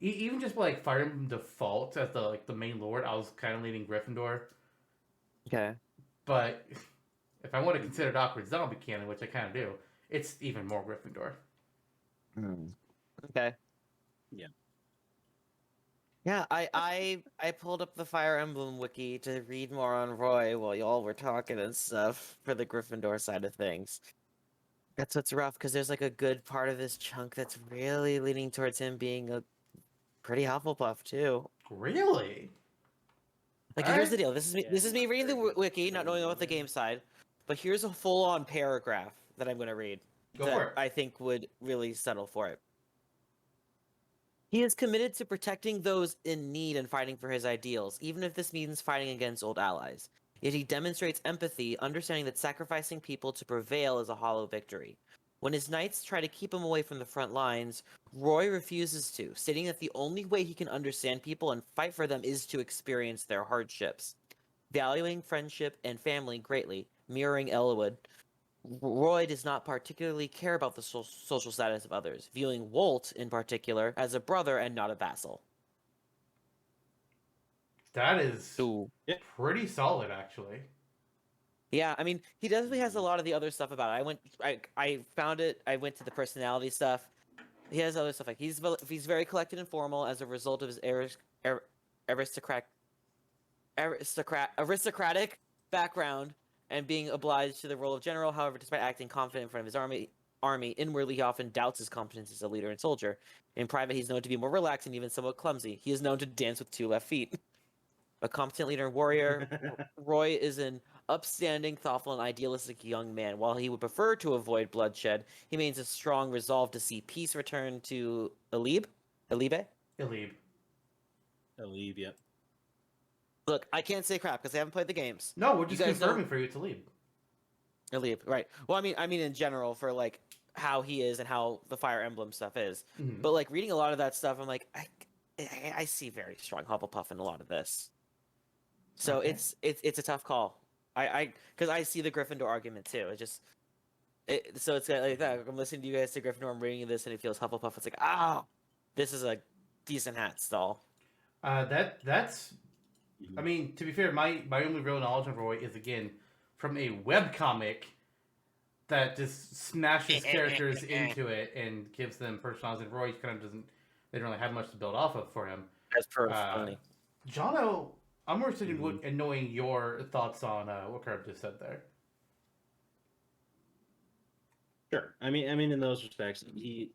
Even just like Fire Emblem Default as the main lord, I was kind of leaning Gryffindor. Okay. But if I want to consider it awkward zombie canon, which I kind of do, it's even more Gryffindor. Okay. Yeah. Yeah, I pulled up the Fire Emblem wiki to read more on Roy while y'all were talking and stuff for the Gryffindor side of things. That's what's rough because there's like a good part of this chunk that's really leaning towards him being a pretty Hufflepuff too. Really? Like, All here's right. the deal. This is me reading the wiki, not knowing about the game side, but here's a full-on paragraph that I'm going to read Go that for it. I think would really settle for it. He is committed to protecting those in need and fighting for his ideals, even if this means fighting against old allies. Yet he demonstrates empathy, understanding that sacrificing people to prevail is a hollow victory. When his knights try to keep him away from the front lines, Roy refuses to, stating that the only way he can understand people and fight for them is to experience their hardships. Valuing friendship and family greatly, mirroring Elwood, Roy does not particularly care about the social status of others, viewing Wolt, in particular, as a brother and not a vassal. That is Ooh. pretty solid, actually. Yeah, I mean, he definitely has a lot of the other stuff about it. I found it. I went to the personality stuff. He has other stuff like he's very collected and formal as a result of his aristocratic background and being obliged to the role of general. However, despite acting confident in front of his army, inwardly he often doubts his competence as a leader and soldier. In private, he's known to be more relaxed and even somewhat clumsy. He is known to dance with 2 left feet. A competent leader and warrior, Roy is an upstanding, thoughtful, and idealistic young man. While he would prefer to avoid bloodshed, he maintains a strong resolve to see peace return to Elibe? Elib. Yep. Look, I can't say crap because I haven't played the games. No, we're just You guys confirming for you to leave. Elibe, right. Well, I mean in general for like how he is and how the Fire Emblem stuff is. Mhm. But like reading a lot of that stuff, I'm like, I see very strong Hufflepuff in a lot of this. So Okay. it's a tough call. Because I see the Gryffindor argument too. So it's like that. I'm listening to you guys say Gryffindor. I'm reading this and it feels Hufflepuff. It's like this is a decent hat stall. That's. I mean, to be fair, my only real knowledge of Roy is again from a webcomic that just smashes characters into it and gives them personalities. And Roy kind of doesn't. They don't really have much to build off of for him. That's funny. Jonno, I'm more interested in knowing your thoughts on what Kirby just said there. Sure. I mean, in those respects, he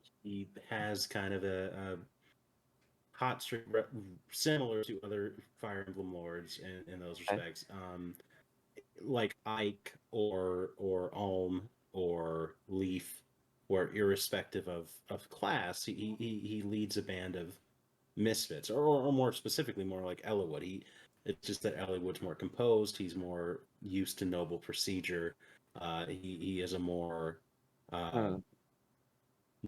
has kind of a hot streak similar to other Fire Emblem lords in those respects. Like Ike or Alm or Leaf, where irrespective of class, he leads a band of misfits, or more specifically, more like Eliwood. It's just that Eliwood's more composed. He's more used to noble procedure. He is a more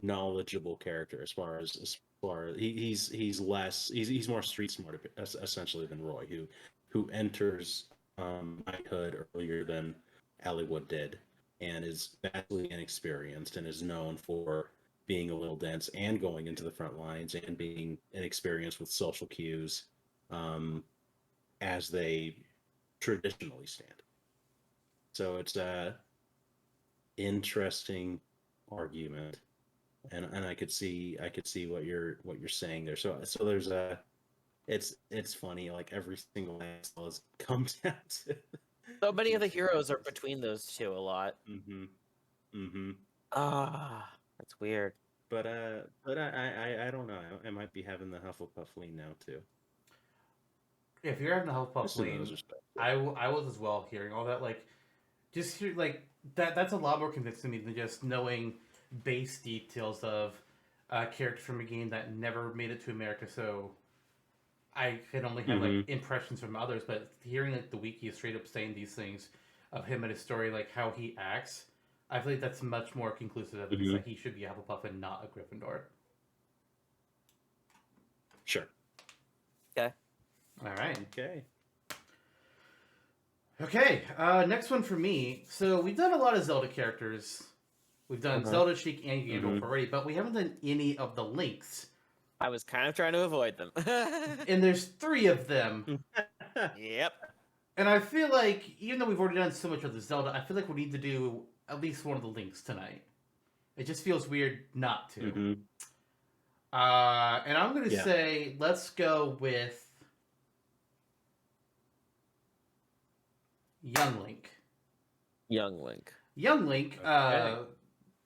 knowledgeable character as far as he's more street smart essentially than Roy, who enters knighthood earlier than Eliwood did, and is vastly inexperienced and is known for being a little dense and going into the front lines and being inexperienced with social cues as they traditionally stand. So it's a interesting argument, and I could see what you're saying there. So there's it's funny. Like every single asshole has come down to. So many of the heroes are between those two a lot. Mm-hmm. Mm-hmm. Ah, that's weird. But I don't know. I might be having the Hufflepuff lean now too. If you're having the Hufflepuff Just in lean, those respects. I was as well hearing all that. Like, just hear like that's a lot more convincing to me than just knowing base details of a character from a game that never made it to America. So I can only have like impressions from others, but hearing like the wiki straight up saying these things of him and his story, like how he acts, I feel like that's much more conclusive evidence that he should be a Hufflepuff and not a Gryffindor. Sure. Okay. All right. Okay. Okay. Next one for me. So we've done a lot of Zelda characters. We've done Zelda, Chic, and Ganondorf already, but we haven't done any of the Links. I was kind of trying to avoid them. And there's 3 of them. Yep. And I feel like, even though we've already done so much of the Zelda, I feel like we need to do at least one of the Links tonight. It just feels weird not to. Mm-hmm. And I'm going to say, let's go with Young Link. Young Link. Young Link,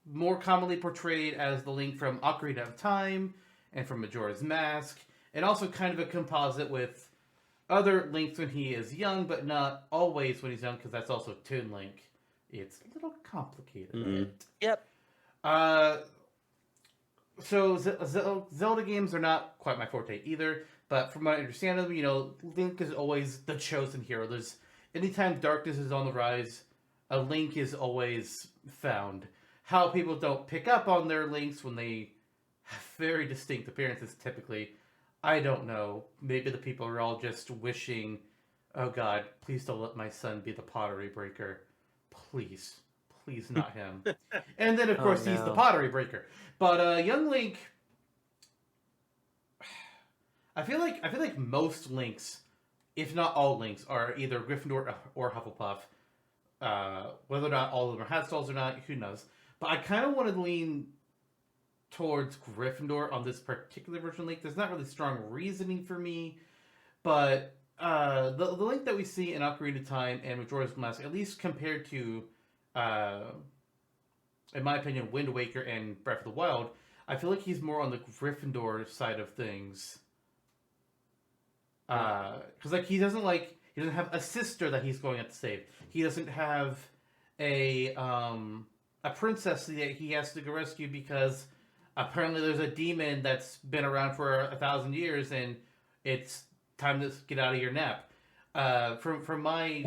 more commonly portrayed as the Link from Ocarina of Time and from Majora's Mask, and also kind of a composite with other Links when he is young, but not always when he's young, because that's also Toon Link. It's a little complicated. Yep. So Zelda games are not quite my forte either, but from what I understand of them, Link is always the chosen hero. Anytime darkness is on the rise, a Link is always found. How people don't pick up on their Links when they have very distinct appearances typically, I don't know. Maybe the people are all just wishing, oh God, please don't let my son be the pottery breaker. Please not him. And then of course he's the pottery breaker. But Young Link, I feel like most Links, if not all Links, are either Gryffindor or Hufflepuff. Whether or not all of them are Hatstalls or not, who knows. But I kind of want to lean towards Gryffindor on this particular version of Link. There's not really strong reasoning for me, but the Link that we see in Ocarina of Time and Majora's Mask, at least compared to, in my opinion, Wind Waker and Breath of the Wild, I feel like he's more on the Gryffindor side of things. Because he doesn't have a sister that he's going to save. He doesn't have a princess that he has to go rescue because apparently there's a demon that's been around for 1,000 years and it's time to get out of your nap. From my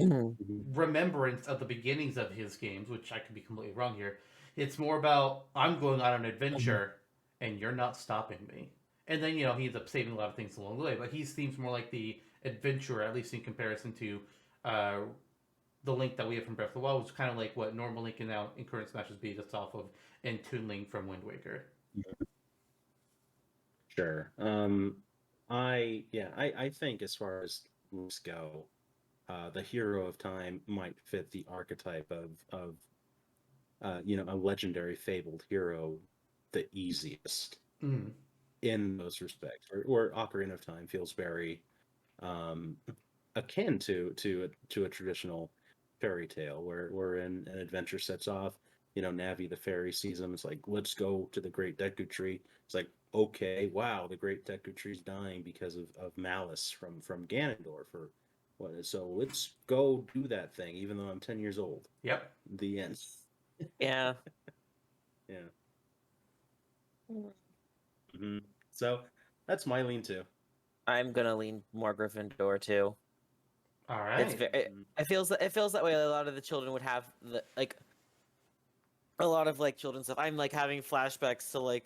remembrance of the beginnings of his games, which I could be completely wrong here, it's more about I'm going on an adventure and you're not stopping me. And then, he ends up saving a lot of things along the way. But he seems more like the adventurer, at least in comparison to the Link that we have from Breath of the Wild, which is kind of like what normal Link and now in current Smashes be just off of, and Toon Link from Wind Waker. Sure. I think as far as Links go, the hero of time might fit the archetype of a legendary fabled hero the easiest. In those respects, or Ocarina of Time feels very akin to a traditional fairy tale, where an adventure sets off. Navi the fairy sees him. It's like, let's go to the Great Deku Tree. It's like, okay, wow, the Great Deku Tree's dying because of malice from Ganondorf, or what? So let's go do that thing, even though I'm 10 years old. Yep. The end. Yeah. Yeah. Mm-hmm. So that's my lean too. I'm gonna lean more Gryffindor too. All right. It feels that way. A lot of the children would have a lot of children's stuff. I'm having flashbacks to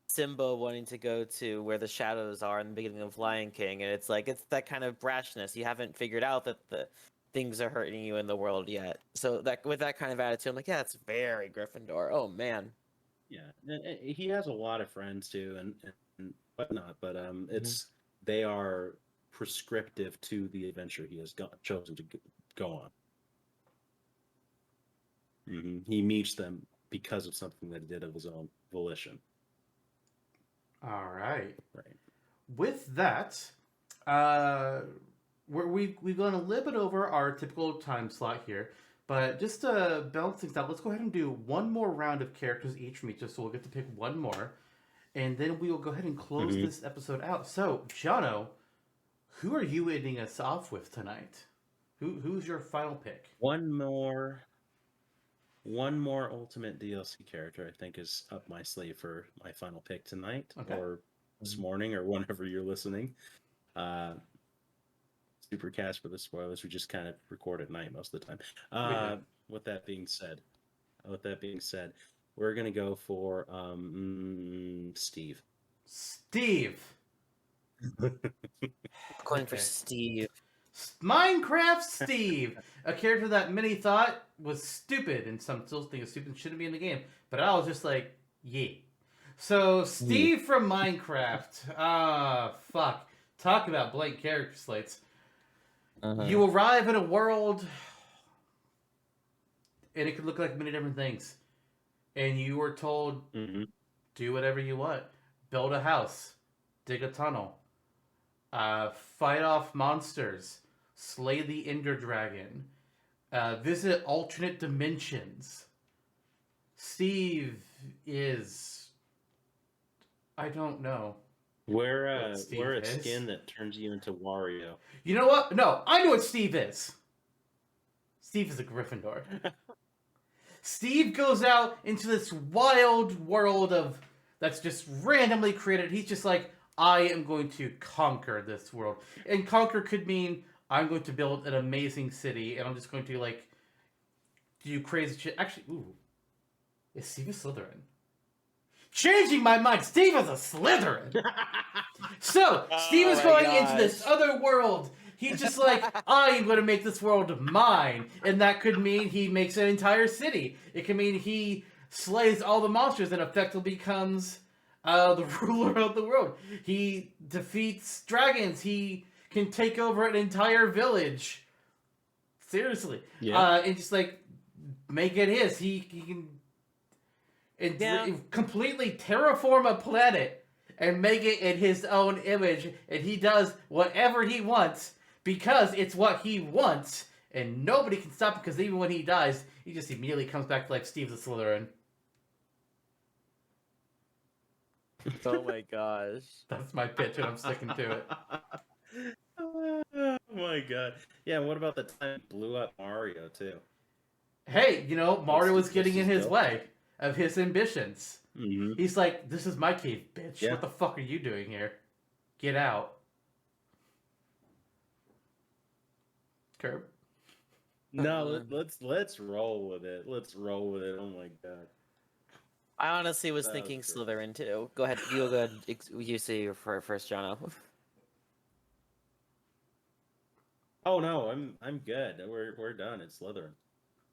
Simba wanting to go to where the shadows are in the beginning of Lion King, and it's that kind of brashness. You haven't figured out that the things are hurting you in the world yet. So that with that kind of attitude, I'm like, yeah, it's very Gryffindor. Oh man. Yeah, and he has a lot of friends too, and whatnot. But they are prescriptive to the adventure he has chosen to go on. He meets them because of something that he did of his own volition. All right. Right. With that, we've gone a little bit over our typical time slot here, but just to balance things out, let's go ahead and do one more round of characters each from each, so we'll get to pick one more, and then we will go ahead and close this episode out. So, Jonno, who are you ending us off with tonight? Who's your final pick? One more Ultimate DLC character I think is up my sleeve for my final pick tonight, or this morning, or whenever you're listening. Super cast for the spoilers. We just kind of record at night most of the time. With that being said, we're gonna go for Steve. Steve. Going for Steve. Minecraft Steve, a character that many thought was stupid, and some still think is stupid and shouldn't be in the game. But I was just like, yeah. So Steve from Minecraft. Fuck. Talk about blank character slates. You arrive in a world, and it could look like many different things. And you were told, do whatever you want. Build a house. Dig a tunnel. Fight off monsters. Slay the Ender Dragon. Visit alternate dimensions. Steve is... I don't know. Wear a skin that turns you into Wario. You know what? No, I know what Steve is. Steve is a Gryffindor. Steve goes out into this wild world that's just randomly created. He's just like, I am going to conquer this world. And conquer could mean I'm going to build an amazing city, and I'm just going to, like, do crazy shit. Actually, is Steve a Slytherin? Changing my mind, Steve is a Slytherin! So, Steve is going into this other world. He's just like, I am going to make this world mine. And that could mean he makes an entire city. It could mean he slays all the monsters and effectively becomes the ruler of the world. He defeats dragons. He can take over an entire village. Seriously. Yeah. And just, like, make it his. He can... completely terraform a planet and make it in his own image, and he does whatever he wants because it's what he wants, and nobody can stop him because even when he dies, he just immediately comes back to life. Steve's a Slytherin. Oh my gosh. That's my pitch, and I'm sticking to it. Oh my god. Yeah, what about the time it blew up Mario, too? Hey, Mario was getting in his way of his ambitions. He's like, this is my cave, bitch. Yeah. What the fuck are you doing here? Get out. Curb? No, let's roll with it. Let's roll with it. Oh my god. I honestly was thinking Slytherin too. Go ahead. You go ahead. You say your first, Jonno. Oh no, I'm good. We're done. It's Slytherin.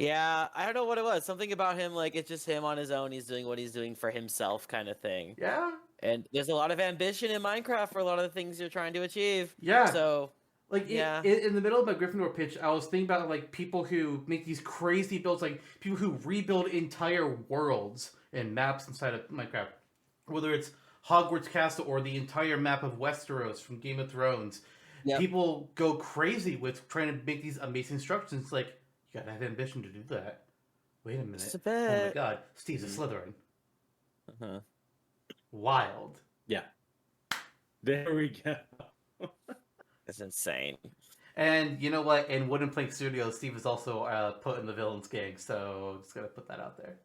Yeah, I don't know what it was. Something about him, like, it's just him on his own. He's doing what he's doing for himself kind of thing. Yeah. And there's a lot of ambition in Minecraft for a lot of the things you're trying to achieve. Yeah. So, like, in the middle of my Gryffindor pitch, I was thinking about, like, people who make these crazy builds, like, people who rebuild entire worlds and maps inside of Minecraft. Whether it's Hogwarts Castle or the entire map of Westeros from Game of Thrones. Yep. People go crazy with trying to make these amazing structures. It's like, you gotta have ambition to do that. Wait a minute. Oh my god. Steve's a Slytherin. Wild. Yeah. There we go. That's insane. And you know what? In Wooden Plank Studios, Steve is also put in the villains gang, so I'm just gonna put that out there.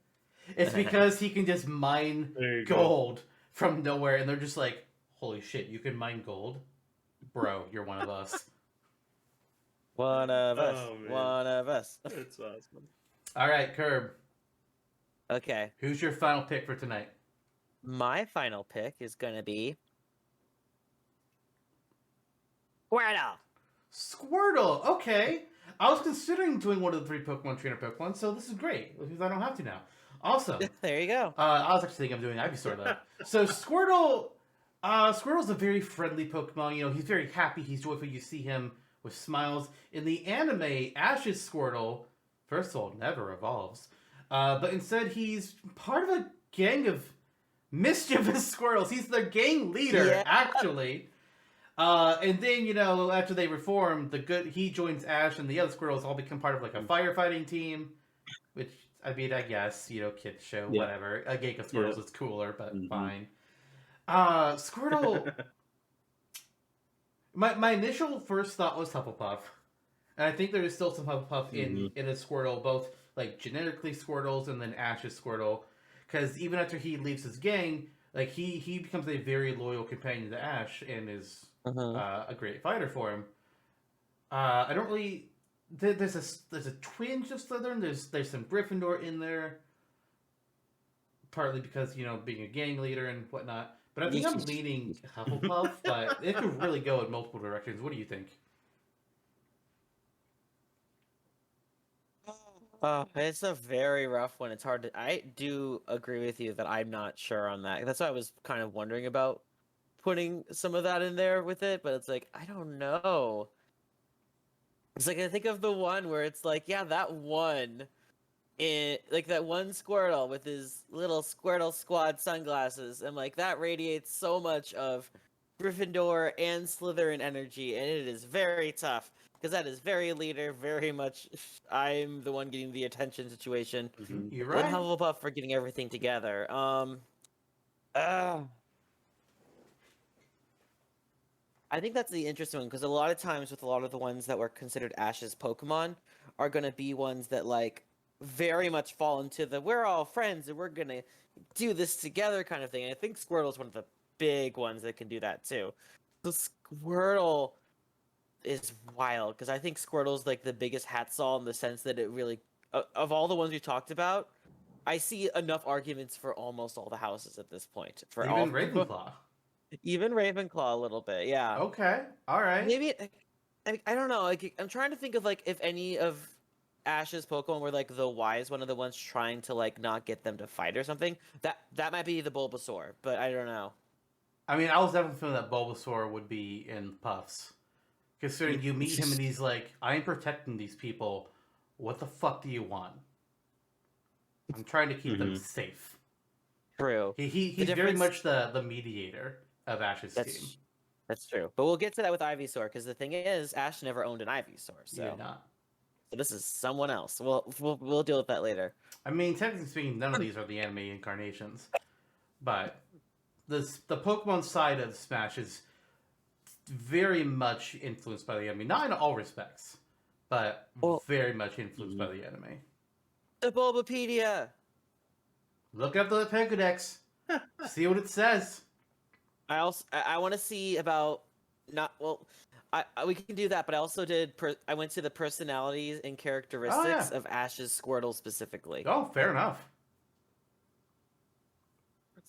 It's because he can just mine gold from nowhere, and they're just like, holy shit, you can mine gold? Bro, you're one of us. One of us. Oh, one of us. That's awesome. All right, Curb. Okay. Who's your final pick for tonight? My final pick is going to be... Squirtle. Squirtle. Okay. I was considering doing one of the 3 Pokemon Trainer Pokemon, so this is great, because I don't have to now. Awesome. There you go. I was actually thinking of doing Ivysaur, though. So Squirtle... Squirtle's a very friendly Pokemon. He's very happy. He's joyful. You see him with smiles. In the anime, Ash's Squirtle, first of all, never evolves. But instead, he's part of a gang of mischievous squirrels. He's the gang leader, actually. And then, after they reform, he joins Ash, and the other Squirtles all become part of like a firefighting team. Which, I mean, I guess, kids show, whatever. A gang of Squirtles is cooler, but fine. Squirtle. My initial first thought was Hufflepuff. And I think there is still some Hufflepuff in a Squirtle, both like genetically Squirtles and then Ash's Squirtle. Because even after he leaves his gang, like he becomes a very loyal companion to Ash and is a great fighter for him. I don't really. There's a twinge of Slytherin. There's some Gryffindor in there, partly because being a gang leader and whatnot. But I think I'm leaning Hufflepuff, but it could really go in multiple directions. What do you think? It's a very rough one. It's hard to. I do agree with you that I'm not sure on that. That's why I was kind of wondering about putting some of that in there with it, but it's like I don't know. It's like I think of the one where it's like, yeah, that one, like that one Squirtle with his little Squirtle Squad sunglasses, and like that radiates so much of Gryffindor and Slytherin energy, and it is very tough because that is very leader, very much. I'm the one getting the attention situation. You're right. And Hufflepuff for getting everything together. I think that's the interesting one because a lot of times with a lot of the ones that were considered Ash's Pokemon are going to be ones that like very much fall into the we're all friends and we're going to do this together kind of thing. And I think Squirtle's one of the big ones that can do that too. The Squirtle is wild because I think Squirtle's like the biggest Hatsall in the sense that it really, of all the ones we talked about, I see enough arguments for almost all the houses at this point. For even all Ravenclaw. Even Ravenclaw a little bit, yeah. Okay, all right. Maybe I don't know. Like I'm trying to think of like if any of Ash's Pokemon were like the wise one of the ones trying to like not get them to fight or something. That might be the Bulbasaur, but I don't know. I mean, I was definitely feeling that Bulbasaur would be in Puffs, considering you meet him and he's like, "I'm protecting these people. What the fuck do you want? I'm trying to keep them safe." True. He's very much the mediator of Ash's team. That's true. But we'll get to that with Ivysaur, because the thing is, Ash never owned an Ivysaur, so. He did not. So this is someone else. We'll deal with that later. I mean, technically speaking, none of these are the anime incarnations. But the Pokemon side of Smash is very much influenced by the anime. Not in all respects, but very much influenced by the anime. The Bulbapedia! Look up the Pokédex. See what it says. I want to see about we can do that, but I also I went to the personalities and characteristics of Ash's Squirtle specifically. Oh, fair enough.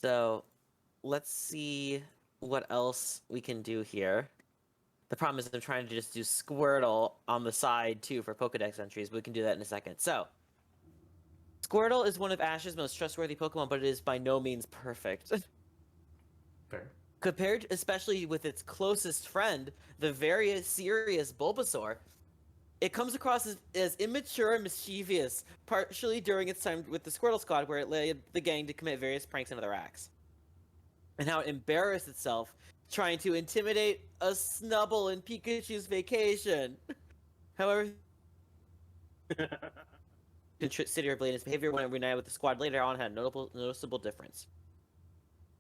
So, let's see what else we can do here. The problem is I'm trying to just do Squirtle on the side too for Pokedex entries, but we can do that in a second. So, Squirtle is one of Ash's most trustworthy Pokemon, but it is by no means perfect. Fair. Compared especially with its closest friend, the very serious Bulbasaur, it comes across as immature and mischievous, partially during its time with the Squirtle Squad, where it led the gang to commit various pranks and other acts. And how it embarrassed itself trying to intimidate a Snubble in Pikachu's vacation. However, considerably in his behavior when it reunited with the squad later on had a noticeable difference.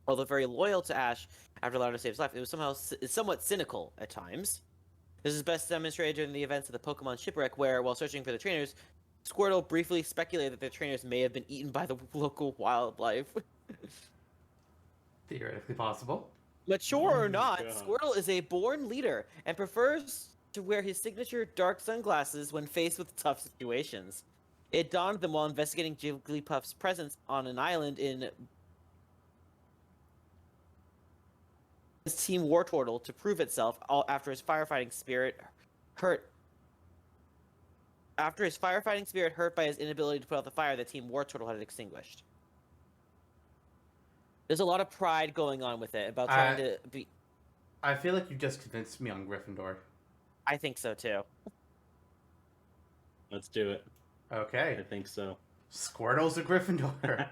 Although very loyal to Ash after allowing him to save his life, it was somewhat cynical at times. This is best demonstrated during the events of the Pokemon Shipwreck, where, while searching for the trainers, Squirtle briefly speculated that their trainers may have been eaten by the local wildlife. Theoretically possible. Mature or not, Squirtle is a born leader and prefers to wear his signature dark sunglasses when faced with tough situations. It donned them while investigating Jigglypuff's presence on an island in his Team Wartortle to prove itself after his firefighting spirit hurt by his inability to put out the fire that Team Wartortle had extinguished. There's a lot of pride going on with it about trying to be. I feel like you just convinced me on Gryffindor. I think so too. Let's do it. Okay. I think so. Squirtle's a Gryffindor.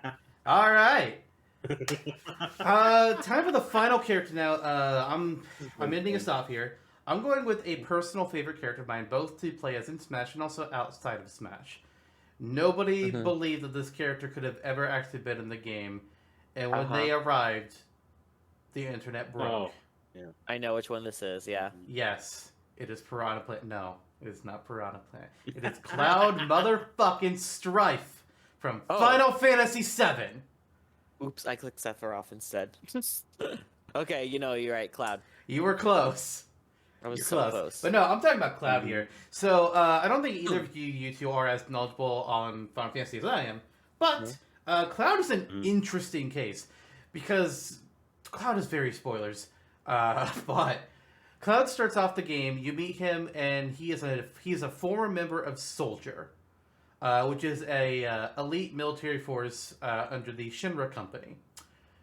All right. Time for the final character now. I'm ending us off here. I'm going with a personal favorite character of mine, both to play as in Smash and also outside of Smash. Nobody Mhm. believed that this character could have ever actually been in the game, and when Uh-huh. they arrived, the internet broke. Oh. I know which one this is. Yeah. Yes, it is Piranha Plant. No, it is not Piranha Plant. It is Cloud Motherfucking Strife from Oh. Final Fantasy VII. Oops, I clicked Sephiroth instead. Okay, you're right, Cloud. You were close. I was You're so close. But no, I'm talking about Cloud Mhm. here. So I don't think either of you two are as knowledgeable on Final Fantasy as I am. But Cloud is an interesting case because Cloud is very spoilers. But Cloud starts off the game. You meet him, and he is a former member of Soldier, which is a elite military force under the Shinra Company.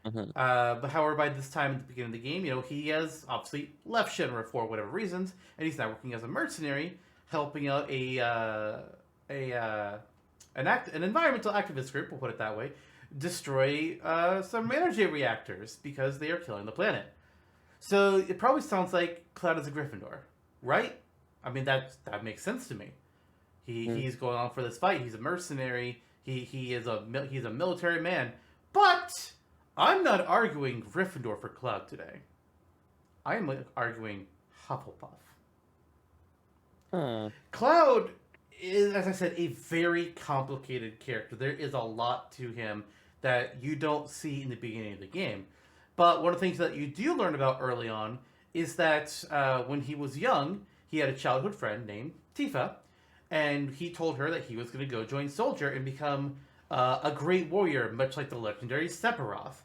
But however, by this time at the beginning of the game, he has obviously left Shinra for whatever reasons, and he's now working as a mercenary, helping out an environmental activist group, we'll put it that way, destroy some energy reactors because they are killing the planet. So it probably sounds like Cloud is a Gryffindor, right? I mean that makes sense to me. He's going on for this fight. He's a mercenary. He's a military man, but I'm not arguing Gryffindor for Cloud today. I am arguing Hufflepuff. Cloud is, as I said, a very complicated character. There is a lot to him that you don't see in the beginning of the game. But one of the things that you do learn about early on is that when he was young, he had a childhood friend named Tifa, and he told her that he was going to go join Soldier and become a great warrior, much like the legendary Sephiroth.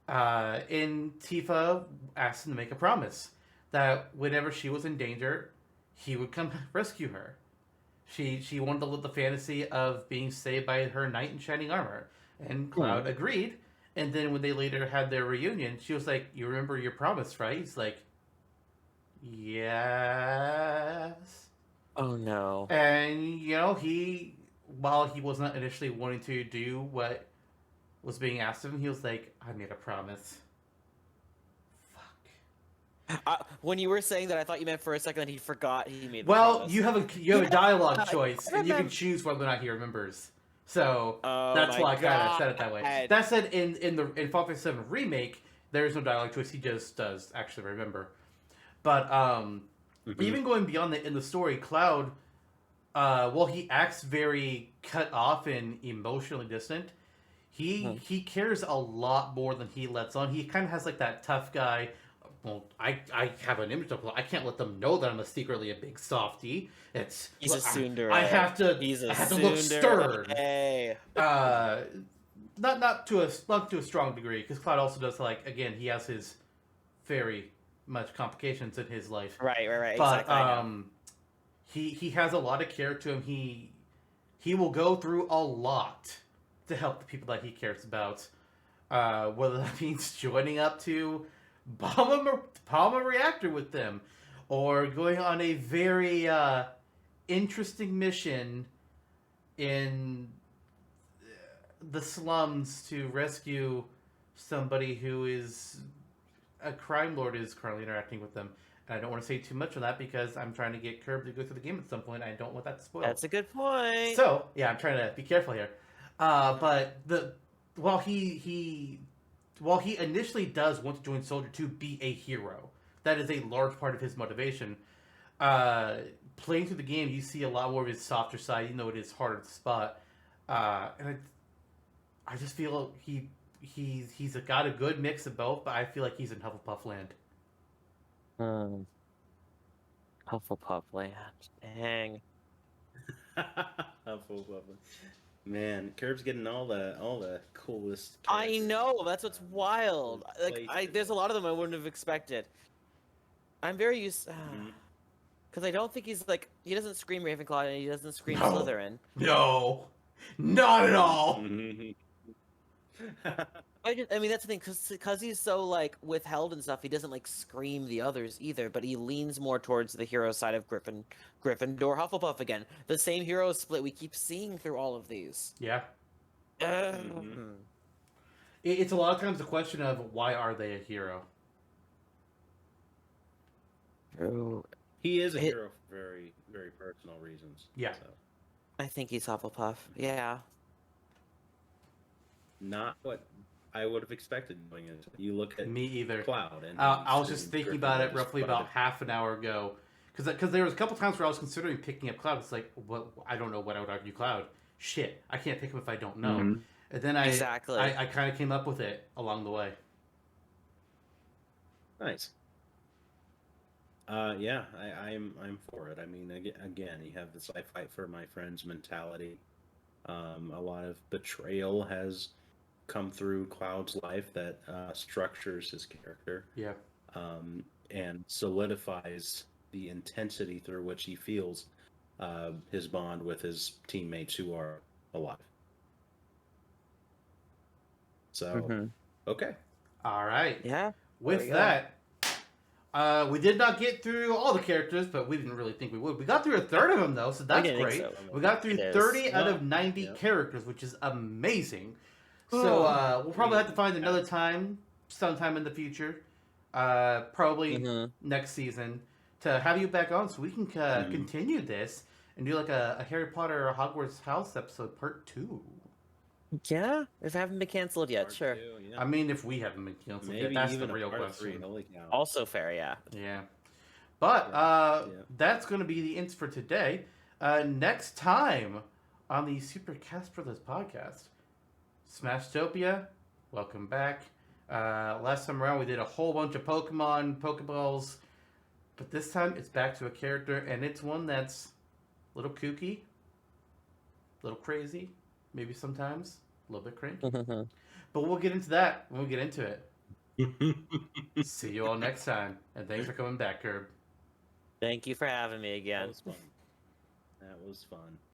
And Tifa asked him to make a promise that whenever she was in danger, he would come rescue her. She wanted to live the fantasy of being saved by her knight in shining armor, and Cloud agreed. And then when they later had their reunion, she was like, "You remember your promise, right?" He's like, "Yes." Oh no. And while he was not initially wanting to do what was being asked of him, he was like, "I made a promise." Fuck. When you were saying that, I thought you meant for a second that he forgot he made the Well, promise. you have a dialogue I choice, and you can remember. choose whether or not he remembers. So Oh that's my why I kind of said it that way. God. That said, in Final Fantasy VII remake, there is no dialogue choice. He just does actually remember. But even going beyond that in the story, Cloud, while he acts very cut off and emotionally distant, he cares a lot more than he lets on. He kind of has like that tough guy. Well, I have an image of. I can't let them know that I'm secretly a big softie. He's a tsundere. I have to. He's a I have to look stern. Hey. Not to a strong degree, because Cloud also does again. He has his very much complications in his life. Right. But exactly. he has a lot of care to him. He will go through a lot to help the people that he cares about. Whether that means joining up to bomb a reactor with them, or going on a very interesting mission in the slums to rescue somebody who is a crime lord is currently interacting with them. And I don't want to say too much on that because I'm trying to get Kirby to go through the game at some point. I don't want that to spoil. That's a good point. So yeah, I'm trying to be careful here. But while he initially does want to join Soldier to be a hero, that is a large part of his motivation. Playing through the game, you see a lot more of his softer side. You know, it is harder to spot, and I just feel he's got a good mix of both. But I feel like he's in Hufflepuff land. Hufflepuff land. Dang. Hufflepuff. Man, Curb's getting all the coolest. I cards. know. That's what's wild. There's a lot of them I wouldn't have expected. I'm very used. Because I don't think he's he doesn't scream Ravenclaw and he doesn't scream Slytherin. No, not at all. I mean, that's the thing, because he's so withheld and stuff. He doesn't scream the others either, but he leans more towards the hero side of Gryffindor, Hufflepuff again. The same hero split we keep seeing through all of these. Yeah. It's a lot of times the question of why are they a hero? True. He is a It- hero for very, very personal reasons. Yeah. So, I think he's Hufflepuff. Yeah. not what I would have expected going into it. You look at Me either. Cloud, and I was he's just in thinking about it Gryffindor roughly despite about half an hour ago, because there was a couple times where I was considering picking up Cloud. It's like, what? I don't know what I would argue Cloud. Shit, I can't pick him if I don't know. Mhm. And then Exactly. I kind of came up with it along the way. Nice. Yeah, I'm for it. I mean, again, you have this "I fight for my friends" mentality. A lot of betrayal has come through Cloud's life that structures his character, Yeah. and solidifies the intensity through which he feels his bond with his teammates who are alive. So, Mhm. okay. All right. Yeah. With we go. that, we did not get through all the characters, but we didn't really think we would. We got through a third of them, though, so that's didn't think great. so. We got through It is. 30 out Well, of 90 yeah. characters, which is amazing. So we'll probably have to find another time, sometime in the future, probably Mhm. next season, to have you back on so we can continue this and do like a Harry Potter or Hogwarts House episode part 2. Yeah. If I haven't been canceled yet, Part sure. 2, yeah. I mean, if we haven't been canceled yet, Maybe that's even the a real part question. 3. Holy cow. Also fair, yeah. Yeah. But Yeah. that's going to be the ends for today. Next time on the Super Cast Brothers podcast, Smashtopia, welcome back. Last time around, we did a whole bunch of Pokemon, Pokeballs, but this time it's back to a character, and it's one that's a little kooky, a little crazy, maybe sometimes a little bit cranky. But we'll get into that when we get into it. See you all next time, and thanks for coming back, Curb. Thank you for having me That again. was fun. That was fun.